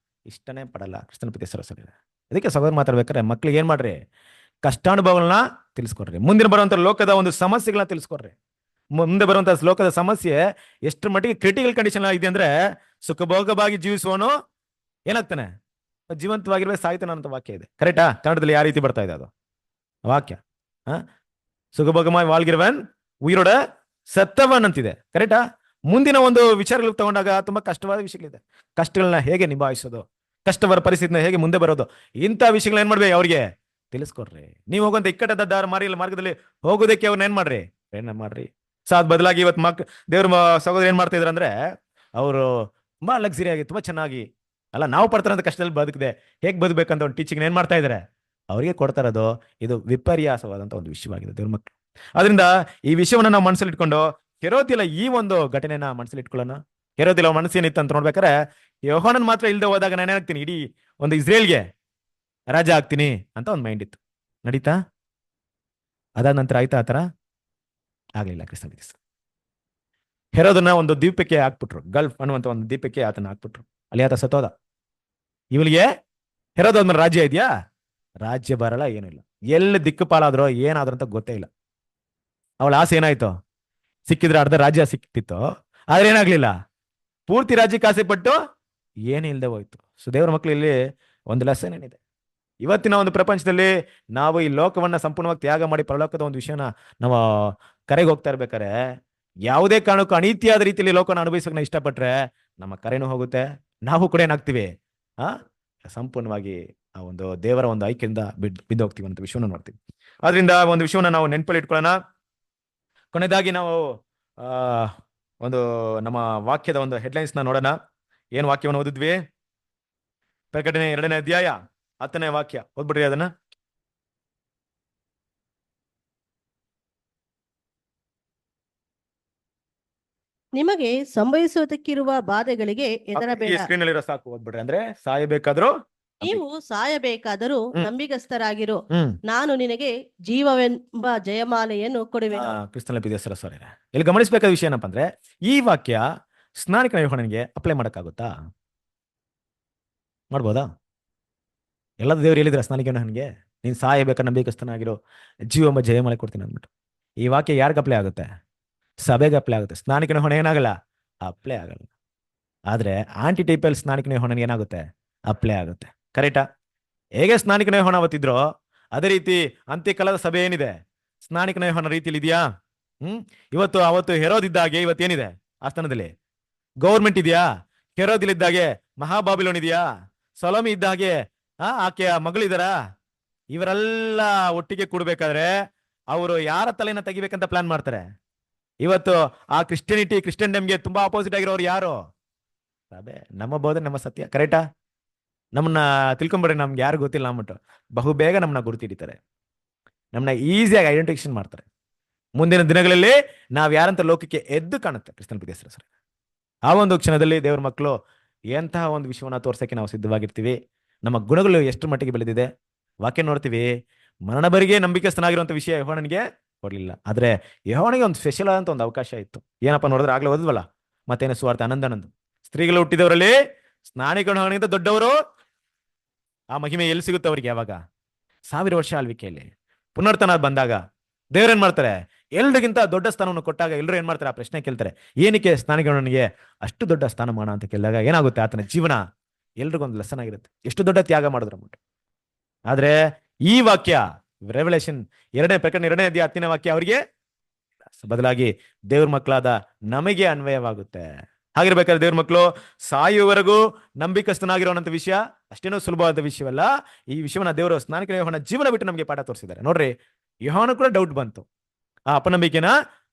ಇಷ್ಟನೇ ಪಡಲ್ಲ. ಕ್ರಿಸ್ತನ ಪ್ರೀತಿಯ ಸಹೋದರ, ಅದಕ್ಕೆ ಸಹೋದರ ಮಾತಾಡ್ಬೇಕಾರೆ ಮಕ್ಳಿಗೆ ಏನ್ ಮಾಡ್ರಿ, ಕಷ್ಟಾನುಭವಗಳನ್ನ ತಿಳಿಸ್ಕೊಡ್ರಿ. ಮುಂದಿನ ಬರುವಂತ ಲೋಕದ ಒಂದು ಸಮಸ್ಯೆಗಳನ್ನ ತಿಳಿಸ್ಕೊಡ್ರಿ. ಮುಂದೆ ಬರುವಂತ ಲೋಕದ ಸಮಸ್ಯೆ ಎಷ್ಟು ಮಟ್ಟಿಗೆ ಕ್ರಿಟಿಕಲ್ ಕಂಡೀಷನ್ ಇದೆ ಅಂದ್ರೆ, ಸುಖಭೋಗವಾಗಿ ಜೀವಿಸುವವನು ಏನಾಗ್ತಾನೆ, ಜೀವಂತವಾಗಿರ್ಬೇಕು, ಸಾಯ್ತಾನೆ ಅಂತ ವಾಕ್ಯ ಇದೆ. ಕರೆಕ್ಟಾ? ಕನ್ನಡದಲ್ಲಿ ಯಾವ ರೀತಿ ಬರ್ತಾ ಇದೆ ಅದು ವಾಕ್ಯ? ಸುಖಭೋಗമായി வாழ்கிறவன் ಉಯಿರೋಡ ಸತ್ತವನ್ ಅಂತಿದೆ. ಕರೆಕ್ಟಾ? ಮುಂದಿನ ಒಂದು ವಿಚಾರಗಳು ತಗೊಂಡಾಗ ತುಂಬಾ ಕಷ್ಟವಾದ ವಿಷಯಗಳಿದೆ. ಕಷ್ಟಗಳನ್ನ ಹೇಗೆ ನಿಭಾಯಿಸೋದು, ಕಷ್ಟವರ ಪರಿಸ್ಥಿತಿನ ಹೇಗೆ ಮುಂದೆ ಬರೋದು, ಇಂಥ ವಿಷಯಗಳನ್ನ ಏನ್ ಮಾಡ್ಬೇಕು ಅವ್ರಿಗೆ ತಿಳಿಸ್ಕೊಡ್ರಿ. ನೀವು ಹೋಗುವಂತ ಇಕ್ಕಟ್ಟದ ಮಾರ್ಗದಲ್ಲಿ ಹೋಗೋದಕ್ಕೆ ಅವ್ರನ್ನ ಏನ್ ಮಾಡ್ರಿ, ಪ್ರಯತ್ನ ಮಾಡ್ರಿ. ಸೊ ಅದ್ ಬದಲಾಗಿ ಇವತ್ತು ದೇವ್ರ ಸಹೋದರ ಏನ್ ಮಾಡ್ತಾ ಇದ್ರ ಅಂದ್ರೆ, ಅವರು ತುಂಬಾ ಲಕ್ಸುರಿ ಆಗಿ ತುಂಬಾ ಚೆನ್ನಾಗಿ, ಅಲ್ಲ ನಾವು ಪಡ್ತಾರಂತ ಕಷ್ಟದಲ್ಲಿ ಬದುಕಿದೆ ಹೇಗ್ ಬದುಕಬೇಕಂತ ಒಂದು ಟೀಚಿಂಗ್ ಏನ್ ಮಾಡ್ತಾ ಇದಾರೆ, ಅವರಿಗೆ ಕೊಡ್ತಾ ಇರೋದು. ಇದು ವಿಪರ್ಯಾಸವಾದಂತ ಒಂದು ವಿಷಯವಾಗಿದೆ ದೇವ್ರ ಮಕ್ಕಳು. ಅದರಿಂದ ಈ ವಿಷಯವನ್ನ ನಾವು ಮನಸ್ಸಲ್ಲಿ ಇಟ್ಕೊಂಡು, ಹೆರೋದಿಲ್ಲ ಈ ಒಂದು ಘಟನೆನ ಮನಸ್ಸಲ್ಲಿ ಇಟ್ಕೊಳ್ಳೋಣ. ಹೆರೋದಿಲ್ಲ ಮನಸ್ಸು ಏನಿತ್ತು ಅಂತ ನೋಡ್ಬೇಕಾರೆ, ಯೋಹಾನನ್ ಮಾತ್ರ ಇಲ್ದೆ ಹೋದಾಗ ನಾನು ಏನಾಗ್ತೀನಿ, ಇಡೀ ಒಂದು ಇಸ್ರೇಲ್ಗೆ ರಾಜ ಆಗ್ತೀನಿ ಅಂತ ಒಂದು ಮೈಂಡ್ ಇತ್ತು. ನಡೀತಾ? ಅದಾದ ನಂತರ ಆಯ್ತಾ ಆತರ? ಆಗ್ಲಿಲ್ಲ. ಕ್ರಿಸ್ತನ ಹೆರೋದನ್ನ ಒಂದು ದ್ವೀಪಕ್ಕೆ ಹಾಕ್ಬಿಟ್ರು, ಗಲ್ಫ್ ಅನ್ನುವಂತ ಒಂದು ದ್ವೀಪಕ್ಕೆ ಆತನ ಹಾಕ್ಬಿಟ್ರು. ಅಲ್ಲಿ ಆತ ಸತ್ತೋದ. ಇವಳಿಗೆ ಹೆರೋದ ರಾಜ್ಯ ಇದೆಯಾ? ರಾಜ್ಯ ಬರಲ್ಲ, ಏನೂ ಇಲ್ಲ. ಎಲ್ಲಿ ದಿಕ್ಕುಪಾಲಾದ್ರೋ ಏನಾದ್ರು ಅಂತ ಗೊತ್ತೇ ಇಲ್ಲ. ಅವಳ ಆಸೆ ಏನಾಯ್ತು, ಸಿಕ್ಕಿದ್ರೆ ಅರ್ಧ ರಾಜ್ಯ ಸಿಕ್ತಿತ್ತು, ಆದ್ರೆ ಏನಾಗ್ಲಿಲ್ಲ, ಪೂರ್ತಿ ರಾಜ್ಯಕ್ಕೆ ಆಸೆ ಪಟ್ಟು ಏನೇ ಇಲ್ಲದೆ ಹೋಯ್ತು. ಸೊ ದೇವರ ಮಕ್ಕಳು ಇಲ್ಲಿ ಒಂದು ಲೆಸನ್ ಏನಿದೆ, ಇವತ್ತಿನ ಒಂದು ಪ್ರಪಂಚದಲ್ಲಿ ನಾವು ಈ ಲೋಕವನ್ನ ಸಂಪೂರ್ಣವಾಗಿ ತ್ಯಾಗ ಮಾಡಿ ಪರಲೋಕದ ಒಂದು ವಿಷಯನ ನಾವು ಕರೆಗೆ ಹೋಗ್ತಾ ಇರ್ಬೇಕಾರೆ, ಯಾವುದೇ ಕಾರಣಕ್ಕೂ ಅನೀತಿಯಾದ ರೀತಿಯಲ್ಲಿ ಲೋಕನ ಅನುಭವಿಸೋಕೆ ನಾವು ಇಷ್ಟಪಟ್ರೆ ನಮ್ಮ ಕರೆನೂ ಹೋಗುತ್ತೆ, ನಾವು ಕೂಡ ಏನಾಗ್ತೀವಿ, ಸಂಪೂರ್ಣವಾಗಿ ಆ ಒಂದು ದೇವರ ಒಂದು ಐಕ್ಯದಿಂದ ಬಿದ್ದು ಹೋಗ್ತೀವಿ ಅಂತ ವಿಷಯವನ್ನು ನೋಡ್ತೀವಿ. ಆದ್ರಿಂದ ಒಂದು ವಿಷಯವನ್ನ ನಾವು ನೆನಪಲ್ಲಿ ಇಟ್ಕೊಳ್ಳೋಣ. ಕೊನೆಯದಾಗಿ ನಾವು ಒಂದು ನಮ್ಮ ವಾಕ್ಯದ ಒಂದು ಹೆಡ್ಲೈನ್ಸ್ ನ ನೋಡೋಣ. ಏನ್ ವಾಕ್ಯವನ್ನು ಓದಿದ್ವಿ? ಪ್ರಕಟಣೆ 2ನೇ ಅಧ್ಯಾಯ 10ನೇ ವಾಕ್ಯ ಓದ್ಬಿಡ್ರಿ ಅದನ್ನ. ನಿಮಗೆ ಸಂಭವಿಸುವುದಕ್ಕಿರುವ ಬಾಧೆಗಳಿಗೆ ಹೆದರಬೇಡ. ಸ್ಕ್ರೀನ್ ಅಲ್ಲಿ ಸಾಕು, ಓದ್ಬಿಡ್ರಿ. ಅಂದ್ರೆ ಸಾಯಬೇಕಾದ್ರೂ ನೀವು ಸಾಯಬೇಕಾದರೂ ನಂಬಿಗಸ್ತರಾಗಿರು, ನಾನು ನಿನಗೆ ಜೀವವೆಂಬ ಜಯಮಾಲೆಯನ್ನು ಕೊಡುವೆನು. ಕ್ರಿಸ್ತನ ಪ್ರೀತಿಯ ಸಹೋದರ, ಇಲ್ಲಿ ಗಮನಿಸಬೇಕಾದ ವಿಷಯ ಏನಪ್ಪಾ ಅಂದ್ರೆ, ಈ ವಾಕ್ಯ ಸ್ನಾನಿಕನ ಯೋಹಾನನಿಗೆ ಅಪ್ಲೈ ಮಾಡಕ್ಕಾಗುತ್ತಾ? ಮಾಡ್ಬೋದಾ? ಎಲ್ಲದ ದೇವ್ರು ಹೇಳಿದ್ರ ಸ್ನಾನಿಕ ಯೋಹಾನನಿಗೆ, ನೀನ್ ಸಾಯಬೇಕಾದ್ರೆ ನಂಬಿಕಸ್ತನಾಗಿರೋ, ಜೀವವೆಂಬ ಜಯಮಾಲೆ ಕೊಡ್ತೀನಿ ಅಂದ್ಬಿಟ್ಟು. ಈ ವಾಕ್ಯ ಯಾರಿಗೆ ಅಪ್ಲೈ ಆಗುತ್ತೆ? ಸಭೆಗೆ ಅಪ್ಲೈ ಆಗುತ್ತೆ. ಸ್ನಾನಿಕನ ಯೋಹಾನ ಏನಾಗಲ್ಲ, ಅಪ್ಲೈ ಆಗಲ್ಲ. ಆದ್ರೆ ಆಂಟಿ ಟೈಪಲ್ ಸ್ನಾನಿಕನ ಯೋಹಾನನಿಗೆ ಏನಾಗುತ್ತೆ, ಅಪ್ಲೈ ಆಗುತ್ತೆ. ಕರೆಕ್ಟಾ? ಹೇಗೆ ಸ್ನಾನಿಕನ ಯೋಹಾನ ಅವತ್ತಿದ್ರೋ ಅದೇ ರೀತಿ ಅಂತ್ಯಕಾಲದ ಸಭೆ ಏನಿದೆ, ಸ್ನಾನಿಕನ ಯೋಹಾನ ರೀತಿಯಲ್ಲಿ ಇದೆಯಾ? ಇವತ್ತು ಅವತ್ತು ಹೆರೋದಿದ್ದಾಗೆ ಇವತ್ತೇನಿದೆ ಆ ಸ್ಥಾನದಲ್ಲಿ? ಗೌರ್ಮೆಂಟ್ ಇದೆಯಾ? ಹೆರೋದಿಲಿದ್ದಾಗೆ ಮಹಾಬಾಬಿಲೋನ್ ಇದೆಯಾ? ಸೊಲೋಮಿ ಇದ್ದಾಗೆ ಆಕೆಯ ಮಗಳಿದಾರ? ಇವರೆಲ್ಲ ಒಟ್ಟಿಗೆ ಕೂಡ್ಬೇಕಾದ್ರೆ ಅವರು ಯಾರ ತಲೆನ ತೆಗಿಬೇಕಂತ ಪ್ಲಾನ್ ಮಾಡ್ತಾರೆ. ಇವತ್ತು ಆ ಕ್ರಿಶ್ಚಿಯನ್ಡಮ್ಗೆ ತುಂಬಾ ಅಪೋಸಿಟ್ ಆಗಿರೋರು ಯಾರು? ಸಭೆ. ನಮ್ಮ ಬೋಧನೆ, ನಮ್ಮ ಸತ್ಯ. ಕರೆಕ್ಟಾ? ನಮ್ಮನ್ನ ತಿಳ್ಕೊಂಬಿಡ್ರಿ, ನಮ್ಗೆ ಯಾರು ಗೊತ್ತಿಲ್ಲ ಅಂದ್ಬಿಟ್ಟು ಬಹು ಬೇಗ ನಮ್ಮನ್ನ ಗುರುತಿಡಿತಾರೆ, ನಮ್ಮನ್ನ ಈಸಿಯಾಗಿ ಐಡೆಂಟಿಫಿಕೇಶನ್ ಮಾಡ್ತಾರೆ. ಮುಂದಿನ ದಿನಗಳಲ್ಲಿ ನಾವ್ ಯಾರಂತ ಲೋಕಕ್ಕೆ ಎದ್ದು ಕಾಣುತ್ತೆ ಕ್ರಿಸ್ತನ ಪ್ರೀತಿಯ ಸಹೋದರ. ಆ ಒಂದು ಕ್ಷಣದಲ್ಲಿ ದೇವರ ಮಕ್ಕಳು ಎಂತಹ ಒಂದು ವಿಷಯವನ್ನ ತೋರ್ಸಕ್ಕೆ ನಾವು ಸಿದ್ಧವಾಗಿರ್ತೀವಿ. ನಮ್ಮ ಗುಣಗಳು ಎಷ್ಟು ಮಟ್ಟಿಗೆ ಬೆಳೆದಿದೆ ವಾಕ್ಯ ನೋಡ್ತೀವಿ. ಮರಣಬರಿಗೆ ನಂಬಿಕೆಸ್ತನಾಗಿರುವಂತ ವಿಷಯ ಯೋಹಾನನಿಗೆ ಕೊಡ್ಲಿಲ್ಲ, ಆದ್ರೆ ಯೋಹಾನನಿಗೆ ಒಂದು ಸ್ಪೆಷಲ್ ಆದಂತ ಒಂದು ಅವಕಾಶ ಇತ್ತು. ಏನಪ್ಪಾ ನೋಡಿದ್ರೆ ಆಗ್ಲೇ ಓದಿದ್ವಲ್ಲ, ಮತ್ತೇನು ಸುವಾರ್ತೆ 11 ಸ್ತ್ರೀಗಳು ಹುಟ್ಟಿದವರಲ್ಲಿ ಸ್ನಾನಿಕನ ಯೋಹಾನನಿಗಿಂತ ದೊಡ್ಡವರು ಆ ಮಹಿಮೆ ಎಲ್ಲಿ ಸಿಗುತ್ತೆ ಅವ್ರಿಗೆ? ಯಾವಾಗ? 1000 ವರ್ಷ ಆಳ್ವಿಕೆಯಲ್ಲಿ ಪುನರ್ತನ ಬಂದಾಗ ದೇವ್ರೇನ್ ಮಾಡ್ತಾರೆ, ಎಲ್ರಿಗಿಂತ ದೊಡ್ಡ ಸ್ಥಾನವನ್ನು ಕೊಟ್ಟಾಗ ಎಲ್ಲರೂ ಏನ್ ಮಾಡ್ತಾರೆ, ಆ ಪ್ರಶ್ನೆ ಕೇಳ್ತಾರೆ, ಏನಕ್ಕೆ ಸ್ನಾನಿಕನಿಗೆ ಅಷ್ಟು ದೊಡ್ಡ ಸ್ಥಾನಮಾನ ಅಂತ ಕೇಳಿದಾಗ ಏನಾಗುತ್ತೆ, ಆತನ ಜೀವನ ಎಲ್ರಿಗೊಂದು ಲೆಸನ್ ಆಗಿರುತ್ತೆ, ಎಷ್ಟು ದೊಡ್ಡ ತ್ಯಾಗ ಮಾಡಿದ್ರು ಅಂದ್ಬಿಟ್ಟು. ಆದ್ರೆ ಈ ವಾಕ್ಯ ರೆವಲ್ಯೂಷನ್ ಪ್ರಕಟಣೆ 2ನೇ ಅಧ್ಯಾಯ 10ನೇ ವಾಕ್ಯ ಅವರಿಗೆ ಬದಲಾಗಿ ದೇವ್ರ ಮಕ್ಕಳಾದ ನಮಗೆ ಅನ್ವಯವಾಗುತ್ತೆ. ಹಾಗಿರ್ಬೇಕಾದ್ರೆ ದೇವ್ರ ಮಕ್ಕಳು ಸಾಯುವವರೆಗೂ ನಂಬಿಕಸ್ತನಾಗಿರೋಂಥ ವಿಷಯ ಅಷ್ಟೇನೋ ಸುಲಭವಾದ ವಿಷಯವಲ್ಲ. ಈ ವಿಷಯವನ್ನ ದೇವರು ಸ್ನಾನಿಕನ ಯೋಹಾನ ಜೀವನ ಬಿಟ್ಟು ನಮಗೆ ಪಾಠ ತೋರಿಸಿದ್ದಾರೆ. ನೋಡ್ರಿ, ಯೋಹಾನ ಕೂಡ ಡೌಟ್ ಬಂತು. ಆ ಅಪನಂಬಿಕೆನ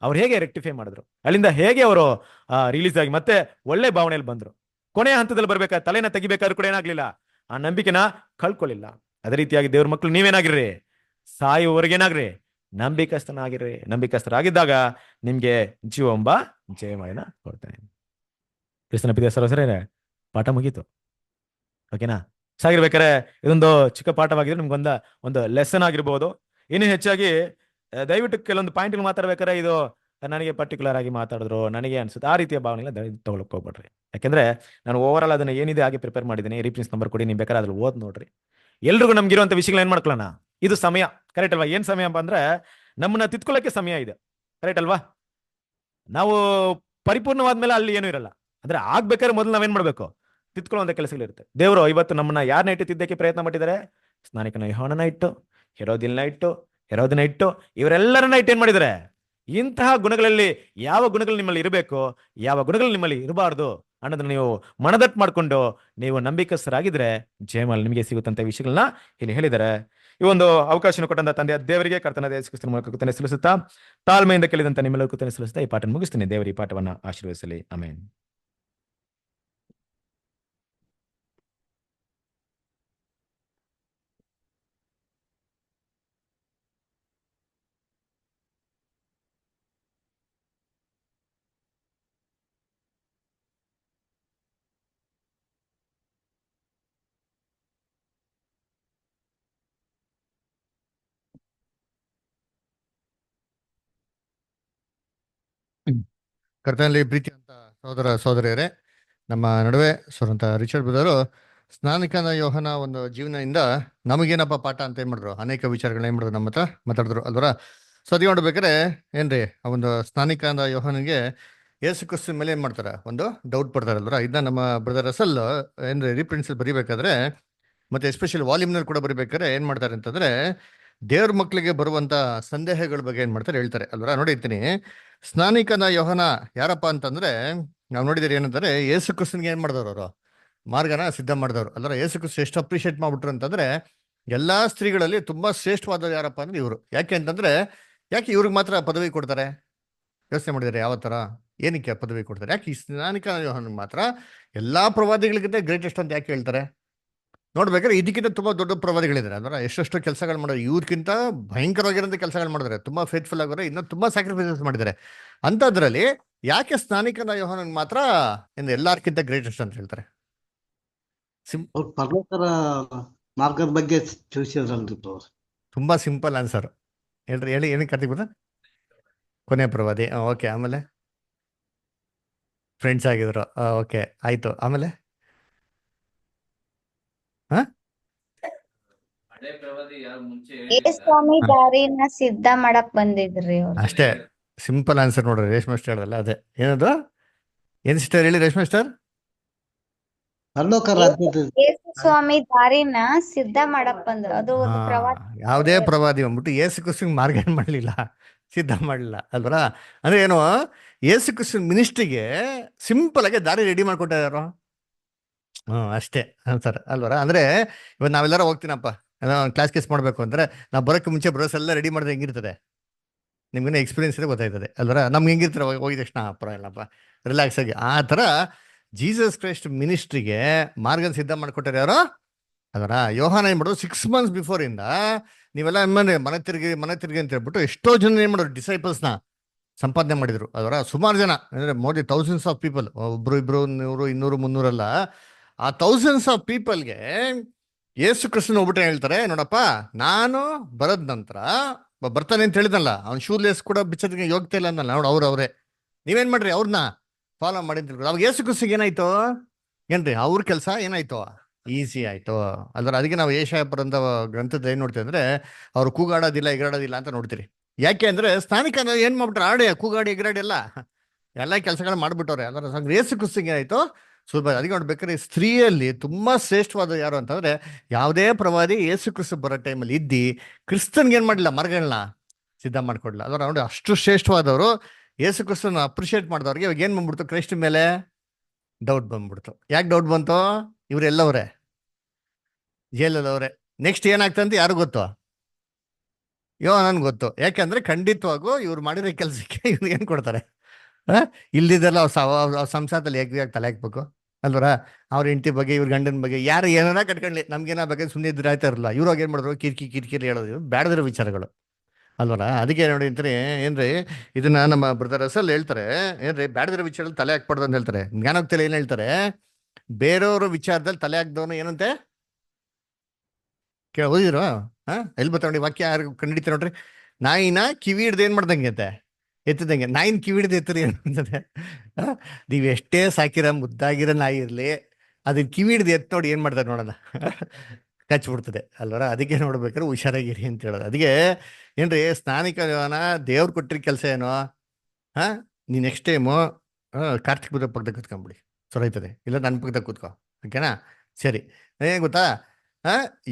ಅವ್ರು ಹೇಗೆ ರೆಕ್ಟಿಫೈ ಮಾಡಿದ್ರು, ಅಲ್ಲಿಂದ ಹೇಗೆ ಅವರು ರಿಲೀಸ್ ಆಗಿ ಮತ್ತೆ ಒಳ್ಳೆ ಭಾವನೆಯಲ್ಲಿ ಬಂದ್ರು. ಕೊನೆಯ ಹಂತದಲ್ಲಿ ಬರ್ಬೇಕಾದ್ರೆ ತಲೆನ ತೆಗಿಬೇಕಾದ್ರೂ ಕೂಡ ಏನಾಗ್ಲಿಲ್ಲ, ಆ ನಂಬಿಕೆನ ಕಳ್ಕೊಳ್ಳಿಲ್ಲ. ಅದೇ ರೀತಿಯಾಗಿ ದೇವ್ರ ಮಕ್ಕಳು ನೀವೇನಾಗಿರ್ರಿ, ಸಾಯುವವರೆಗೇನಾಗ್ರಿ, ನಂಬಿಕಸ್ತನಾಗಿರ್ರಿ. ನಂಬಿಕಸ್ತರಾಗಿದ್ದಾಗ ನಿಮ್ಗೆ ಜೀವವೆಂಬ ಜಯಮಾಲೆನ ಕೊಡ್ತಾನೆ. ಕ್ರಿಸ್ತನ ಪ್ರೀತಿಯ ಸಹೋದರರೇ, ಪಾಠ ಮುಗೀತು. ಓಕೆನಾ? ಸಾಗಿರ್ಬೇಕಾರೆ ಇದೊಂದು ಚಿಕ್ಕ ಪಾಠವಾಗಿದ್ರೆ ನಿಮ್ಗೊಂದ ಒಂದು ಲೆಸನ್ ಆಗಿರ್ಬೋದು. ಇನ್ನೂ ಹೆಚ್ಚಾಗಿ ದಯವಿಟ್ಟು ಕೆಲವೊಂದು ಪಾಯಿಂಟ್ ಮಾತಾಡ್ಬೇಕಾರೆ ಇದು ನನಗೆ ಪರ್ಟಿಕ್ಯುಲರ್ ಆಗಿ ಮಾತಾಡಿದ್ರು, ನನಗೆ ಅನ್ಸುತ್ತೆ, ಆ ರೀತಿಯ ಭಾವನೆಲ್ಲ ತಗೊಳಕ್ ಹೋಗ್ಬೇಡ್ರಿ. ಯಾಕೆಂದ್ರೆ ನಾನು ಓವರ್ ಆಲ್ ಅದನ್ನ ಏನಿದೆ ಹಾಗೆ ಪ್ರಿಪೇರ್ ಮಾಡಿದ್ದೀನಿ. ರಿಫರೆನ್ಸ್ ನಂಬರ್ ಕೊಡಿ, ನೀವು ಬೇಕಾದ್ರೆ ಅದ್ರಲ್ಲಿ ಓದ್ ನೋಡ್ರಿ. ಎಲ್ರಿಗೂ ನಮ್ಗಿರುವಂತ ವಿಷಯಗಳು ಏನ್ ಮಾಡ್ಕೊಳ್ಳೋಣ, ಇದು ಸಮಯ, ಕರೆಕ್ಟ್ ಅಲ್ವಾ? ಏನ್ ಸಮಯ ಅಂದ್ರೆ ನಮ್ಮನ್ನ ತಿದ್ಕೊಳ್ಳಕ್ಕೆ ಸಮಯ ಇದೆ, ಕರೆಕ್ಟ್ ಅಲ್ವಾ? ನಾವು ಪರಿಪೂರ್ಣವಾದ್ಮೇಲೆ ಅಲ್ಲಿ ಏನೂ ಇರಲ್ಲ. ಅಂದ್ರೆ ಆಗ್ಬೇಕಾದ್ರೆ ಮೊದಲು ನಾವೇನ್ ಮಾಡ್ಬೇಕು, ತಿದ್ಕೊಳ್ಳುವಂತ ಕೆಲಸಗಳಿರುತ್ತೆ. ದೇವರು ಇವತ್ತು ನಮ್ಮನ್ನ ಯಾರನ್ನ ಇಟ್ಟು ತಿದ್ದಕ್ಕೆ ಪ್ರಯತ್ನ ಪಟ್ಟಿದ್ದಾರೆ? ಸ್ನಾನಿಕನ ಯೋಹಾನನ ಇಟ್ಟು, ಹೆರೋದಿನ ಇಟ್ಟು ಇವರೆಲ್ಲರನ್ನ ಇಟ್ಟು ಏನ್ ಮಾಡಿದ್ದಾರೆ? ಇಂತಹ ಗುಣಗಳಲ್ಲಿ ಯಾವ ಗುಣಗಳು ನಿಮ್ಮಲ್ಲಿ ಇರಬೇಕು, ಯಾವ ಗುಣಗಳು ನಿಮ್ಮಲ್ಲಿ ಇರಬಾರ್ದು ಅನ್ನೋದನ್ನ ನೀವು ಮನದಟ್ಟು ಮಾಡ್ಕೊಂಡು ನೀವು ನಂಬಿಕಸ್ಥರಾಗಿದ್ರೆ ಜಯಮಾಲ ನಿಮಗೆ ಸಿಗುತ್ತಂತ ವಿಷಯಗಳನ್ನ ಇಲ್ಲಿ ಹೇಳಿದ್ದಾರೆ. ಈ ಒಂದು ಅವಕಾಶ ಕೊಟ್ಟಂತ ತಂದೆ ದೇವರಿಗೆ ಕರ್ತನಾದ ಯೇಸು ಕ್ರಿಸ್ತನ ಮೂಲಕ ಕೃತಜ್ಞತೆ ಸಲ್ಲಿಸುತ್ತಾ, ತಾಳ್ಮೆಯಿಂದ ಕೇಳಿದಂತ ನಿಮ್ಮೆಲ್ಲರಿಗೂ ಕೃತಜ್ಞತೆ ಸಲ್ಲಿಸುತ್ತಾ ಈ ಪಾಠ ಮುಗಿಸ್ತೀನಿ. ದೇವರು ಈ ಪಾಠವನ್ನ ಆಶೀರ್ವದಿಸಲಿ. ಆಮೆನ್. ಕರ್ತನಲ್ಲಿ ಪ್ರೀತಿ ಅಂತ ಸಹೋದರ ಸಹೋದರಿಯರೇ, ನಮ್ಮ ನಡುವೆ ಸ್ವರಂತ ರಿಚರ್ಡ್ ಬ್ರದರು ಸ್ನಾನಿಕನ ಯೋಹನ ಒಂದು ಜೀವನದಿಂದ ನಮಗೇನಪ್ಪ ಪಾಠ ಅಂತ ಏನ್ ಮಾಡಿದ್ರು, ಅನೇಕ ವಿಚಾರಗಳನ್ನ ಏನ್ ಮಾಡಿದ್ರು ನಮ್ಮ ಹತ್ರ ಮಾತಾಡಿದ್ರು ಅಲ್ವರ. ಸೊ ಅದು ನೋಡ್ಬೇಕಾದ್ರೆ ಏನ್ರಿ, ಆ ಒಂದು ಸ್ನಾನಿಕನ ಯೋಹನಿಗೆ ಯೇಸು ಕ್ರಿಸ್ತನ ಮೇಲೆ ಏನ್ ಮಾಡ್ತಾರೆ, ಒಂದು ಡೌಟ್ ಪಡ್ತಾರಲ್ವರ. ಇದನ್ನ ನಮ್ಮ ಬ್ರದರ್ ಅಸಲ್ ಏನ್ರಿ ರೀಪ್ರಿಂಟ್ಸ್ ಬರಿಬೇಕಾದ್ರೆ, ಮತ್ತೆ ಎಸ್ಪೆಷಲಿ ವಾಲ್ಯೂಮ್ನಲ್ಲಿ ಕೂಡ ಬರಿಬೇಕಾದ್ರೆ ಏನ್ ಮಾಡ್ತಾರೆ ಅಂತಂದ್ರೆ, ದೇವ್ರ ಮಕ್ಳಿಗೆ ಬರುವಂತ ಸಂದೇಹಗಳ ಬಗ್ಗೆ ಏನ್ ಮಾಡ್ತಾರೆ ಹೇಳ್ತಾರೆ ಅಲ್ವರ. ನೋಡಿರ್ತೀನಿ, ಸ್ನಾನಿಕನ ಯೋಹನ ಯಾರಪ್ಪ ಅಂತಂದ್ರೆ, ನಾವು ನೋಡಿದಿರಿ ಏನಂತಾರೆ, ಯೇಸು ಕ್ರಿಸ್ತನ್ಗೆ ಏನ್ ಮಾಡಿದವ್ರು, ಅವರು ಮಾರ್ಗನ ಸಿದ್ಧ ಮಾಡಿದವರು ಅಲ್ಲರ. ಯೇಸು ಕ್ರಿಸ್ತ ಎಷ್ಟು ಅಪ್ರಿಷಿಯೇಟ್ ಮಾಡ್ಬಿಟ್ರು ಅಂತಂದ್ರೆ, ಎಲ್ಲಾ ಸ್ತ್ರೀಗಳಲ್ಲಿ ತುಂಬಾ ಶ್ರೇಷ್ಠವಾದವ್ರು ಯಾರಪ್ಪ ಅಂದ್ರೆ ಇವರು. ಯಾಕೆ ಅಂತಂದ್ರೆ, ಯಾಕೆ ಇವ್ರಿಗೆ ಮಾತ್ರ ಪದವಿ ಕೊಡ್ತಾರೆ? ಯೋಚನೆ ಮಾಡಿದಾರೆ ಯಾವ ತರ, ಏನಕ್ಕೆ ಪದವಿ ಕೊಡ್ತಾರೆ? ಯಾಕೆ ಈ ಸ್ನಾನಿಕನ ಯೋಹನಿಗೆ ಮಾತ್ರ ಎಲ್ಲಾ ಪ್ರವಾದಿಗಳಿಗಿಂತ ಗ್ರೇಟೆಸ್ಟ್ ಅಂತ ಯಾಕೆ ಹೇಳ್ತಾರೆ? ನೋಡ್ಬೇಕಾದ್ರೆ ಇದಕ್ಕಿಂತ ತುಂಬಾ ದೊಡ್ಡ ಪ್ರವಾದಿಗಳಿದ್ದಾರೆ ಅಂದ್ರೆ, ಎಷ್ಟೆಷ್ಟು ಕೆಲಸಗಳು ಮಾಡೋದು, ಇವ್ರಿಗಿಂತ ಭಯಂಕರವಾಗಿರೋಂಥ ಕೆಲಸಗಳು ಮಾಡಿದ್ದಾರೆ, ತುಂಬಾ ಫೇತ್ಫುಲ್ ಆಗಿರೋ, ಇನ್ನೂ ತುಂಬಾ ಸ್ಯಾಕ್ರಿಫೈಸಸ್ ಮಾಡಿದ್ದಾರೆ. ಅಂತದ್ರಲ್ಲಿ ಯಾಕೆ ಸ್ನಾನಿಕನ ಯೋಹಾನನ್ ಮಾತ್ರ ಎಲ್ಲಾರ್ಕಿಂತ ಗ್ರೇಟೆಸ್ಟ್ ಅಂತ ಹೇಳ್ತಾರೆ? ಅವ್ರು ಪರಲೋಕರ ಮಾರ್ಗದ ಬಗ್ಗೆ ತಿಳಿಸಿದ್ರಲ್ರಿ ಅವ್ರು. ತುಂಬಾ ಸಿಂಪಲ್ ಆನ್ಸರ್ ಹೇಳ್ರಿ, ಹೇಳಿ ಏನಕ್ಕೆ ಕಾರ್ತಿಕ್ ಬದ ಕೊನೆ ಪ್ರವಾದಿ. ಓಕೆ, ಆಮೇಲೆ ಫ್ರೆಂಡ್ಸ್ ಆಗಿದ್ರು. ಓಕೆ ಆಯ್ತು, ಆಮೇಲೆ ಸ್ವಾಮಿ ದಾರಿನ ಸಿದ್ಧ ಮಾಡಕ್ ಬಂದಿದ್ರಿ ಅವ್ರು. ಅಷ್ಟೇ, ಸಿಂಪಲ್ ಆನ್ಸರ್ ನೋಡ್ರಿ. ರೇಷ್ಮೆ ಸ್ಟಾರ್ ಅಲ್ಲ ಅದೇ ಏನದು, ಏನ್ ಸಿಸ್ಟರ್ ಹೇಳಿ ರೇಷ್ಮೆ ಸ್ಟಾರ್? ಪರಲೋಕ ರಾಜ್ಯದ ಯೇಸು ಸ್ವಾಮಿ ದಾರಿನ ಸಿದ್ಧ ಮಾಡಕ್ ಬಂದ್ರು. ಅದು ಒಂದು ಪ್ರವಾದಿ. ಯಾವುದೇ ಪ್ರವಾದಿ ಬಂದ್ಬಿಟ್ಟು ಯೇಸು ಕ್ರಿಸ್ತನ್ ಮಾರ್ಗ ಏನ್ ಮಾಡ್ಲಿಲ್ಲ, ಸಿದ್ಧ ಮಾಡ್ಲಿಲ್ಲ ಅಲ್ವರ. ಅಂದ್ರೆ ಏನು, ಯೇಸು ಕ್ರಿಸ್ತನ್ ಮಿನಿಸ್ಟ್ರಿಗೆ ಸಿಂಪಲ್ ಆಗಿ ದಾರಿ ರೆಡಿ ಮಾಡ್ಕೊಟ್ಟಿದಾರ. ಅಷ್ಟೇ ಸರ್ ಅಲ್ವರ. ಅಂದ್ರೆ ಇವತ್ತು ನಾವೆಲ್ಲರೂ ಹೋಗ್ತೀನಪ್ಪ ಕ್ಲಾಸ್ ಕೇಸ್ ಮಾಡ್ಬೇಕು ಅಂದ್ರೆ, ನಾವು ಬರೋಕ್ಕೆ ಮುಂಚೆ ಬ್ರೋಸ್ ಎಲ್ಲ ರೆಡಿ ಮಾಡಿದ್ರೆ ಹೆಂಗಿರ್ತದೆ? ನಿಮ್ಗೆ ಎಕ್ಸ್ಪೀರಿಯನ್ಸ್ ಇದೆ, ಗೊತ್ತಾಯ್ತದೆ ಅಲ್ವರ. ನಮ್ಗೆ ಹೆಂಗಿರ್ತಾರೆ ಹೋಗಿದ ತಕ್ಷಣ ಪರವಾಗಿಲ್ಲಪ್ಪ ರಿಲ್ಯಾಕ್ಸ್ ಆಗಿ. ಆ ತರ ಜೀಸಸ್ ಕ್ರೈಸ್ಟ್ ಮಿನಿಸ್ಟ್ರಿಗೆ ಮಾರ್ಗ ಸಿದ್ಧ ಮಾಡ್ಕೊಟ್ಟಾರೆ ಯಾರು ಅದರ. ಯೋಹಾನ ಏನ್ ಮಾಡೋದು, 6 months ಬಿಫೋರ್ ಇಂದ ನೀವೆಲ್ಲ ಮನೆ ತಿರುಗಿ ಅಂತ ಹೇಳ್ಬಿಟ್ಟು ಎಷ್ಟೋ ಜನ ಏನ್ ಮಾಡೋರು, ಡಿಸೈಪಲ್ಸ್ನ ಸಂಪಾದನೆ ಮಾಡಿದ್ರು ಅದರ. ಸುಮಾರು ಜನ ಅಂದ್ರೆ ಮೋದಿ ಥೌಸಂಡ್ಸ್ ಆಫ್ ಪೀಪಲ್, ಒಬ್ರು ಇಬ್ರು 100 200 300 ಅಲ್ಲ, ಆ ಥೌಸಂಡ್ಸ್ ಆಫ್ ಪೀಪಲ್ಗೆ ಯೇಸು ಕ್ರಿಸ್ತನ ಹೋಗ್ಬಿಟ್ಟು ಹೇಳ್ತಾರೆ, ನೋಡಪ್ಪ ನಾನು ಬರೋದ್ ನಂತರ ಬರ್ತಾನೆ ಅಂತ ಹೇಳಿದ್ನಲ್ಲ, ಅವ್ನು ಶೂಲೇಸ್ ಕೂಡ ಬಿಚ್ಚೋದಕ್ಕೆ ಯೋಗ್ಯತೆ ಇಲ್ಲ ಅನ್ನಲ್ಲ. ನೋಡು ಅವ್ರೇ ನೀವೇನ್ ಮಾಡ್ರಿ, ಅವ್ರನ್ನ ಫಾಲೋ ಮಾಡಿ ಅಂತ ಹೇಳ್ತಾರೆ. ಅವಾಗ ಯೇಸು ಕ್ರಿಸ್ತಿಗೆ ಏನಾಯ್ತು ಏನ್ರಿ, ಅವ್ರ ಕೆಲಸ ಏನಾಯ್ತು, ಈಸಿ ಆಯ್ತು ಅಲ್ವರ. ಅದಕ್ಕೆ ನಾವು ಏಷಾಯ ಬರೆದ ಗ್ರಂಥದ ಏನ್ ನೋಡ್ತೀವಿ ಅಂದ್ರೆ, ಅವ್ರು ಕೂಗಾಡೋದಿಲ್ಲ ಎಗರಾಡೋದಿಲ್ಲ ಅಂತ ನೋಡ್ತೀರಿ. ಯಾಕೆ ಅಂದ್ರೆ ಸ್ಥಾನಿಕ ಏನ್ ಮಾಡ್ಬಿಟ್ರೆ, ಆಡಿ ಕೂಗಾಡಿ ಎಗರಾಡಿ ಎಲ್ಲ ಕೆಲಸಗಳು ಮಾಡ್ಬಿಟ್ಟವ್ರೆ ಅದರ. ಯೇಸು ಕ್ರಿಸ್ತಿಗೆ ಏನಾಯ್ತು ಸುಲಭ. ಅದಕ್ಕೆ ನೋಡ್ಬೇಕಾದ್ರೆ ಸ್ತ್ರೀಯಲ್ಲಿ ತುಂಬಾ ಶ್ರೇಷ್ಠವಾದ ಯಾರು ಅಂತಂದ್ರೆ, ಯಾವುದೇ ಪ್ರವಾದಿ ಯೇಸು ಕ್ರಿಸ್ತ ಬರೋ ಟೈಮಲ್ಲಿ ಇದ್ದಿ ಕ್ರಿಸ್ತನ್ಗೆ ಏನ್ ಮಾಡಲಿಲ್ಲ, ಮಾರ್ಗಗಳನ್ನ ಸಿದ್ಧ ಮಾಡ್ಕೊಡ್ಲಿಲ್ಲ ಅದರ. ನೋಡಿ ಅಷ್ಟು ಶ್ರೇಷ್ಠವಾದವರು ಯೇಸು ಕ್ರಿಸ್ತನ ಅಪ್ರಿಷಿಯೇಟ್ ಮಾಡಿದವ್ರಿಗೆ ಇವಾಗ ಏನ್ ಬಂದ್ಬಿಡ್ತು, ಕ್ರೈಸ್ಟ್ ಮೇಲೆ ಡೌಟ್ ಬಂದ್ಬಿಡ್ತು. ಯಾಕೆ ಡೌಟ್ ಬಂತು? ಇವರೆಲ್ಲವ್ರೆ ಜೈಲಲ್ಲವ್ರೆ. ನೆಕ್ಸ್ಟ್ ಏನಾಗ್ತಂತ ಯಾರು ಗೊತ್ತು? ನನ್ಗೆ ಗೊತ್ತು. ಯಾಕಂದ್ರೆ ಖಂಡಿತವಾಗೂ ಇವ್ರು ಮಾಡಿರೋ ಕೆಲಸಕ್ಕೆ ಇವ್ರು ಏನ್ ಕೊಡ್ತಾರೆ, ಇಲ್ದಿದ್ದೆಲ್ಲ ಸಂಸಾರದಲ್ಲಿ ಹೇಗೆ ತಲೆ ಹಾಕ್ಬೇಕು ಅಲ್ವರ. ಅವ್ರ ಹೆಂಡತಿ ಬಗ್ಗೆ, ಇವ್ರ ಗಂಡನ ಬಗ್ಗೆ ಯಾರು ಏನಾರ ಕಟ್ಕೊಂಡ್ಲಿ, ನಮ್ಗೇನ ಬಗ್ಗೆ ಸುಮ್ಮನೆ ಇದ್ರೆ ಆಯ್ತಾ ಇರಲ್ಲ. ಇವ್ರಾಗ ಏನ್ ಮಾಡಿದ್ರು, ಕಿರಿಕಿರಿ ಹೇಳೋದು, ಬ್ಯಾಡದಿರೋ ವಿಚಾರಗಳು ಅಲ್ವರ. ಅದಕ್ಕೆ ನೋಡಿ ಅಂತಾರೆ ಏನ್ರಿ, ಇದನ್ನ ನಮ್ಮ ಬ್ರದರ್ ಅಸಲ್ ಹೇಳ್ತಾರೆ ಏನ್ರಿ, ಬ್ಯಾಡದಿರೋ ವಿಚಾರದಲ್ಲಿ ತಲೆ ಹಾಕ್ಬಾರ್ದು ಅಂತ ಹೇಳ್ತಾರೆ. ಜ್ಞಾನೋಕ್ತಿಯಲ್ಲಿ ಏನ್ ಹೇಳ್ತಾರೆ, ಬೇರೆಯವ್ರ ವಿಚಾರದಲ್ಲಿ ತಲೆ ಹಾಕ್ದವನು ಏನಂತೆ ಓದಿದ್ರು. ಎಲ್ಲಿ ಬರ್ತಾ ನೋಡಿ ವಾಕ್ಯ, ಯಾರು ಕಂಡಿಡ್ತಾರೆ ನೋಡ್ರಿ, ನಾಯಿನ ಕಿವಿ ಹಿಡ್ದು ಏನ್ ಮಾಡ್ದಂಗೆ ಅಂತೆ ಎತ್ತದಂಗೆ ನಾಯಿನ ಕಿವಿಡ್ದು ಎತ್ತರಿ ಅಂತಂದ್ರೆ ನೀವು ಎಷ್ಟೇ ಸಾಕಿರ ಮುದ್ದಾಗಿರೋ ನಾಯಿ ಇರಲಿ ಅದನ್ನ ಕಿವಿಡ್ದು ಎತ್ತು ನೋಡಿ ಏನು ಮಾಡ್ತಾರೆ ನೋಡೋಣ ಕಚ್ಬಿಡ್ತದೆ ಅಲ್ವರ. ಅದಕ್ಕೆ ನೋಡ್ಬೇಕಾದ್ರೆ ಹುಷಾರಾಗಿರಿ ಅಂತ ಹೇಳೋದು. ಅದಕ್ಕೆ ಏನ್ರಿ ಸ್ನಾನಿಕ ಯೋಹಾನ ದೇವ್ರು ಕೊಟ್ಟಿರೋ ಕೆಲಸ ಏನೋ ನೀ ನೆಕ್ಸ್ಟ್ ಟೈಮು ಕಾರ್ತಿಕ್ ಬುದ್ಧ ಪಕ್ಕದಾಗ ಕೂತ್ಕೊಂಬಿಡಿ ಸೊರೈತದೆ, ಇಲ್ಲ ನನ್ನ ಪಕ್ಕದಾಗ ಕೂತ್ಕೋ, ಓಕೆನಾ? ಸರಿ. ಏನ್ ಗೊತ್ತಾ,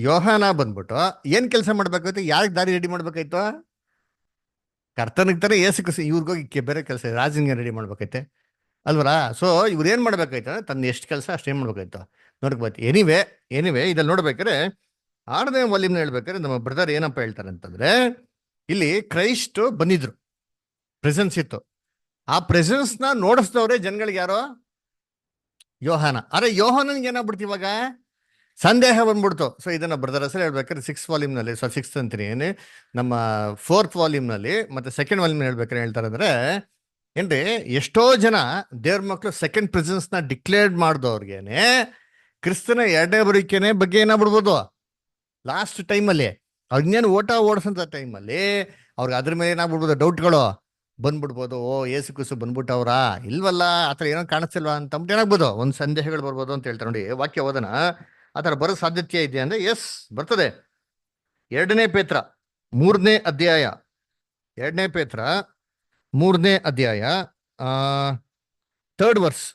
ಯೋಹಾನ ಬಂದ್ಬಿಟ್ಟು ಏನ್ ಕೆಲಸ ಮಾಡ್ಬೇಕಾಯ್ತು, ಯಾರಿಗೆ ದಾರಿ ರೆಡಿ ಮಾಡ್ಬೇಕಾಯ್ತು? ಕರ್ತನಿಗೆ ತರ ಏಸು ಇವ್ರಿಗೋಗಿ ಬೇರೆ ಕೆಲಸ ರಾಜನಿಗೆ ರೆಡಿ ಮಾಡ್ಬೇಕೈತೆ ಅಲ್ವರ. ಸೊ ಇವ್ರು ಏನ್ ಮಾಡ್ಬೇಕಾಯ್ತು, ತನ್ನ ಎಷ್ಟು ಕೆಲಸ ಅಷ್ಟೇನ್ ಮಾಡ್ಬೇಕಾಯ್ತು ನೋಡ್ಬೇಕು. ಎನಿವೆ ಇದಲ್ಲಿ ನೋಡ್ಬೇಕಾದ್ರೆ 6ನೇ ವಾಲ್ಯೂಮ್ನ ಹೇಳ್ಬೇಕಾದ್ರೆ ನಮ್ಮ ಬ್ರದರ್ ಏನಪ್ಪ ಹೇಳ್ತಾರೆ ಅಂತಂದ್ರೆ, ಇಲ್ಲಿ ಕ್ರೈಸ್ಟ್ ಬಂದಿದ್ರು, ಪ್ರೆಸೆನ್ಸ್ ಇತ್ತು. ಆ ಪ್ರೆಸೆನ್ಸ್ ನ ನೋಡಿಸ್ದವ್ರೆ ಜನಗಳಿಗೆ ಯಾರೋ? ಯೋಹಾನ. ಅರೆ ಯೋಹಾನನ್ಗೆ ಏನಾಗ್ಬಿಡ್ತು ಇವಾಗ? ಸಂದೇಹ ಬಂದ್ಬಿಡ್ತು. ಸೊ ಇದನ್ನ ಬ್ರದರ್ ಹೆಸರು ಹೇಳ್ಬೇಕಾದ್ರೆ 6th ವಾಲ್ಯೂಮ್ನಲ್ಲಿ, 6th ಅಂತೀನಿ, ನಮ್ಮ 4th ವಾಲ್ಯೂಮ್ನಲ್ಲಿ ಮತ್ತೆ 2nd ವಾಲ್ಯೂಮ್ ಹೇಳ್ಬೇಕಾದ್ರೆ ಹೇಳ್ತಾರೆ ಅಂದ್ರೆ ಏನ್ರಿ, ಎಷ್ಟೋ ಜನ ದೇವ್ರ ಮಕ್ಳು ಸೆಕೆಂಡ್ ಪ್ರೆಸೆನ್ಸ್ ನ ಡಿಕ್ಲೇರ್ ಮಾಡ್ದವ್ರಿಗೇನೆ ಕ್ರಿಸ್ತನ 2ನೇ ಬರುವಿಕೆನೆ ಬಗ್ಗೆ ಏನಾಗ್ಬಿಡ್ಬೋದು ಲಾಸ್ಟ್ ಟೈಮಲ್ಲಿ, ಅವ್ರನ್ನೇನು ಓಡಿಸಂತ ಟೈಮಲ್ಲಿ ಅವ್ರಿಗೆ ಅದ್ರ ಮೇಲೆ ಏನಾಗ್ಬಿಡ್ಬೋದು, ಡೌಟ್ಗಳು ಬಂದ್ಬಿಡ್ಬೋದು. ಓ ಏಸು ಕುಸು ಬಂದ್ಬಿಟ್ಟವ್ರಾ ಇಲ್ವಲ್ಲ, ಆತರ ಏನೋ ಕಾಣಿಸ್ತಿಲ್ವಾ ಅಂತ ಏನಾಗ್ಬೋದು, ಒಂದು ಸಂದೇಹಗಳು ಬರ್ಬೋದು ಅಂತ ಹೇಳ್ತಾರೆ. ನೋಡಿ ವಾಕ್ಯ ಓದನ ಆ ಥರ ಬರೋ ಸಾಧ್ಯತೆ ಇದೆ ಅಂದ್ರೆ ಎಸ್ ಬರ್ತದೆ. 2ನೇ ಪೇತ್ರ 3ನೇ ಅಧ್ಯಾಯ, 2ನೇ ಪೇತ್ರ 3ನೇ ಅಧ್ಯಾಯ 3rd ವರ್ಸ್,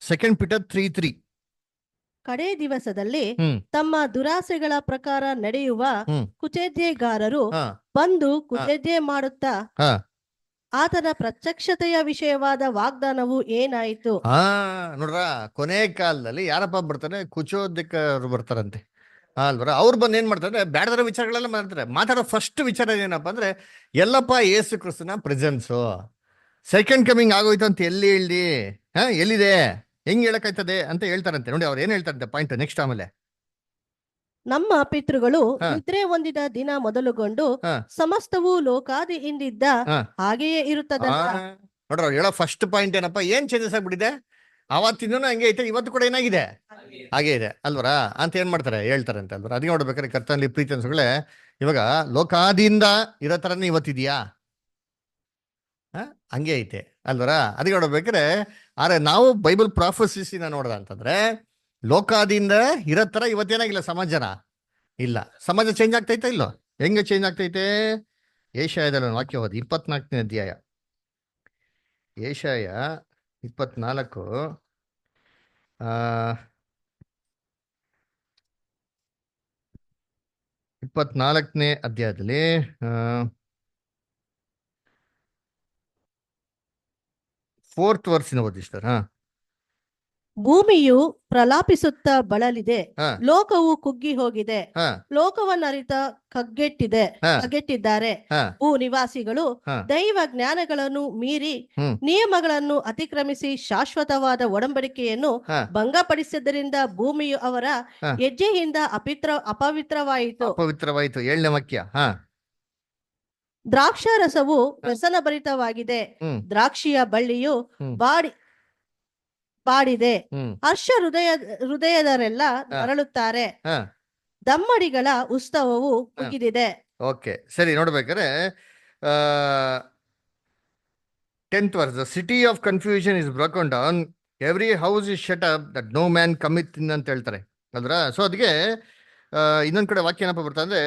2 ಪೀಟರ್ 3:3. ಕಡೇ ದಿವಸದಲ್ಲಿ ಹ್ಮ್ ತಮ್ಮ ದುರಾಸೆಗಳ ಪ್ರಕಾರ ನಡೆಯುವ ಹ್ಮ್ ಕುಚೇದ್ಯಗಾರರು ಹಾ ಬಂದು ಕುಚೇದ್ಯ ಮಾಡುತ್ತಾ ಹಾ ಆತನ ಪ್ರತ್ಯಕ್ಷತೆಯ ವಿಷಯವಾದ ವಾಗ್ದಾನವು ಏನಾಯಿತು? ನೋಡ್ರ, ಕೊನೆ ಕಾಲದಲ್ಲಿ ಯಾರಪ್ಪ ಬರ್ತಾರೆ, ಕುಚೋದ್ಯಕರು ಬರ್ತಾರಂತೆ ಅಲ್ವರ. ಅವ್ರು ಬಂದು ಏನ್ ಮಾಡ್ತಾರೆ, ಬ್ಯಾಡದರ ವಿಚಾರಗಳೆಲ್ಲ ಮಾತಾಡೋ ಫಸ್ಟ್ ವಿಚಾರ ಏನಪ್ಪಾ ಅಂದ್ರೆ, ಎಲ್ಲಪ್ಪ ಏಸು ಕ್ರಿಸ್ತನ ಪ್ರೆಸೆನ್ಸು ಸೆಕೆಂಡ್ ಕಮಿಂಗ್ ಆಗೋಯ್ತು ಅಂತ ಎಲ್ಲಿ ಹೇಳಿ, ಎಲ್ಲಿದೆ, ಹೆಂಗ್ ಹೇಳಕ್ಕಾಯ್ತದೆ ಅಂತ ಹೇಳ್ತಾರಂತೆ. ನೋಡಿ ಅವ್ರು ಏನ್ ಹೇಳ್ತಾರಂತೆ ಪಾಯಿಂಟ್ ನೆಕ್ಸ್ಟ್. ಆಮೇಲೆ ನಮ್ಮ ಪಿತೃಗಳು ಹಾ. ನಿದ್ರೆ ಹೊಂದಿದ ದಿನ ಮೊದಲುಗೊಂಡು ಹಾ. ಸಮಸ್ತವು ಲೋಕಾದಿಯಿಂದಿದ್ದ ಹಾ. ಹಾಗೆಯೇ ಇರುತ್ತದಲ್ಲ. ನೋಡ್ರ ಅವ್ರು ಹೇಳೋ ಫಸ್ಟ್ ಪಾಯಿಂಟ್ ಏನಪ್ಪಾ, ಏನ್ ಚೇಂಜಸ್ ಆಗ್ಬಿಟ್ಟಿದೆ, ಅವತ್ತಿಂದನೂ ಹಂಗೆ ಐತೆ, ಇವತ್ತು ಕೂಡ ಏನಾಗಿದೆ ಹಾಗೆ ಇದೆ ಅಲ್ವರ ಅಂತ ಏನ್ ಮಾಡ್ತಾರೆ ಹೇಳ್ತಾರಂತೆ ಅಲ್ವರ. ಅದಕ್ಕೆ ನೋಡ್ಬೇಕಾದ್ರೆ ಕರ್ತನಲ್ಲಿ ಪ್ರೀತಿ ಅನ್ಸುಗಳೇ, ಇವಾಗ ಲೋಕಾದಿಯಿಂದ ಇರೋ ತರನೇ ಇವತ್ತಿದ್ಯಾ? ಹಂಗೆ ಐತೆ ಅಲ್ವರ. ಅದಕ್ಕೆ ನೋಡ್ಬೇಕಾದ್ರೆ ಆದ್ರೆ ನಾವು ಬೈಬಲ್ ಪ್ರಾಫೆಸಿನ ನೋಡ್ದ ಅಂತಂದ್ರೆ, ಲೋಕಾದಿಯಿಂದ ಇರೋ ತರ ಇವತ್ತೇನಾಗಿಲ್ಲ ಸಮಾಜನ ಇಲ್ಲ. ಸಮಾಜ ಚೇಂಜ್ ಆಗ್ತೈತೆ ಇಲ್ಲೋ? ಹೆಂಗೆ ಚೇಂಜ್ ಆಗ್ತೈತೆ? ಏಷಾಯದಲ್ಲಿ ಒಂದು ವಾಕ್ಯ ಓದಿ, 24ನೇ ಅಧ್ಯಾಯ, ಏಷಾಯ 24 24ನೇ ಅಧ್ಯಾಯದಲ್ಲಿ 4th ವರ್ಸಿನ ಓದಿ ಸರ್. ಭೂಮಿಯು ಪ್ರಲಾಪಿಸುತ್ತಾ ಬಳಲಿದೆ, ಹಾ. ಲೋಕವು ಕುಗ್ಗಿ ಹೋಗಿದೆ, ಹಾ. ಲೋಕವನ್ನರಿತ ಕಗ್ಗೆಟ್ಟಿದ್ದಾರೆ. ಹಾ. ಭೂ ನಿವಾಸಿಗಳು ಹಾ. ದೈವ ಜ್ಞಾನಗಳನ್ನು ಮೀರಿ ಹ್ಮ್. ನಿಯಮಗಳನ್ನು ಅತಿಕ್ರಮಿಸಿ ಶಾಶ್ವತವಾದ ಒಡಂಬಡಿಕೆಯನ್ನು ಹಾ. ಭಂಗಪಡಿಸಿದ್ದರಿಂದ ಭೂಮಿಯು ಅವರ ಹಾ. ಹೆಜ್ಜೆಯಿಂದ ಅಪವಿತ್ರವಾಯಿತು. ಅಪವಿತ್ರವಾಯಿತು. 7ನೇ ವಾಕ್ಯ. ಹಾ. ದ್ರಾಕ್ಷಾರಸವು ವ್ಯಸನಭರಿತವಾಗಿದೆ, ಹ್ಮ್. ದ್ರಾಕ್ಷಿಯ ಬಳ್ಳಿಯು ಹ್ಮ್. ಬಾಡಿದೆ, ಹ್ಮ್. ಹರ್ಷ ಹೃದಯದರೆಲ್ಲ ನರಳುತ್ತಾರೆ, ಹಾ. ದಮ್ಮಡಿಗಳ ಉತ್ಸವವು ಮುಗಿದಿದೆ. ಓಕೆ ಸರಿ. ನೋಡ್ಬೇಕಾದ್ರೆ 10th verse, the city of confusion is broken down, every house is shut up that no man cometh in ಅಂತ ಹೇಳ್ತಾರೆ ಅಲ್ರ. ಸೊ ಅದಕ್ಕೆ ಇನ್ನೊಂದ್ ಕಡೆ ವಾಕ್ಯ ಏನಪ್ಪ ಬರ್ತಾ ಅಂದ್ರೆ,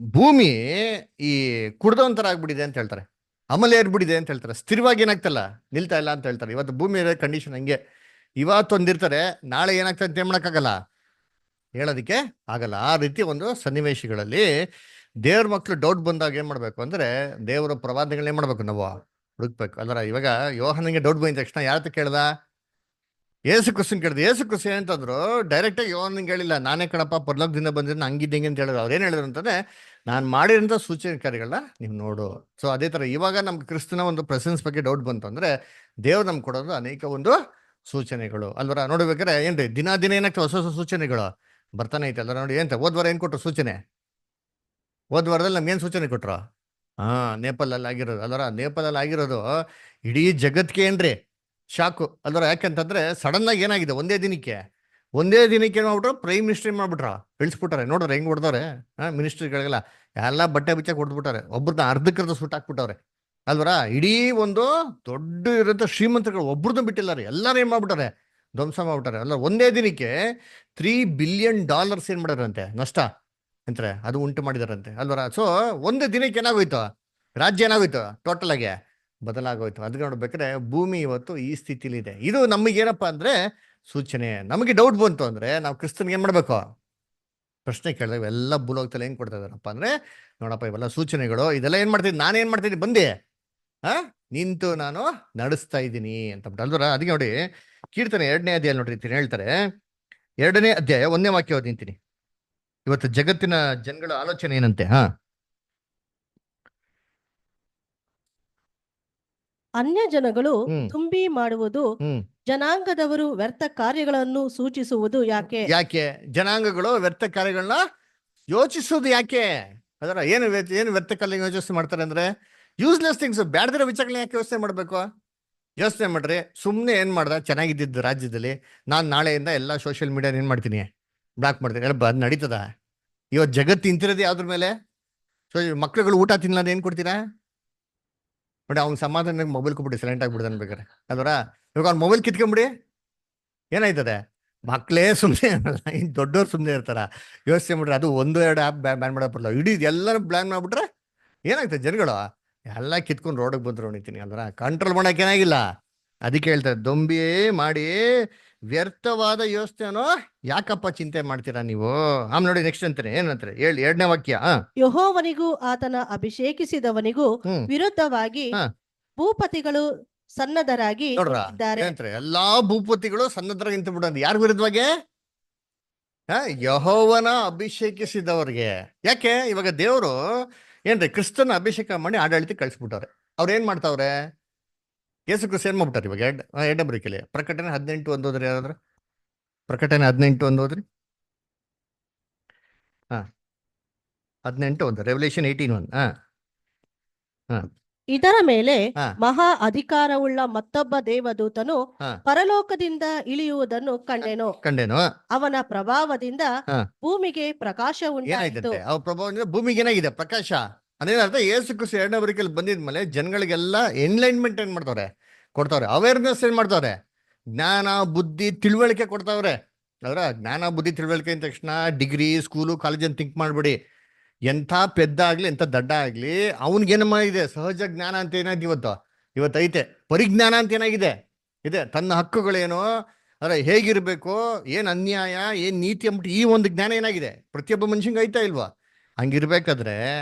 ಭೂಮಿ ಈ ಕುಡ್ದೊಂಥರ ಆಗ್ಬಿಟ್ಟಿದೆ ಅಂತ ಹೇಳ್ತಾರೆ, ಅಮಲೆ ಏರ್ಬಿಟ್ಟಿದೆ ಅಂತ ಹೇಳ್ತಾರೆ, ಸ್ಥಿರವಾಗಿ ಏನಾಗ್ತಲ್ಲ ನಿಲ್ತಾ ಇಲ್ಲ ಅಂತ ಹೇಳ್ತಾರೆ. ಇವತ್ತು ಭೂಮಿ ಇರೋ ಕಂಡೀಷನ್ ಹಂಗೆ, ಇವತ್ತೊಂದಿರ್ತಾರೆ, ನಾಳೆ ಏನಾಗ್ತದೆ ಅಂತ ಹೇಳಕ್ಕಾಗಲ್ಲ, ಹೇಳೋದಕ್ಕೆ ಆಗಲ್ಲ. ಆ ರೀತಿ ಒಂದು ಸನ್ನಿವೇಶಗಳಲ್ಲಿ ದೇವ್ರ ಮಕ್ಳು ಡೌಟ್ ಬಂದಾಗ ಏನ್ ಮಾಡ್ಬೇಕು ಅಂದ್ರೆ, ದೇವರ ಪ್ರವಾದಗಳನ್ನ ಏನ್ ಮಾಡ್ಬೇಕು, ನಾವು ಹುಡುಕ್ಬೇಕು ಅಲ್ರ. ಇವಾಗ ಯೋಹಾನನಿಗೆ ಡೌಟ್ ಬಂದ ತಕ್ಷಣ ಯಾರತ್ತ ಕೇಳ್ದ? ಏಸು ಕ್ರಿಸ್ತನ್ ಕೇಳ್ದ. ಏಸು ಕ್ರಿಸ್ತ ಏನಂತಂದ್ರು, ಡೈರೆಕ್ಟ್ ಆಗಿ ಯೋಹಾನನಿಗೆ ಹೇಳಿಲ್ಲ, ನಾನೇ ಕಣಪ್ಪ ಪರಲೋಕದಿಂದ ಬಂದಿದ್ದು ಹಂಗಿದ್ದಂಗೆ ಅಂತ ಹೇಳಿದ್ರು. ಅವ್ರು ಏನ್ ಹೇಳಿದ್ರು ಅಂತಂದ್ರೆ, ನಾನು ಮಾಡಿರೋಂಥ ಸೂಚನೆ ಕಾರ್ಯಗಳನ್ನ ನೀವು ನೋಡು. ಸೊ ಅದೇ ತರ ಇವಾಗ ನಮ್ಗೆ ಕ್ರಿಸ್ತನ ಒಂದು ಪ್ರೆಸೆನ್ಸ್ ಬಗ್ಗೆ ಡೌಟ್ ಬಂತು ಅಂದ್ರೆ, ದೇವ್ರು ನಮ್ಗೆ ಕೊಡೋದು ಅನೇಕ ಒಂದು ಸೂಚನೆಗಳು ಅಲ್ವರ. ನೋಡ್ಬೇಕಾದ್ರೆ ಏನ್ರಿ ದಿನ ಏನಾಗ್ತವೆ, ಹೊಸ ಹೊಸ ಸೂಚನೆಗಳು ಬರ್ತಾನೆ ಐತೆ ಅಲ್ವರ. ನೋಡಿ ಏನ್ ಹೋದ್ವಾರ ಏನ್ ಕೊಟ್ರು ಸೂಚನೆ? ಹೋದ್ವಾರದಲ್ಲಿ ನಮ್ಗೆ ಏನ್ ಸೂಚನೆ ಕೊಟ್ರು? ನೇಪಾಳಲ್ಲಿ ಆಗಿರೋದು ಅಲ್ವರ. ನೇಪಾಳಲ್ಲಿ ಆಗಿರೋದು ಇಡೀ ಜಗತ್ಗೆ ಏನ್ರಿ ಶಾಕು ಅಲ್ವರ. ಯಾಕಂತಂದ್ರೆ ಸಡನ್ ಆಗಿ ಏನಾಗಿದೆ, ಒಂದೇ ದಿನಕ್ಕೆ ಏನ್ ಮಾಡ್ಬಿಟ್ರು, ಪ್ರೈಮ್ ಮಿನಿಸ್ಟರ್ ಏನ್ ಮಾಡ್ಬಿಟ್ರ, ಇಳಿಸ್ಬಿಟ್ಟಾರೆ. ನೋಡ್ರಿ ಹೆಂಗ್ ಹೊಡ್ದವ್ರೆ ಮಿನಿಸ್ಟ್ರಿಗಳಿಗೆಲ್ಲ, ಎಲ್ಲ ಬಟ್ಟೆ ಬಿಚ್ಚಕ್ಕೆ ಹೊಡೆದ್ಬಿಟ್ಟಾರೆ. ಒಬ್ರನ್ನ ಅರ್ಧಕ್ಕರ್ಧ ಸುಟ್ಟು ಹಾಕ್ಬಿಟ್ಟವ್ರೆ ಅಲ್ವರ ಇಡೀ ಒಂದು ದೊಡ್ಡ ಇರೋಂಥ ಶ್ರೀಮಂತರುಗಳು ಒಬ್ರದ್ದು ಬಿಟ್ಟಿಲ್ಲ ರೀ, ಎಲ್ಲರೂ ಏನ್ ಮಾಡ್ಬಿಟ್ಟಾರೆ, ಧ್ವಂಸ ಮಾಡ್ಬಿಟ್ಟಾರೆ. ಅಲ್ಲ ಒಂದೇ ದಿನಕ್ಕೆ $3 ಬಿಲಿಯನ್ ಏನ್ ಮಾಡಿದಾರಂತೆ ನಷ್ಟ ಅಂತಾರೆ, ಅದು ಉಂಟು ಮಾಡಿದಾರಂತೆ ಅಲ್ವರ. ಸೊ ಒಂದೇ ದಿನಕ್ಕೆ ಏನಾಗೋಯ್ತು, ರಾಜ್ಯ ಏನಾಗೋಯ್ತು, ಟೋಟಲ್ ಆಗಿ ಬದಲಾಗೋಯ್ತು. ಅದಕ್ಕೆ ನೋಡ್ಬೇಕಾದ್ರೆ ಭೂಮಿ ಇವತ್ತು ಈ ಸ್ಥಿತಿಲಿ ಇದೆ. ಇದು ನಮಗೇನಪ್ಪ ಅಂದ್ರೆ ಸೂಚನೆ. ನಮಗೆ ಡೌಟ್ ಬಂತು ಅಂದ್ರೆ ನಾವು ಕ್ರಿಸ್ತನ್ಗೆ ಏನ್ ಮಾಡ್ಬೇಕು, ಪ್ರಶ್ನೆ ಕೇಳಿದಾಗ ಎಲ್ಲ ಭೂಲೋಕದಲ್ಲಿ ಏನ್ ಕೊಡ್ತಾ ಇದಾರಪ್ಪ ಅಂದ್ರೆ, ನೋಡಪ್ಪ ಇವೆಲ್ಲ ಸೂಚನೆಗಳು, ಇದೆಲ್ಲ ಏನ್ ಮಾಡ್ತಿದ್ದೀನಿ, ನಾನೇನ್ ಮಾಡ್ತಿದ್ದೀನಿ, ಬಂದೆ ನಿಂತು ನಾನು ನಡೆಸ್ತಾ ಇದ್ದೀನಿ ಅಂತ ಅಲ್ವರ. ಅದಕ್ಕೆ ನೋಡಿ ಕೀರ್ತನೆ 2ನೇ ಅಧ್ಯಾಯ ನೋಡ್ರಿ ಹೇಳ್ತಾರೆ, 2ನೇ ಅಧ್ಯಾಯ 1ನೇ ವಾಕ್ಯ ಓದಿಂತೀನಿ. ಇವತ್ತು ಜಗತ್ತಿನ ಜನಗಳ ಆಲೋಚನೆ ಏನಂತೆ? ಅನ್ಯ ಜನಗಳು ಹ್ಮ್. ತುಂಬಿ ಮಾಡುವುದು, ಹ್ಮ್. ಜನಾಂಗದವರು ವ್ಯರ್ಥ ಕಾರ್ಯಗಳನ್ನು ಸೂಚಿಸುವುದು ಯಾಕೆ? ಯಾಕೆ ಜನಾಂಗಗಳು ವ್ಯರ್ಥ ಕಾರ್ಯಗಳನ್ನ ಯೋಚಿಸೋದು ಯಾಕೆ? ಅದರ ಏನು ವ್ಯರ್ಥ ಕಾರ್ಯ ಯೋಚನೆ ಮಾಡ್ತಾರೆ ಅಂದ್ರೆ, ಯೂಸ್ಲೆಸ್ ಥಿಂಗ್ಸ್, ಬ್ಯಾಡ್ದಿರೋ ವಿಚಾರಗಳನ್ನ ಯಾಕೆ ಯೋಚನೆ ಮಾಡ್ಬೇಕು? ಯೋಚನೆ ಮಾಡ್ರಿ, ಸುಮ್ಮನೆ ಏನ್ ಮಾಡ್ದ, ಚೆನ್ನಾಗಿದ್ದಿದ್ದು ರಾಜ್ಯದಲ್ಲಿ ನಾನು ನಾಳೆಯಿಂದ ಎಲ್ಲ ಸೋಷಿಯಲ್ ಮೀಡಿಯಾ ಏನ್ ಮಾಡ್ತೀನಿ, ಬ್ಲಾಕ್ ಮಾಡ್ತೀನಿ, ಎಲ್ಲ ಅದು ನಡೀತದ? ಇವತ್ತು ಜಗತ್ತು ನಿಂತಿರೋದು ಯಾವ್ದ್ರ ಮೇಲೆ? ಸೊ ಮಕ್ಳುಗಳು ಊಟ ತಿನ್ನಲ್ಲ ಏನ್ ಕೊಡ್ತೀರಾ ನೋಡಿ, ಅವ್ನ ಸಮಾಧಾನ ಮೊಬೈಲ್ ಕೊಟ್ಬಿಡಿ, ಸೈಲೆಂಟ್ ಆಗ್ಬಿಡ್ತಾನೆ ಬೇಕಾರೆ ಅಲ್ವರ. ಇವಾಗ ಅವ್ನ ಮೊಬೈಲ್ ಕಿತ್ಕೊಂಬಿಡಿ, ಏನಾಯ್ತದೆ? ಮಕ್ಕಳೇ ಸುಮ್ಮನೆ ಇರಲ್ಲ, ಇನ್ನು ದೊಡ್ಡವ್ರು ಸುಮ್ಮನೆ ಇರ್ತಾರ. ಯೋಚನೆ ಮಾಡ್ರಿ, ಅದು 1-2 ಆ್ಯಪ್ ಬ್ಯಾನ್ ಮಾಡೋ ಬರಲ್ಲ, ಇಡೀ ಎಲ್ಲರೂ ಬ್ಯಾನ್ ಮಾಡ್ಬಿಟ್ರೆ ಏನಾಗ್ತದೆ? ಜನಗಳು ಎಲ್ಲ ಕಿತ್ಕೊಂಡು ರೋಡಿಗೆ ಬಂದ್ರು ಹೊಣಿತೀನಿ ಅಲ್ವರ. ಕಂಟ್ರೋಲ್ ಮಾಡಕ್ಕೆ ಏನಾಗಿಲ್ಲ. ಅದಕ್ಕೆ ಹೇಳ್ತಾರೆ, ದೊಂಬಿ ಮಾಡಿ ವ್ಯರ್ಥವಾದ ಯೋಚನೆನೋ ಯಾಕಪ್ಪ ಚಿಂತೆ ಮಾಡ್ತೀರಾ ನೀವು? ಆಮೇಲೆ ನೋಡಿ ನೆಕ್ಸ್ಟ್ ಅಂತಾನೆ, ಏನಂತಾರೆ 2ನೇ ವಾಕ್ಯ. ಯೆಹೋವನಿಗೂ ಆತನ ಅಭಿಷೇಕಿಸಿದವನಿಗೂ ಹ್ಮ್. ವಿರುದ್ಧವಾಗಿ ಹಾ. ಭೂಪತಿಗಳು ಸನ್ನದ್ಧರಾಗಿ ನೋಡ್ರ ಇದ್ದಾರೆ. ಏನಂತಾರೆ, ಎಲ್ಲಾ ಭೂಪತಿಗಳು ಸನ್ನದ್ಧರಾಗಿ ನಿಂತು ಬಿಡೋದು. ಯಾರ ವಿರುದ್ಧವಾಗಿ? ಯೆಹೋವನ ಅಭಿಷೇಕಿಸಿದವ್ರಿಗೆ. ಯಾಕೆ? ಇವಾಗ ದೇವರು ಏನ್ರಿ ಕ್ರಿಸ್ತನ ಅಭಿಷೇಕ ಮಾಡಿ ಆಡಳಿತ ಕಳಿಸ್ಬಿಟ್ಟವ್ರೆ. ಅವ್ರು ಏನ್ ಮಾಡ್ತಾವ್ರೆ? ಯೇಸು ಕ್ರಿಸ್ತ ಏನ್ ಮಾಡ್ಬಿಟ್ಟಾರೆ ಇವಾಗ? ಎರಡನೇ ಬರೀಕೆಲೆ ಪ್ರಕಟಣೆ 18:1 ಓದ್ರಿ ಯಾರಾದ್ರ? ಪ್ರಕಟಣೆ 18:1 ಓದ್ರಿ. 18:1, ರೆವಲ್ಯೂಷನ್ 18:1. ಇದರ ಮೇಲೆ ಹಾ. ಮಹಾ ಅಧಿಕಾರವುಳ್ಳ ಮತ್ತೊಬ್ಬ ದೇವದೂತನು ಹಾ. ಪರಲೋಕದಿಂದ ಇಳಿಯುವುದನ್ನು ಕಂಡೆನು. ಕಂಡೇನು? ಅವನ ಪ್ರಭಾವದಿಂದ ಹಾ. ಭೂಮಿಗೆ ಪ್ರಕಾಶ ಉಂಟಾಯಿತು. ಏನಾಯ್ತಂತೆ? ಅವ್ರ ಪ್ರಭಾವದಿಂದ ಭೂಮಿಗೆ ಏನಾಗಿದೆ? ಪ್ರಕಾಶ. ಅದೇನರ್ಥ? ಯೇಸು ಕ್ರಿಸ್ತ ಎರಡನೇ ಬರೀಕೆಯಲ್ಲಿ ಬಂದಿದ್ಮೇಲೆ ಜನಗಳಿಗೆಲ್ಲ ಎನ್ಲೈನ್ಮೆಂಟ್ ಏನ್ ಮಾಡ್ತಾವ್ರೆ? ಕೊಡ್ತಾವ್ರೆ. ಅವೇರ್ನೆಸ್ ಏನ್ ಮಾಡ್ತಾವ್ರೆ? ಜ್ಞಾನ ಬುದ್ಧಿ ತಿಳುವಳಿಕೆ ಕೊಡ್ತಾವ್ರೆ. ಅದರ ಜ್ಞಾನ ಬುದ್ಧಿ ತಿಳುವಳಿಕೆ ಅಂದ ತಕ್ಷಣ ಡಿಗ್ರಿ ಸ್ಕೂಲು ಕಾಲೇಜನ್ನು ಥಿಂಕ್ ಮಾಡ್ಬಿಡಿ. ಎಂಥ ಪೆದ್ದ ಆಗ್ಲಿ ಎಂಥ ದಡ್ಡ ಆಗ್ಲಿ ಅವನಿಗೇನಮ್ಮ ಇದೆ? ಸಹಜ ಜ್ಞಾನ ಅಂತ ಏನಾಯ್ತು ಇವತ್ತು ಐತೆ. ಪರಿಜ್ಞಾನ ಅಂತ ಏನಾಗಿದೆ ಇದೆ. ತನ್ನ ಹಕ್ಕುಗಳೇನು, ಅದ್ರ ಹೇಗಿರ್ಬೇಕು, ಏನ್ ಅನ್ಯಾಯ ಏನ್ ನೀತಿ ಅಂದ್ಬಿಟ್ಟು ಈ ಒಂದು ಜ್ಞಾನ ಏನಾಗಿದೆ ಪ್ರತಿಯೊಬ್ಬ ಮನುಷ್ಯಂಗೆ ಐತಾ ಇಲ್ವಾ? ಹಂಗಿರ್ಬೇಕಾದ್ರೆ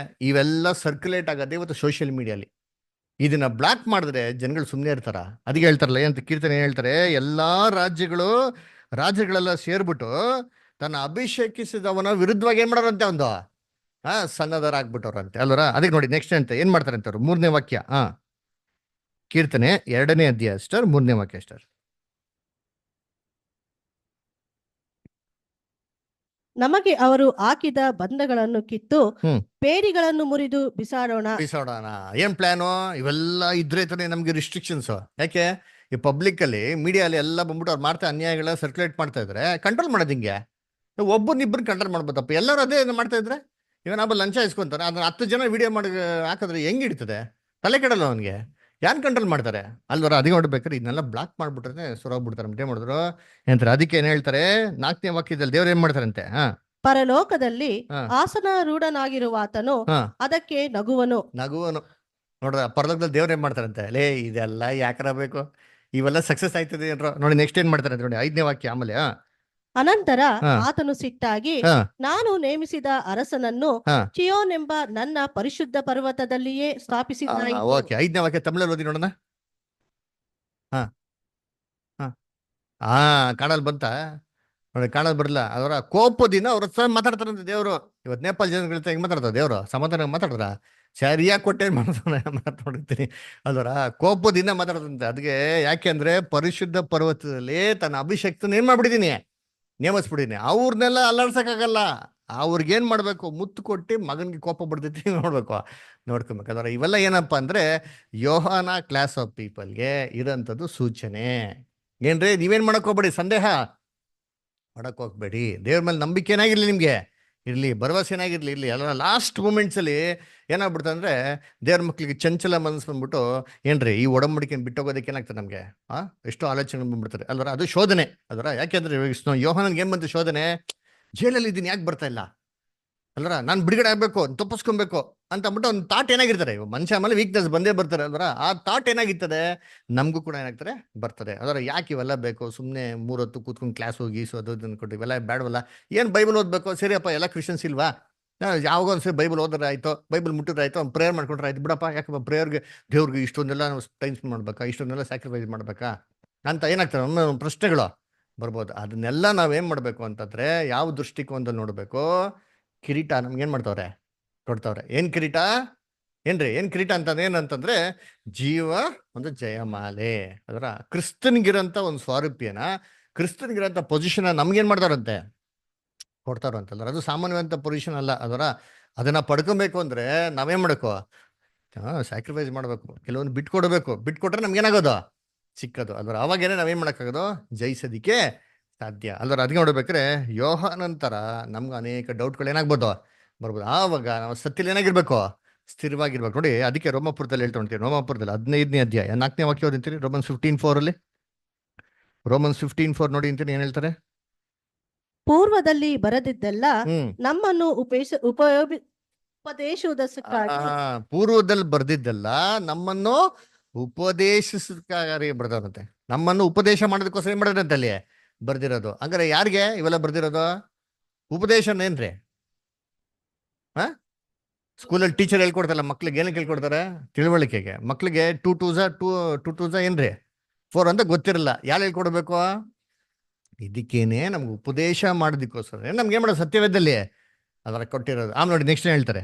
ಇವೆಲ್ಲ ಸರ್ಕ್ಯುಲೇಟ್ ಆಗತ್ತೆ ಇವತ್ತು ಸೋಷಿಯಲ್ ಮೀಡಿಯಲ್ಲಿ. ಇದನ್ನ ಬ್ಲಾಕ್ ಮಾಡಿದ್ರೆ ಜನಗಳು ಸುಮ್ಮನೆ ಇರ್ತಾರ? ಅದಕ್ಕೆ ಹೇಳ್ತಾರಲ್ಲ, ಏನಂತ ಕೀರ್ತನೆ ಹೇಳ್ತಾರೆ, ಎಲ್ಲಾ ರಾಜ್ಯಗಳೆಲ್ಲ ಸೇರ್ಬಿಟ್ಟು ತನ್ನ ಅಭಿಷೇಕಿಸಿದವನ ವಿರುದ್ಧವಾಗಿ ಏನ್ ಮಾಡೋರಂತೆ? ಒಂದು ಸನ್ನದ್ಧರಾಗ್ಬಿಟ್ಟವ್ರಂತೆ ಅಲ್ವರ. ಅದಕ್ಕೆ ನೋಡಿ ನೆಕ್ಸ್ಟ್ ಅಂತ ಏನ್ ಮಾಡ್ತಾರಂತೆ ಅವ್ರು? 3ನೇ ವಾಕ್ಯ. ಕೀರ್ತನೆ 2ನೇ ಅಧ್ಯಾಯ ಸ್ಟರ್ 3ನೇ ವಾಕ್ಯ ಸ್ಟರ್. ನಮಗೆ ಅವರು ಹಾಕಿದ ಬಂಧಗಳನ್ನು ಕಿತ್ತು ಬೇಡಿಗಳನ್ನು ಮುರಿದು ಬಿಸಾಡೋಣ. ಏನ್ ಪ್ಲಾನು? ಇವೆಲ್ಲ ಇದ್ರೆ ತಾನೇ ನಮ್ಗೆ ರಿಸ್ಟ್ರಿಕ್ಷನ್ಸ್. ಯಾಕೆ? ಈ ಪಬ್ಲಿಕ್ ಅಲ್ಲಿ ಮೀಡಿಯಾಲಿ ಎಲ್ಲ ಬಂದ್ಬಿಟ್ಟು ಅವ್ರು ಮಾಡ್ತಾ ಅನ್ಯಾಯಗಳ ಸರ್ಕ್ಯುಲೇಟ್ ಮಾಡ್ತಾ ಇದ್ರೆ ಕಂಟ್ರೋಲ್ ಮಾಡೋದು ಹಿಂಗೆ. ಒಬ್ಬನಿಬ್ಬರು ಕಂಟ್ರೋಲ್ ಮಾಡ್ಬೋದಪ್ಪ. ಎಲ್ಲರೂ ಅದೇ ಮಾಡ್ತಾ ಇದ್ರೆ ಈಗ ನಾವು ಲಂಚ ಇಸ್ಕೊಂತಾರೆ, ಅದನ್ನ 10 ಜನ ವಿಡಿಯೋ ಮಾಡಿ ಹಾಕಿದ್ರೆ ಹೆಂಗ್ ಹಿಡಿತದೆ? ತಲೆ ಕೆಡಲ್ಲ ಅವನಿಗೆ. ಯಾರು ಕಂಟ್ರೋಲ್ ಮಾಡ್ತಾರೆ ಅಲ್ವರ? ಅದಕ್ಕೆ ನೋಡ್ಬೇಕಾದ್ರೆ ಇದನ್ನೆಲ್ಲ ಬ್ಲಾಕ್ ಮಾಡ್ಬಿಟ್ರೆ ಸುರೋಗ್ಬಿಡ್ತಾರೆ. ಏನ್ ಮಾಡಿದ್ರು ಏನಂತಾರೆ? ಅದಕ್ಕೆ ಏನ್ ಹೇಳ್ತಾರೆ 4ನೇ ವಾಕ್ಯದಲ್ಲಿ ದೇವ್ರು ಏನ್ ಮಾಡ್ತಾರಂತೆ? ಪರಲೋಕದಲ್ಲಿ ಆಸನಾರೂಢನಾಗಿರುವಾತನು ಅದಕ್ಕೆ ನಗುವನು. ನೋಡ್ರ ಪರಲೋಕದಲ್ಲಿ ದೇವ್ರು ಏನ್ ಮಾಡ್ತಾರಂತೆ? ಲೇ ಇದೆಲ್ಲ ಯಾಕರ ಬೇಕು, ಇವೆಲ್ಲ ಸಕ್ಸಸ್ ಆಯ್ತದೆ ಏನ್ರ? ನೋಡಿ ನೆಕ್ಸ್ಟ್ ಏನ್ ಮಾಡ್ತಾರೆ ನೋಡಿ 5ನೇ ವಾಕ್ಯ. ಆಮೇಲೆ ಅನಂತರ ಆತನು ಸಿಟ್ಟಾಗಿ, ನಾನು ನೇಮಿಸಿದ ಅರಸನನ್ನು ಚಿಯೋನ್ ಎಂಬ ನನ್ನ ಪರಿಶುದ್ಧ ಪರ್ವತದಲ್ಲಿಯೇ ಸ್ಥಾಪಿಸಿದ್ದಾಯಿತು. ಓಕೆ, 5ನೇ ವಾಕ್ಯ ತಮಿಳಲ್ಲಿ ಓದಿ ನೋಡೋಣ. ಕಾಣಲ್ ಬಂತ ನೋಡಿ? ಕಾಣಲ್ ಬರಲ್ಲ. ಅವರ ಕೋಪದಿಂದ ಅವ್ರ ಹತ್ರ ಮಾತಾಡ್ತಾರಂತೆ ದೇವ್ರು. ಇವತ್ತು ನೇಪಾಳ ಜನಗಳ ಹೆಂಗ್ ಮಾತಾಡ್ತಾರೆ ದೇವ್ರು? ಸಮಾಧಾನ ಮಾತಾಡ್ರ? ಸರಿಯಾಗಿ ಕೊಟ್ಟೆ ಮಾತಾಡ್ತೀನಿ ಅಲ್ವರ. ಕೋಪದಿಂದ ಮಾತಾಡ್ತಂತೆ. ಅದಕ್ಕೆ ಯಾಕೆ ಅಂದ್ರೆ ಪರಿಶುದ್ಧ ಪರ್ವತದಲ್ಲಿ ತನ್ನ ಅಭಿಷೇಕ್ತನ ಏನ್ ಮಾಡ್ಬಿಟ್ಟಿದೀನಿ? ನೇಮಿಸ್ಬಿಟ್ಟಿನಿ. ಅವ್ರನ್ನೆಲ್ಲ ಅಲ್ಲಾಡ್ಸಕ್ಕಾಗಲ್ಲ. ಅವ್ರಿಗೇನ್ ಮಾಡ್ಬೇಕು? ಮುತ್ತು ಕೊಟ್ಟು ಮಗನ್ಗೆ ಕೋಪ ಬಿಡ್ತೈತಿ ನೋಡ್ಕೊಬೇಕು ಅದರ. ಇವೆಲ್ಲ ಏನಪ್ಪ ಅಂದ್ರೆ ಯೋಹಾನ ಕ್ಲಾಸ್ ಆಫ್ ಪೀಪಲ್ಗೆ ಇರೋಂಥದ್ದು ಸೂಚನೆ. ಏನ್ರಿ, ನೀವೇನ್ ಮಾಡಕ್ ಹೋಗ್ಬೇಡಿ, ಸಂದೇಹ ಮಾಡಕ್ ಹೋಗ್ಬೇಡಿ. ದೇವ್ರ ಮೇಲೆ ನಂಬಿಕೆ ಏನಾಗಿರ್ಲಿ ನಿಮ್ಗೆ ಇರ್ಲಿ, ಭರವಸೆ ಏನಾಗಿರ್ಲಿ ಇರ್ಲಿ. ಅಲ್ಲ ಲಾಸ್ಟ್ ಮೂಮೆಂಟ್ಸ್ ಅಲ್ಲಿ ಏನಾಗ್ಬಿಡ್ತದೆ ಅಂದ್ರೆ ದೇವ್ರ ಮಕ್ಳಿಗೆ ಚಂಚಲ ಮನಸ್ಸು ಬಂದ್ಬಿಟ್ಟು ಏನ್ರಿ ಈ ಒಡಂಬಡಿಕೆ ಬಿಟ್ಟೋಗೋದಕ್ಕೆ ಏನಾಗ್ತದೆ ನಮ್ಗೆ ಎಷ್ಟೋ ಆಲೋಚನೆ ಬಂದ್ಬಿಡ್ತಾರೆ ಅಲ್ವರ, ಅದು ಶೋಧನೆ ಅಲ್ವರ. ಯಾಕೆಂದ್ರೆ ಯೋಹಾನನ್ಗೆ ಏನ್ ಬಂತು ಶೋಧನೆ? ಜೈಲಲ್ಲಿ ಇದ್ದೀನಿ, ಯಾಕೆ ಬರ್ತಾ ಇಲ್ಲ ಅಲ್ವರ, ನಾನು ಬಿಡುಗಡೆ ಆಗ್ಬೇಕು, ತಪ್ಪಿಸ್ಕೊಬೇಕು ಅಂತ ಅಂದ್ಬಿಟ್ಟು ಒಂದು ಥಾಟ್ ಏನಾಗಿರ್ತಾರೆ. ಮನುಷ್ಯ ಆಮೇಲೆ ವೀಕ್ನೆಸ್ ಬಂದೇ ಬರ್ತಾರೆ ಅಲ್ವರ. ಆ ಥಾಟ್ ಏನಾಗಿರ್ತದೆ ನಮಗೂ ಕೂಡ ಏನಾಗ್ತಾರೆ ಬರ್ತದೆ. ಅದರ ಯಾಕೆ ಇವೆಲ್ಲ ಬೇಕು? ಸುಮ್ಮನೆ 3 ಹೊತ್ತು ಕೂತ್ಕೊಂಡು ಕ್ಲಾಸ್ ಹೋಗಿ ಅದು ಕೊಟ್ಟು ಇವೆಲ್ಲ ಬೇಡವಲ್ಲ. ಏನು ಬೈಬಲ್ ಓದ್ಬೇಕು? ಸರಿಯಪ್ಪ, ಎಲ್ಲ ಕ್ರಿಶ್ಚಿಯನ್ಸ್ ಇಲ್ವಾ? ಯಾವಾಗ ಒಂದ್ಸರಿ ಬೈಬಲ್ ಓದಿದ್ರೆ ಆಯ್ತು, ಬೈಬಲ್ ಮುಟ್ಟಿದ್ರೆ ಆಯ್ತು, ಒಂದು ಪ್ರೇಯರ್ ಮಾಡ್ಕೊಂಡ್ರೆ ಆಯ್ತು ಬಿಡಪ್ಪ. ಯಾಕಪ್ಪ ಪ್ರೇಯರ್ಗೆ ದೇವ್ರಿಗೆ ಇಷ್ಟೊಂದೆಲ್ಲ ನಾವು ಟೈಮ್ ಸ್ಪೆಂಡ್ ಮಾಡ್ಬೇಕಾ, ಇಷ್ಟೊಂದೆಲ್ಲ ಸ್ಯಾಕ್ರಿಫೈಸ್ ಮಾಡ್ಬೇಕಾ ಅಂತ ಏನಾಗ್ತದೆ ಒಮ್ಮೆ ಪ್ರಶ್ನೆಗಳು ಬರ್ಬೋದು. ಅದನ್ನೆಲ್ಲ ನಾವೇನ್ ಮಾಡ್ಬೇಕು ಅಂತಂದ್ರೆ ಯಾವ ದೃಷ್ಟಿಕೋನದಲ್ಲಿ ನೋಡ್ಬೇಕು? ಕಿರೀಟ ನಮ್ಗೆ ಏನ್ ಮಾಡ್ತಾವ್ರೆ? ಕೊಡ್ತಾವ್ರೆ. ಏನ್ ಕಿರೀಟ? ಏನ್ರಿ ಏನ್ ಕಿರೀಟ ಅಂತ ಏನಂತಂದ್ರೆ ಜೀವ ಒಂದು ಜಯಮಾಲೆ. ಅದರ ಕ್ರಿಸ್ತನ್ಗಿರಂತ ಒಂದು ಸ್ವಾರೂಪ್ಯನ, ಕ್ರಿಸ್ತನ್ಗಿರಂತ ಪೊಸಿಷನ್ ನಮ್ಗೇನ್ ಮಾಡ್ತಾರಂತೆ? ಕೊಡ್ತಾರಂತಂದ್ರೆ ಅದು ಸಾಮಾನ್ಯವಂತ ಪೊಸಿಷನ್ ಅಲ್ಲ. ಅದರ ಅದನ್ನ ಪಡ್ಕೊಬೇಕು ಅಂದ್ರೆ ನಾವೇನ್ ಮಾಡಬೇಕು? ಸ್ಯಾಕ್ರಿಫೈಸ್ ಮಾಡ್ಬೇಕು, ಕೆಲವೊಂದು ಬಿಟ್ಕೊಡ್ಬೇಕು. ಬಿಟ್ಕೊಟ್ರೆ ನಮ್ಗೆ ಏನಾಗೋದು? ಸಿಕ್ಕದು. ಅಲ್ವರ ಅವಾಗೇನೆ ನಾವೇನ್ ಮಾಡಕ್ಕಾಗೋದು? ಜಯಿಸೋದಿಕ್ಕೆ ಸಾಧ್ಯ. ಅಲ್ವರ ಅದಕ್ಕೆ ನೋಡ್ಬೇಕ್ರೆ ಯೋಹಾನಂತರ ನಮ್ಗೆ ಅನೇಕ ಡೌಟ್ಗಳು ಏನಾಗ್ಬೋದು? ಬರ್ಬೋದು. ಆವಾಗ ನಾವು ಸತ್ಯದಲ್ಲಿ ಏನಾಗಿರ್ಬೇಕು? ಸ್ಥಿರವಾಗಿರ್ಬೇಕು. ನೋಡಿ, ಅದಕ್ಕೆ ರೋಮಾಪುರದಲ್ಲಿ ಹೇಳ್ತಾ ಹೊಂತೀವಿ. ರೋಮಾಪುರದಲ್ಲಿ 15ನೇ ಅಧ್ಯಾಯ 4ನೇ ವಾಕ್ಯ ಓದಿಂತೀರಿ. ರೋಮನ್ಸ್ 15:4 ಅಲ್ಲಿ. ರೋಮನ್ಸ್ 15:4 ನೋಡಿ ಅಂತೀನಿ ಏನ್ ಹೇಳ್ತಾರೆ? ಪೂರ್ವದಲ್ಲಿ ಬರದಿದ್ದೆಲ್ಲ ನಮ್ಮನ್ನು ಉಪದೇಶುವುದಕ್ಕಾಗಿ ಪೂರ್ವದಲ್ಲಿ ಬರ್ದಿದ್ದೆಲ್ಲ ನಮ್ಮನ್ನು ಉಪದೇಶಿಸಕ್ಕಾಗಿ ಬರ್ದಾರಂತೆ. ನಮ್ಮನ್ನು ಉಪದೇಶ ಮಾಡೋದಕ್ಕೋಸ್ಕರ ಏನ್ ಮಾಡಿದ್ರಂತೆ ಅಲ್ಲಿ ಬರ್ದಿರೋದು. ಹಂಗಾರೆ ಯಾರಿಗೆ ಇವೆಲ್ಲ ಬರ್ದಿರೋದು? ಉಪದೇಶ ಏನ್ರಿ? ಸ್ಕೂಲಲ್ಲಿ ಟೀಚರ್ ಹೇಳ್ಕೊಡ್ತಾರಲ್ಲ ಮಕ್ಳಿಗೆ, ಏನಕ್ಕೆ ಹೇಳ್ಕೊಡ್ತಾರೆ? ತಿಳುವಳಿಕೆಗೆ. ಮಕ್ಳಿಗೆ 2 2 ಏನ್ರಿ 4 ಅಂತ ಗೊತ್ತಿರಲ್ಲ. ಯಾರು ಹೇಳ್ಕೊಡ್ಬೇಕು? ಇದಕ್ಕೇನೆ ನಮ್ಗೆ ಉಪದೇಶ ಮಾಡೋದಕ್ಕೋಸ್ಕರ ನಮ್ಗೆ ಏನ್ ಮಾಡೋದು? ಸತ್ಯವೇದದಲ್ಲಿ ಅದರ ಕೊಟ್ಟಿರೋದು. ನೋಡಿ ನೆಕ್ಸ್ಟ್ ಹೇಳ್ತಾರೆ.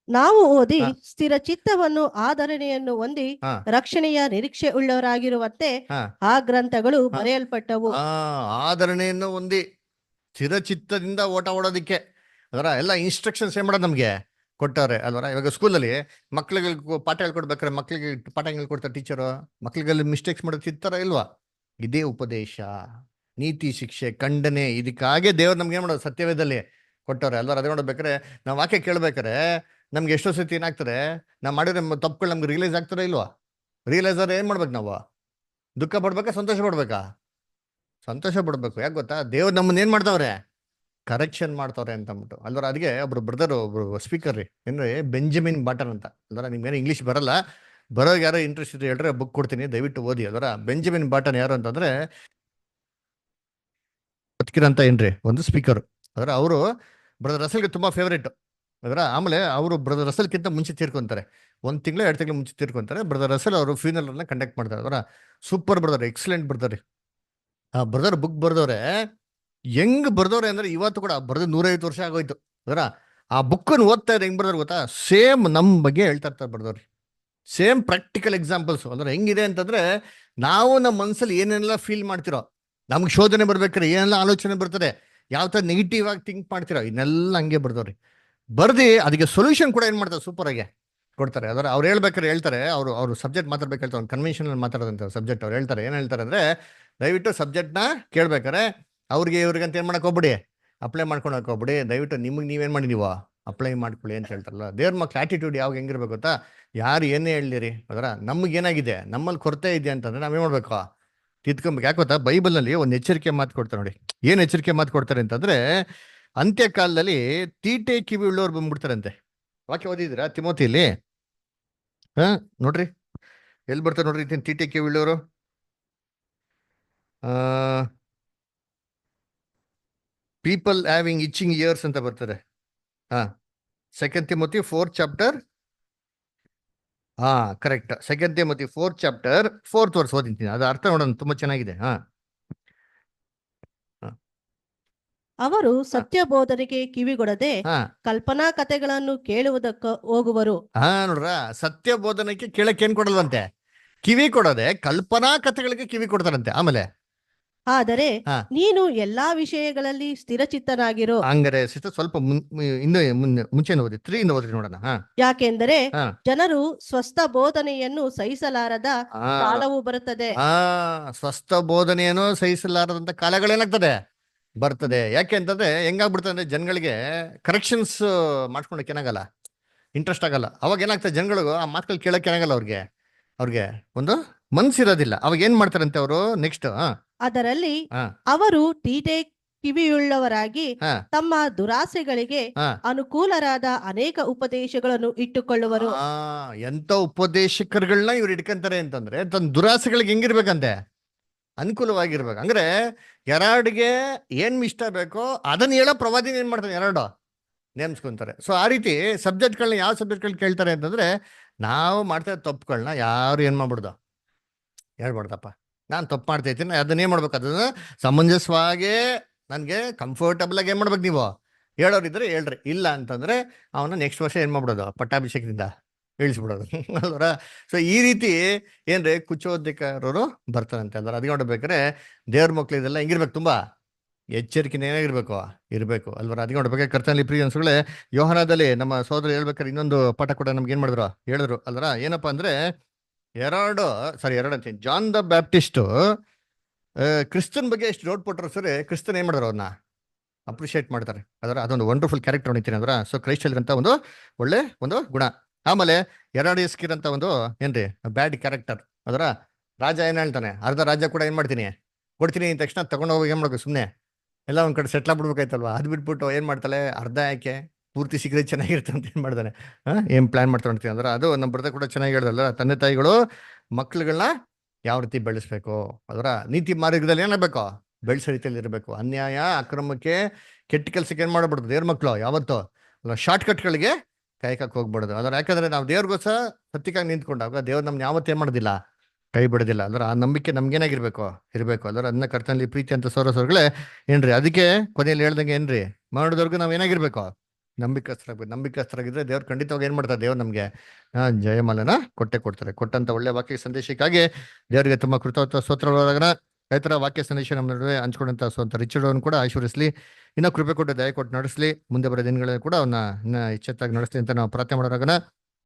ನಾವು ಓದಿ ಸ್ಥಿರ ಚಿತ್ತವನ್ನು ಆಧರಣೆಯನ್ನು ಹೊಂದಿ ರಕ್ಷಣೆಯ ನಿರೀಕ್ಷೆ ಉಳ್ಳವರಾಗಿರುವಂತೆ ಆ ಗ್ರಂಥಗಳು ಬರೆಯಲ್ಪಟ್ಟವು. ಆಧರಣೆಯನ್ನು ಹೊಂದಿ ಸ್ಥಿರ ಚಿತ್ತದಿಂದ ಓಟ ಓಡೋದಿಕ್ಕೆ ಅದರ ಎಲ್ಲ ಇನ್ಸ್ಟ್ರಕ್ಷನ್ಸ್ ಏನ್ ಮಾಡೋದು ನಮ್ಗೆ ಕೊಟ್ಟವ್ರೆ ಅಲ್ವರ. ಇವಾಗ ಸ್ಕೂಲಲ್ಲಿ ಮಕ್ಳಿಗೆ ಪಾಠ ಹೇಳ್ಕೊಡ್ಬೇಕಾರೆ ಮಕ್ಳಿಗೆ ಪಾಠ ಹೇಳ್ಕೊಡ್ತಾರೆ ಟೀಚರು. ಮಕ್ಳಿಗೆಲ್ಲ ಮಿಸ್ಟೇಕ್ಸ್ ಮಾಡೋದು ತಿಂತಾರ ಇಲ್ವಾ? ಇದೇ ಉಪದೇಶ, ನೀತಿ, ಶಿಕ್ಷೆ, ಖಂಡನೆ. ಇದಕ್ಕಾಗೆ ದೇವ್ರು ನಮ್ಗೆ ಏನ್ ಮಾಡೋದು? ಸತ್ಯವೇದಲ್ಲಿ ಕೊಟ್ಟವ್ರೆ ಅಲ್ವರ. ಅದೇ ನೋಡ್ಬೇಕಾರೆ ನಾವು ವಾಕ್ಯ ಕೇಳ್ಬೇಕಾರೆ ನಮ್ಗೆ ಎಷ್ಟೋ ಸತಿ ಏನಾಗ್ತಾರೆ, ನಾವು ಮಾಡಿರೋ ತಪ್ಪುಗಳು ನಮ್ಗೆ ರಿಯಲೈಸ್ ಆಗ್ತಾರ ಇಲ್ವಾ? ರಿಯಲೈಸ್ ಆದ್ರೆ ಏನ್ ಮಾಡ್ಬೇಕು? ನಾವು ದುಃಖ ಪಡ್ಬೇಕಾ, ಸಂತೋಷ ಪಡ್ಬೇಕಾ? ಸಂತೋಷ ಪಡ್ಬೇಕು. ಯಾಕೆ ಗೊತ್ತಾ? ದೇವ್ರು ನಮ್ಮನ್ನ ಏನ್ ಮಾಡ್ತಾವ್ರೆ? ಕರೆಕ್ಷನ್ ಮಾಡ್ತಾವ್ರೆ ಅಂತ ಅಂದ್ಬಿಟ್ಟು ಅಲ್ವರ. ಅದಕ್ಕೆ ಒಬ್ರು ಬ್ರದರ್, ಒಬ್ರು ಸ್ಪೀಕರ್ ರೀ, ಏನ್ರಿ ಬೆಂಜಮಿನ್ ಬಾಟನ್ ಅಂತ ಅಲ್ವರ. ನಿಮ್ಗೇನು ಇಂಗ್ಲೀಷ್ ಬರಲ್ಲ, ಬರೋಗೆ ಯಾರೋ ಇಂಟ್ರೆಸ್ಟ್ ಇದ್ರೆ ಹೇಳ್ರೆ ಬುಕ್ ಕೊಡ್ತೀನಿ, ದಯವಿಟ್ಟು ಓದಿ ಅಲ್ವರ. ಬೆಂಜಮಿನ್ ಬಾಟನ್ ಯಾರು ಅಂತಂದ್ರೆ ಬದುಕಿರಂತ ಏನ್ರಿ ಒಂದು ಸ್ಪೀಕರ್ ಅದರ. ಅವರು ಬ್ರದರ್ ರಸಲ್ಗೆ ತುಂಬಾ ಫೇವ್ರೇಟ್ ಅದರ. ಆಮೇಲೆ ಅವರು ಬ್ರದರ್ ರಸಲ್ಗಿಂತ ಮುಂಚೆ ತೀರ್ಕೊಂತಾರೆ, 1 ತಿಂಗಳು 2 ತಿಂಗಳು ಮುಂಚೆ ತೀರ್ಕೊಂತಾರೆ. ಬ್ರದರ್ ರಸಲ್ ಅವರು ಫ್ಯೂನರಲ್ ಅನ್ನ ಕಂಡಕ್ಟ್ ಮಾಡ್ತಾರೆ ಅದರ. Super brother, excellent brother. ಆ ಬ್ರದರ್ ಬುಕ್ ಬರ್ದವ್ರೆ, ಹೆಂಗ್ ಬರ್ದವ್ರೆ ಅಂದ್ರೆ ಇವತ್ತು ಕೂಡ ಬರ್ದು 150 ವರ್ಷ ಆಗೋಯ್ತು ಅದರ. ಆ ಬುಕ್ಕನ್ನು ಓದ್ತಾ ಇದ್ರೆ ಹೆಂಗ್ ಬರ್ದವ್ರು ಗೊತ್ತಾ? ಸೇಮ್ ನಮ್ ಬಗ್ಗೆ ಹೇಳ್ತಾ ಇರ್ತಾರೆ ಬರ್ದವ್ರಿ. ಸೇಮ್ ಪ್ರಾಕ್ಟಿಕಲ್ ಎಕ್ಸಾಂಪಲ್ಸ್ ಅಂದ್ರೆ ಹೆಂಗಿದೆ ಅಂತಂದ್ರೆ ನಾವು ನಮ್ಮ ಮನಸ್ಸಲ್ಲಿ ಏನೆಲ್ಲ ಫೀಲ್ ಮಾಡ್ತಿರೋ, ನಮ್ಗೆ ಶೋಧನೆ ಬರ್ಬೇಕಾದ್ರೆ ಏನೆಲ್ಲ ಆಲೋಚನೆ ಬರ್ತದೆ, ಯಾವ ತರ ನೆಗೆಟಿವ್ ಆಗಿ ಥಿಂಕ್ ಮಾಡ್ತಿರೋ, ಇದನ್ನೆಲ್ಲ ಹಂಗೆ ಬರ್ದವ್ರಿ. ಬರ್ದಿ ಅದಕ್ಕೆ ಸೊಲ್ಯೂಷನ್ ಕೂಡ ಏನ್ ಮಾಡ್ತಾರೆ? ಸೂಪರ್ ಆಗಿ ಕೊಡ್ತಾರೆ ಅದರ. ಅವ್ರು ಹೇಳ್ಬೇಕಾದ್ರೆ ಹೇಳ್ತಾರೆ, ಅವ್ರು ಸಬ್ಜೆಕ್ಟ್ ಮಾತಾಡ್ಬೇಕಾದ್ರೆ ಒಂದು ಕನ್ವೆನ್ಷನ್ ಮಾತಾಡೋದಂತ ಸಬ್ಜೆಕ್ಟ್ ಅವ್ರು ಹೇಳ್ತಾರೆ. ಏನ್ ಹೇಳ್ತಾರೆ ಅಂದ್ರೆ, ದಯವಿಟ್ಟು ಸಬ್ಜೆಕ್ಟ್ನ ಕೇಳ್ಬೇಕಾರೆ ಅವ್ರಿಗೆ ಇವ್ರಿಗೆ ಅಂತ ಏನ್ ಮಾಡಕ್ ಹೋಗ್ಬಿಡಿ, ಅಪ್ಲೈ ಮಾಡ್ಕೊಳಕ್ ಹೋಗ್ಬಿಡಿ. ದಯವಿಟ್ಟು ನಿಮಗೆ ನೀವೇನ್ ಮಾಡಿ ನೀವು ಅಪ್ಲೈ ಮಾಡ್ಕೊಳ್ಳಿ ಅಂತ ಹೇಳ್ತಾರಲ್ಲ. ದೇವ್ರ ಮಕ್ಳು ಆಟಿಟ್ಯೂಡ್ ಯಾವಾಗ ಹೆಂಗಿರ್ಬೇಕು ಗೊತ್ತಾ? ಯಾರು ಏನೇ ಹೇಳಿರಿ ಅದರ, ನಮ್ಗೆ ಏನಾಗಿದೆ, ನಮ್ಮಲ್ಲಿ ಕೊರತೆ ಇದೆ ಅಂತಂದ್ರೆ ನಾವೇನ್ ಮಾಡ್ಬೇಕು? ತಿದ್ಕೊಬೇಕು. ಯಾಕೆ ಗೊತ್ತಾ? ಬೈಬಲ್ನಲ್ಲಿ ಒಂದು ಎಚ್ಚರಿಕೆ ಮಾತು ಕೊಡ್ತಾರೆ ನೋಡಿ. ಏನ್ ಎಚ್ಚರಿಕೆ ಮಾತು ಕೊಡ್ತಾರೆ ಅಂತಂದ್ರೆ, ಅಂತ್ಯಕಾಲದಲ್ಲಿ ತೀಟೆ ಕಿವಿ ಉಳ್ಳವ್ರು ಬಂದ್ಬಿಡ್ತಾರಂತೆ. ವಾಕ್ಯ ಓದಿದ್ದೀರಾ ತಿಮೋತಿಯಲ್ಲಿ? ನೋಡ್ರಿ ಎಲ್ಲಿ ಬರ್ತಾರೆ ನೋಡ್ರಿ ತೀಟೆ ಕಿವಿ ಉಳ್ಳವರು. ಪೀಪಲ್ ಹ್ಯಾವಿಂಗ್ ಇಚಿಂಗ್ ಇಯರ್ಸ್ ಅಂತ ಬರ್ತಾರೆ. 2 Timothy 4th chapter. Correct. 2 Timothy 4th chapter 4th verse ಓದಿದ್ದೀನಿ. ಅದು ಅರ್ಥ ನೋಡೋಣ, ತುಂಬಾ ಚೆನ್ನಾಗಿದೆ. ಅವರು ಸತ್ಯ ಬೋಧನೆಗೆ ಕಿವಿಗೊಡದೆ ಕಲ್ಪನಾ ಕಥೆಗಳನ್ನು ಕೇಳುವುದಕ್ಕ ಹೋಗುವರು. ನೋಡ್ರ, ಸತ್ಯ ಬೋಧನೆಗೆ ಕೇಳಕ್ಕೆ ಏನ್ ಕೊಡಲ್ವಂತೆ? ಕಿವಿ ಕೊಡದೆ ಕಲ್ಪನಾ ಕಥೆಗಳಿಗೆ ಕಿವಿ ಕೊಡ್ತಾರಂತೆ. ಆಮೇಲೆ ಆದರೆ ನೀನು ಎಲ್ಲಾ ವಿಷಯಗಳಲ್ಲಿ ಸ್ಥಿರಚಿತ್ತನಾಗಿರೋ. ಹಂಗಾರೆ ಸ್ವಲ್ಪ ಇನ್ನು ಮುಂಚೆ ಓದಿ 3 ಇಂದ ಓದಿ ನೋಡೋಣ. ಯಾಕೆಂದರೆ ಜನರು ಸ್ವಸ್ಥ ಬೋಧನೆಯನ್ನು ಸಹಿಸಲಾರದ ಕಾಲವು ಬರುತ್ತದೆ. ಸ್ವಸ್ಥ ಬೋಧನೆಯನ್ನು ಸಹಿಸಲಾರದಂತ ಕಾಲಗಳೇನಾಗ್ತದೆ? ಬರ್ತದೆ. ಯಾಕೆ ಅಂತಂದ್ರೆ ಹೆಂಗಾಗ್ಬಿಡ್ತದೆ ಅಂದ್ರೆ ಜನಗಳಿಗೆ ಕರೆಕ್ಷನ್ಸ್ ಮಾಡ್ಕೊಳಕ್ ಏನಾಗಲ್ಲ, ಇಂಟ್ರೆಸ್ಟ್ ಆಗಲ್ಲ. ಅವಾಗ ಏನಾಗ್ತದೆ, ಜನಗಳಿಗೂ ಆ ಮಾತುಗಳು ಕೇಳಕ್ಕೆ ಏನಾಗಲ್ಲ, ಅವ್ರಿಗೆ ಒಂದು ಮನ್ಸಿರೋದಿಲ್ಲ. ಅವಾಗ ಏನ್ ಮಾಡ್ತಾರಂತೆ ಅವರು ನೆಕ್ಸ್ಟ್ ಅದರಲ್ಲಿ ಹಾ. ಅವರು ತೀಟೆ ಕಿವಿಯುಳ್ಳವರಾಗಿ ಹಾ. ತಮ್ಮ ದುರಾಸೆಗಳಿಗೆ ಹಾ. ಅನುಕೂಲರಾದ ಅನೇಕ ಉಪದೇಶಗಳನ್ನು ಇಟ್ಟುಕೊಳ್ಳುವರು. ಎಂತ ಉಪದೇಶಕರುಗಳನ್ನ ಇವ್ರು ಇಟ್ಕೊಂತಾರೆ ಅಂತಂದ್ರೆ ತನ್ನ ದುರಾಸೆಗಳಿಗೆ ಹೆಂಗಿರ್ಬೇಕಂತೆ, ಅನುಕೂಲವಾಗಿರ್ಬೇಕು. ಅಂದ್ರೆ ಎರಡ್ಗೆ ಏನ್ ಇಷ್ಟ ಬೇಕೋ ಅದನ್ನ ಹೇಳೋ ಪ್ರವಾದಿನ ಏನ್ ಮಾಡ್ತಾನೆ, ಎರಡು ನೇಮಿಸ್ಕೊಂತಾರೆ. ಸೊ ಆ ರೀತಿ ಸಬ್ಜೆಕ್ಟ್ಗಳನ್ನ ಯಾವ ಸಬ್ಜೆಕ್ಟ್ಗಳನ್ನ ಕೇಳ್ತಾರೆ ಅಂತಂದ್ರೆ, ನಾವು ಮಾಡ್ತಾ ಇರೋ ತಪ್ಪುಗಳನ್ನ ಯಾರು ಏನ್ ಮಾಡ್ಬಿಡ್ದು ಹೇಳ್ಬಾರ್ದಪ್ಪ, ನಾನು ತಪ್ಪು ಮಾಡ್ತಾ ಇದ್ದೀನಿ, ಅದನ್ನೇ ಮಾಡ್ಬೇಕು, ಅದನ್ನ ಸಮಂಜಸವಾಗಿ ನನಗೆ ಕಂಫರ್ಟಬಲ್ ಆಗಿ ಏನ್ ಮಾಡ್ಬೇಕು, ನೀವು ಹೇಳೋರಿದ್ರೆ ಹೇಳ್ರಿ, ಇಲ್ಲ ಅಂತಂದ್ರೆ ಅವನ ನೆಕ್ಸ್ಟ್ ವರ್ಷ ಏನ್ ಮಾಡ್ಬಿಡೋದು, ಪಟ್ಟಾಭಿಷೇಕದಿಂದ ಇಳಿಸ್ಬಿಡೋದು ಅಲ್ವರ. ಸೊ ಈ ರೀತಿ ಏನ್ರಿ ಕುಚೋದ್ಯಕರವರು ಬರ್ತಾರಂತೆ ಅಲ್ವರ. ಅದಕ್ಕೆ ನೋಡ್ಬೇಕಾದ್ರೆ ದೇವ್ರ ಮಕ್ಳು ಇದೆಲ್ಲ ಹೆಂಗಿರ್ಬೇಕು, ತುಂಬಾ ಎಚ್ಚರಿಕೆನೇ ಇರಬೇಕು ಅಲ್ವರ. ಅದಕ್ಕೆ ನೋಡ್ಬೇಕಾದ್ರೆ ಕರ್ತನಲ್ಲಿ ಪ್ರಿಯ ಅನ್ಸುಗಳೇ, ಯೋಹಾನದಲ್ಲಿ ನಮ್ಮ ಸಹೋದರ ಹೇಳ್ಬೇಕಾದ್ರೆ ಇನ್ನೊಂದು ಪಾಠ ಕೂಡ ನಮ್ಗೆ ಏನ್ ಹೇಳಿದ್ರು ಅಲ್ವರ. ಏನಪ್ಪಾ ಅಂದ್ರೆ ಎರಡು ಅಂತೀನಿ, ಜಾನ್ ದ ಬ್ಯಾಪ್ಟಿಸ್ಟ್ ಕ್ರಿಸ್ತನ್ ಬಗ್ಗೆ ಎಷ್ಟು ಡೌಟ್ ಕೊಟ್ಟರು ಸರಿ, ಕ್ರಿಸ್ತನ್ ಏನ್ ಮಾಡಿದ್ರು, ಅವ್ರನ್ನ ಅಪ್ರಿಷಿಯೇಟ್ ಮಾಡ್ತಾರೆ ಅದರ. ಅದೊಂದು ವಂಡರ್ಫುಲ್ ಕ್ಯಾರೆಕ್ಟರ್ ಹೊಣಿತೀನಿ ಅದರ. ಸೊ ಕ್ರೈಸ್ತಲ್ಲಿರಂತ ಒಂದು ಒಳ್ಳೆ ಒಂದು ಗುಣ. ಆಮೇಲೆ ಹೆರೋಡಿಯಸ್ಕಿರಂತ ಒಂದು ಏನ್ರಿ ಬ್ಯಾಡ್ ಕ್ಯಾರೆಕ್ಟರ್ ಅದರ. ರಾಜ ಏನ್ ಹೇಳ್ತಾನೆ, ಅರ್ಧ ರಾಜ್ಯ ಕೂಡ ಏನ್ ಮಾಡ್ತೀನಿ ಕೊಡ್ತೀನಿ ಅಂದ ತಕ್ಷಣ ತಗೊಂಡೋಗಿ ಏನ್ ಮಾಡ್ಬೇಕು, ಸುಮ್ಮನೆ ಎಲ್ಲ ಒಂದ್ ಕಡೆ ಸೆಟ್ಲ್ ಆಗ್ಬಿಡ್ಬೇಕಾಯ್ತಲ್ವಾ. ಅದ್ ಬಿಟ್ಬಿಟ್ಟು ಏನ್ ಮಾಡ್ತಾಳೆ, ಅರ್ಧ ಯಾಕೆ ಪೂರ್ತಿ ಸಿಗದೆ ಚೆನ್ನಾಗಿರುತ್ತೆ ಅಂತ ಏನ್ ಮಾಡ್ತಾನೆ, ಏನ್ ಪ್ಲಾನ್ ಮಾಡ್ತಾ ಅಂದ್ರೆ. ಅದು ನಮ್ಮ ಬ್ರದರ್ ಕೂಡ ಚೆನ್ನಾಗಿ ಹೇಳ್ದಲ್ಲ, ತಂದೆ ತಾಯಿಗಳು ಮಕ್ಳುಗಳನ್ನ ಯಾವ ರೀತಿ ಬೆಳೆಸ್ಬೇಕು ಅದರ, ನೀತಿ ಮಾರ್ಗದಲ್ಲಿ ಏನಾಗಬೇಕು, ಬೆಳೆಸೋ ರೀತಿಯಲ್ಲಿ ಇರಬೇಕು. ಅನ್ಯಾಯ ಅಕ್ರಮಕ್ಕೆ ಕೆಟ್ಟ ಕೆಲ್ಸಕ್ಕೆ ಏನ್ ಮಾಡಬಾರ್ದು ದೇವ್ರ ಮಕ್ಳು ಯಾವತ್ತು ಶಾರ್ಟ್ ಕಟ್ಗಳಿಗೆ ಕಾಯ್ಕಕ್ಕೆ ಹೋಗ್ಬಾರ್ದು ಅದರ. ಯಾಕಂದ್ರೆ ನಾವು ದೇವ್ರಿಗೋಸ್ಕರ ಸತ್ಯಕ್ಕಾಗಿ ನಿಂತ್ಕೊಂಡಾಗ ದೇವ್ರು ನಮ್ನ ಯಾವತ್ತೇ ಮಾಡೋದಿಲ್ಲ, ಕೈ ಬಿಡೋದಿಲ್ಲ ಅಲ್ರ. ಆ ನಂಬಿಕೆ ನಮ್ಗೇನಾಗಿರ್ಬೇಕು ಇರಬೇಕು ಅಲ್ರ. ಅದನ್ನ ಕರ್ತನಲ್ಲಿ ಪ್ರೀತಿ ಅಂತ ಸೋರಸೋರ್ಗಳೇ ಏನ್ರಿ. ಅದಕ್ಕೆ ಕೊನೆಯಲ್ಲಿ ಹೇಳ್ದಂಗೆ ಏನ್ರಿ, ಮಾಡೋದವ್ರಿಗೂ ನಾವ್ ಏನಾಗಿರ್ಬೇಕು, ನಂಬಿಕಸ್ಥರಾಗಿದ್ರೆ ದೇವ್ರು ಖಂಡಿತವಾಗಿ ಏನ್ ಮಾಡ್ತಾರೆ, ದೇವ್ರು ನಮ್ಗೆ ಜಯಮಾಲನ ಕೊಡ್ತಾರೆ. ಕೊಟ್ಟಂತ ಒಳ್ಳೆ ವಾಕ್ಯ ಸಂದೇಶಕ್ಕಾಗಿ ದೇವರಿಗೆ ತುಂಬಾ ಕೃತಜ್ಞ ಸ್ತೋತ್ರವಾಗನ. ರೈತರ ವಾಕ್ಯ ಸಂದೇಶ ನಮ್ಮ ನಡುವೆ ಹಂಚ್ಕೊಂಡಂತ ಸ್ವಂತ ರಿಚರ್ಡ್ ಅವನು ಕೂಡ ಆಶೀರ್ವದಿಸಲಿ, ಇನ್ನೂ ಕೃಪೆ ಕೊಟ್ಟು ದಯ ಕೊಟ್ಟು ನಡೆಸಲಿ. ಮುಂದೆ ಬರೋ ದಿನಗಳಲ್ಲಿ ಕೂಡ ಅವನ್ನ ಇನ್ನ ಎಚ್ಚೆತ್ತಾಗಿ ನಡೆಸಲಿ ಅಂತ ನಾವು ಪ್ರಾರ್ಥನೆ ಮಾಡೋರಾಗನ.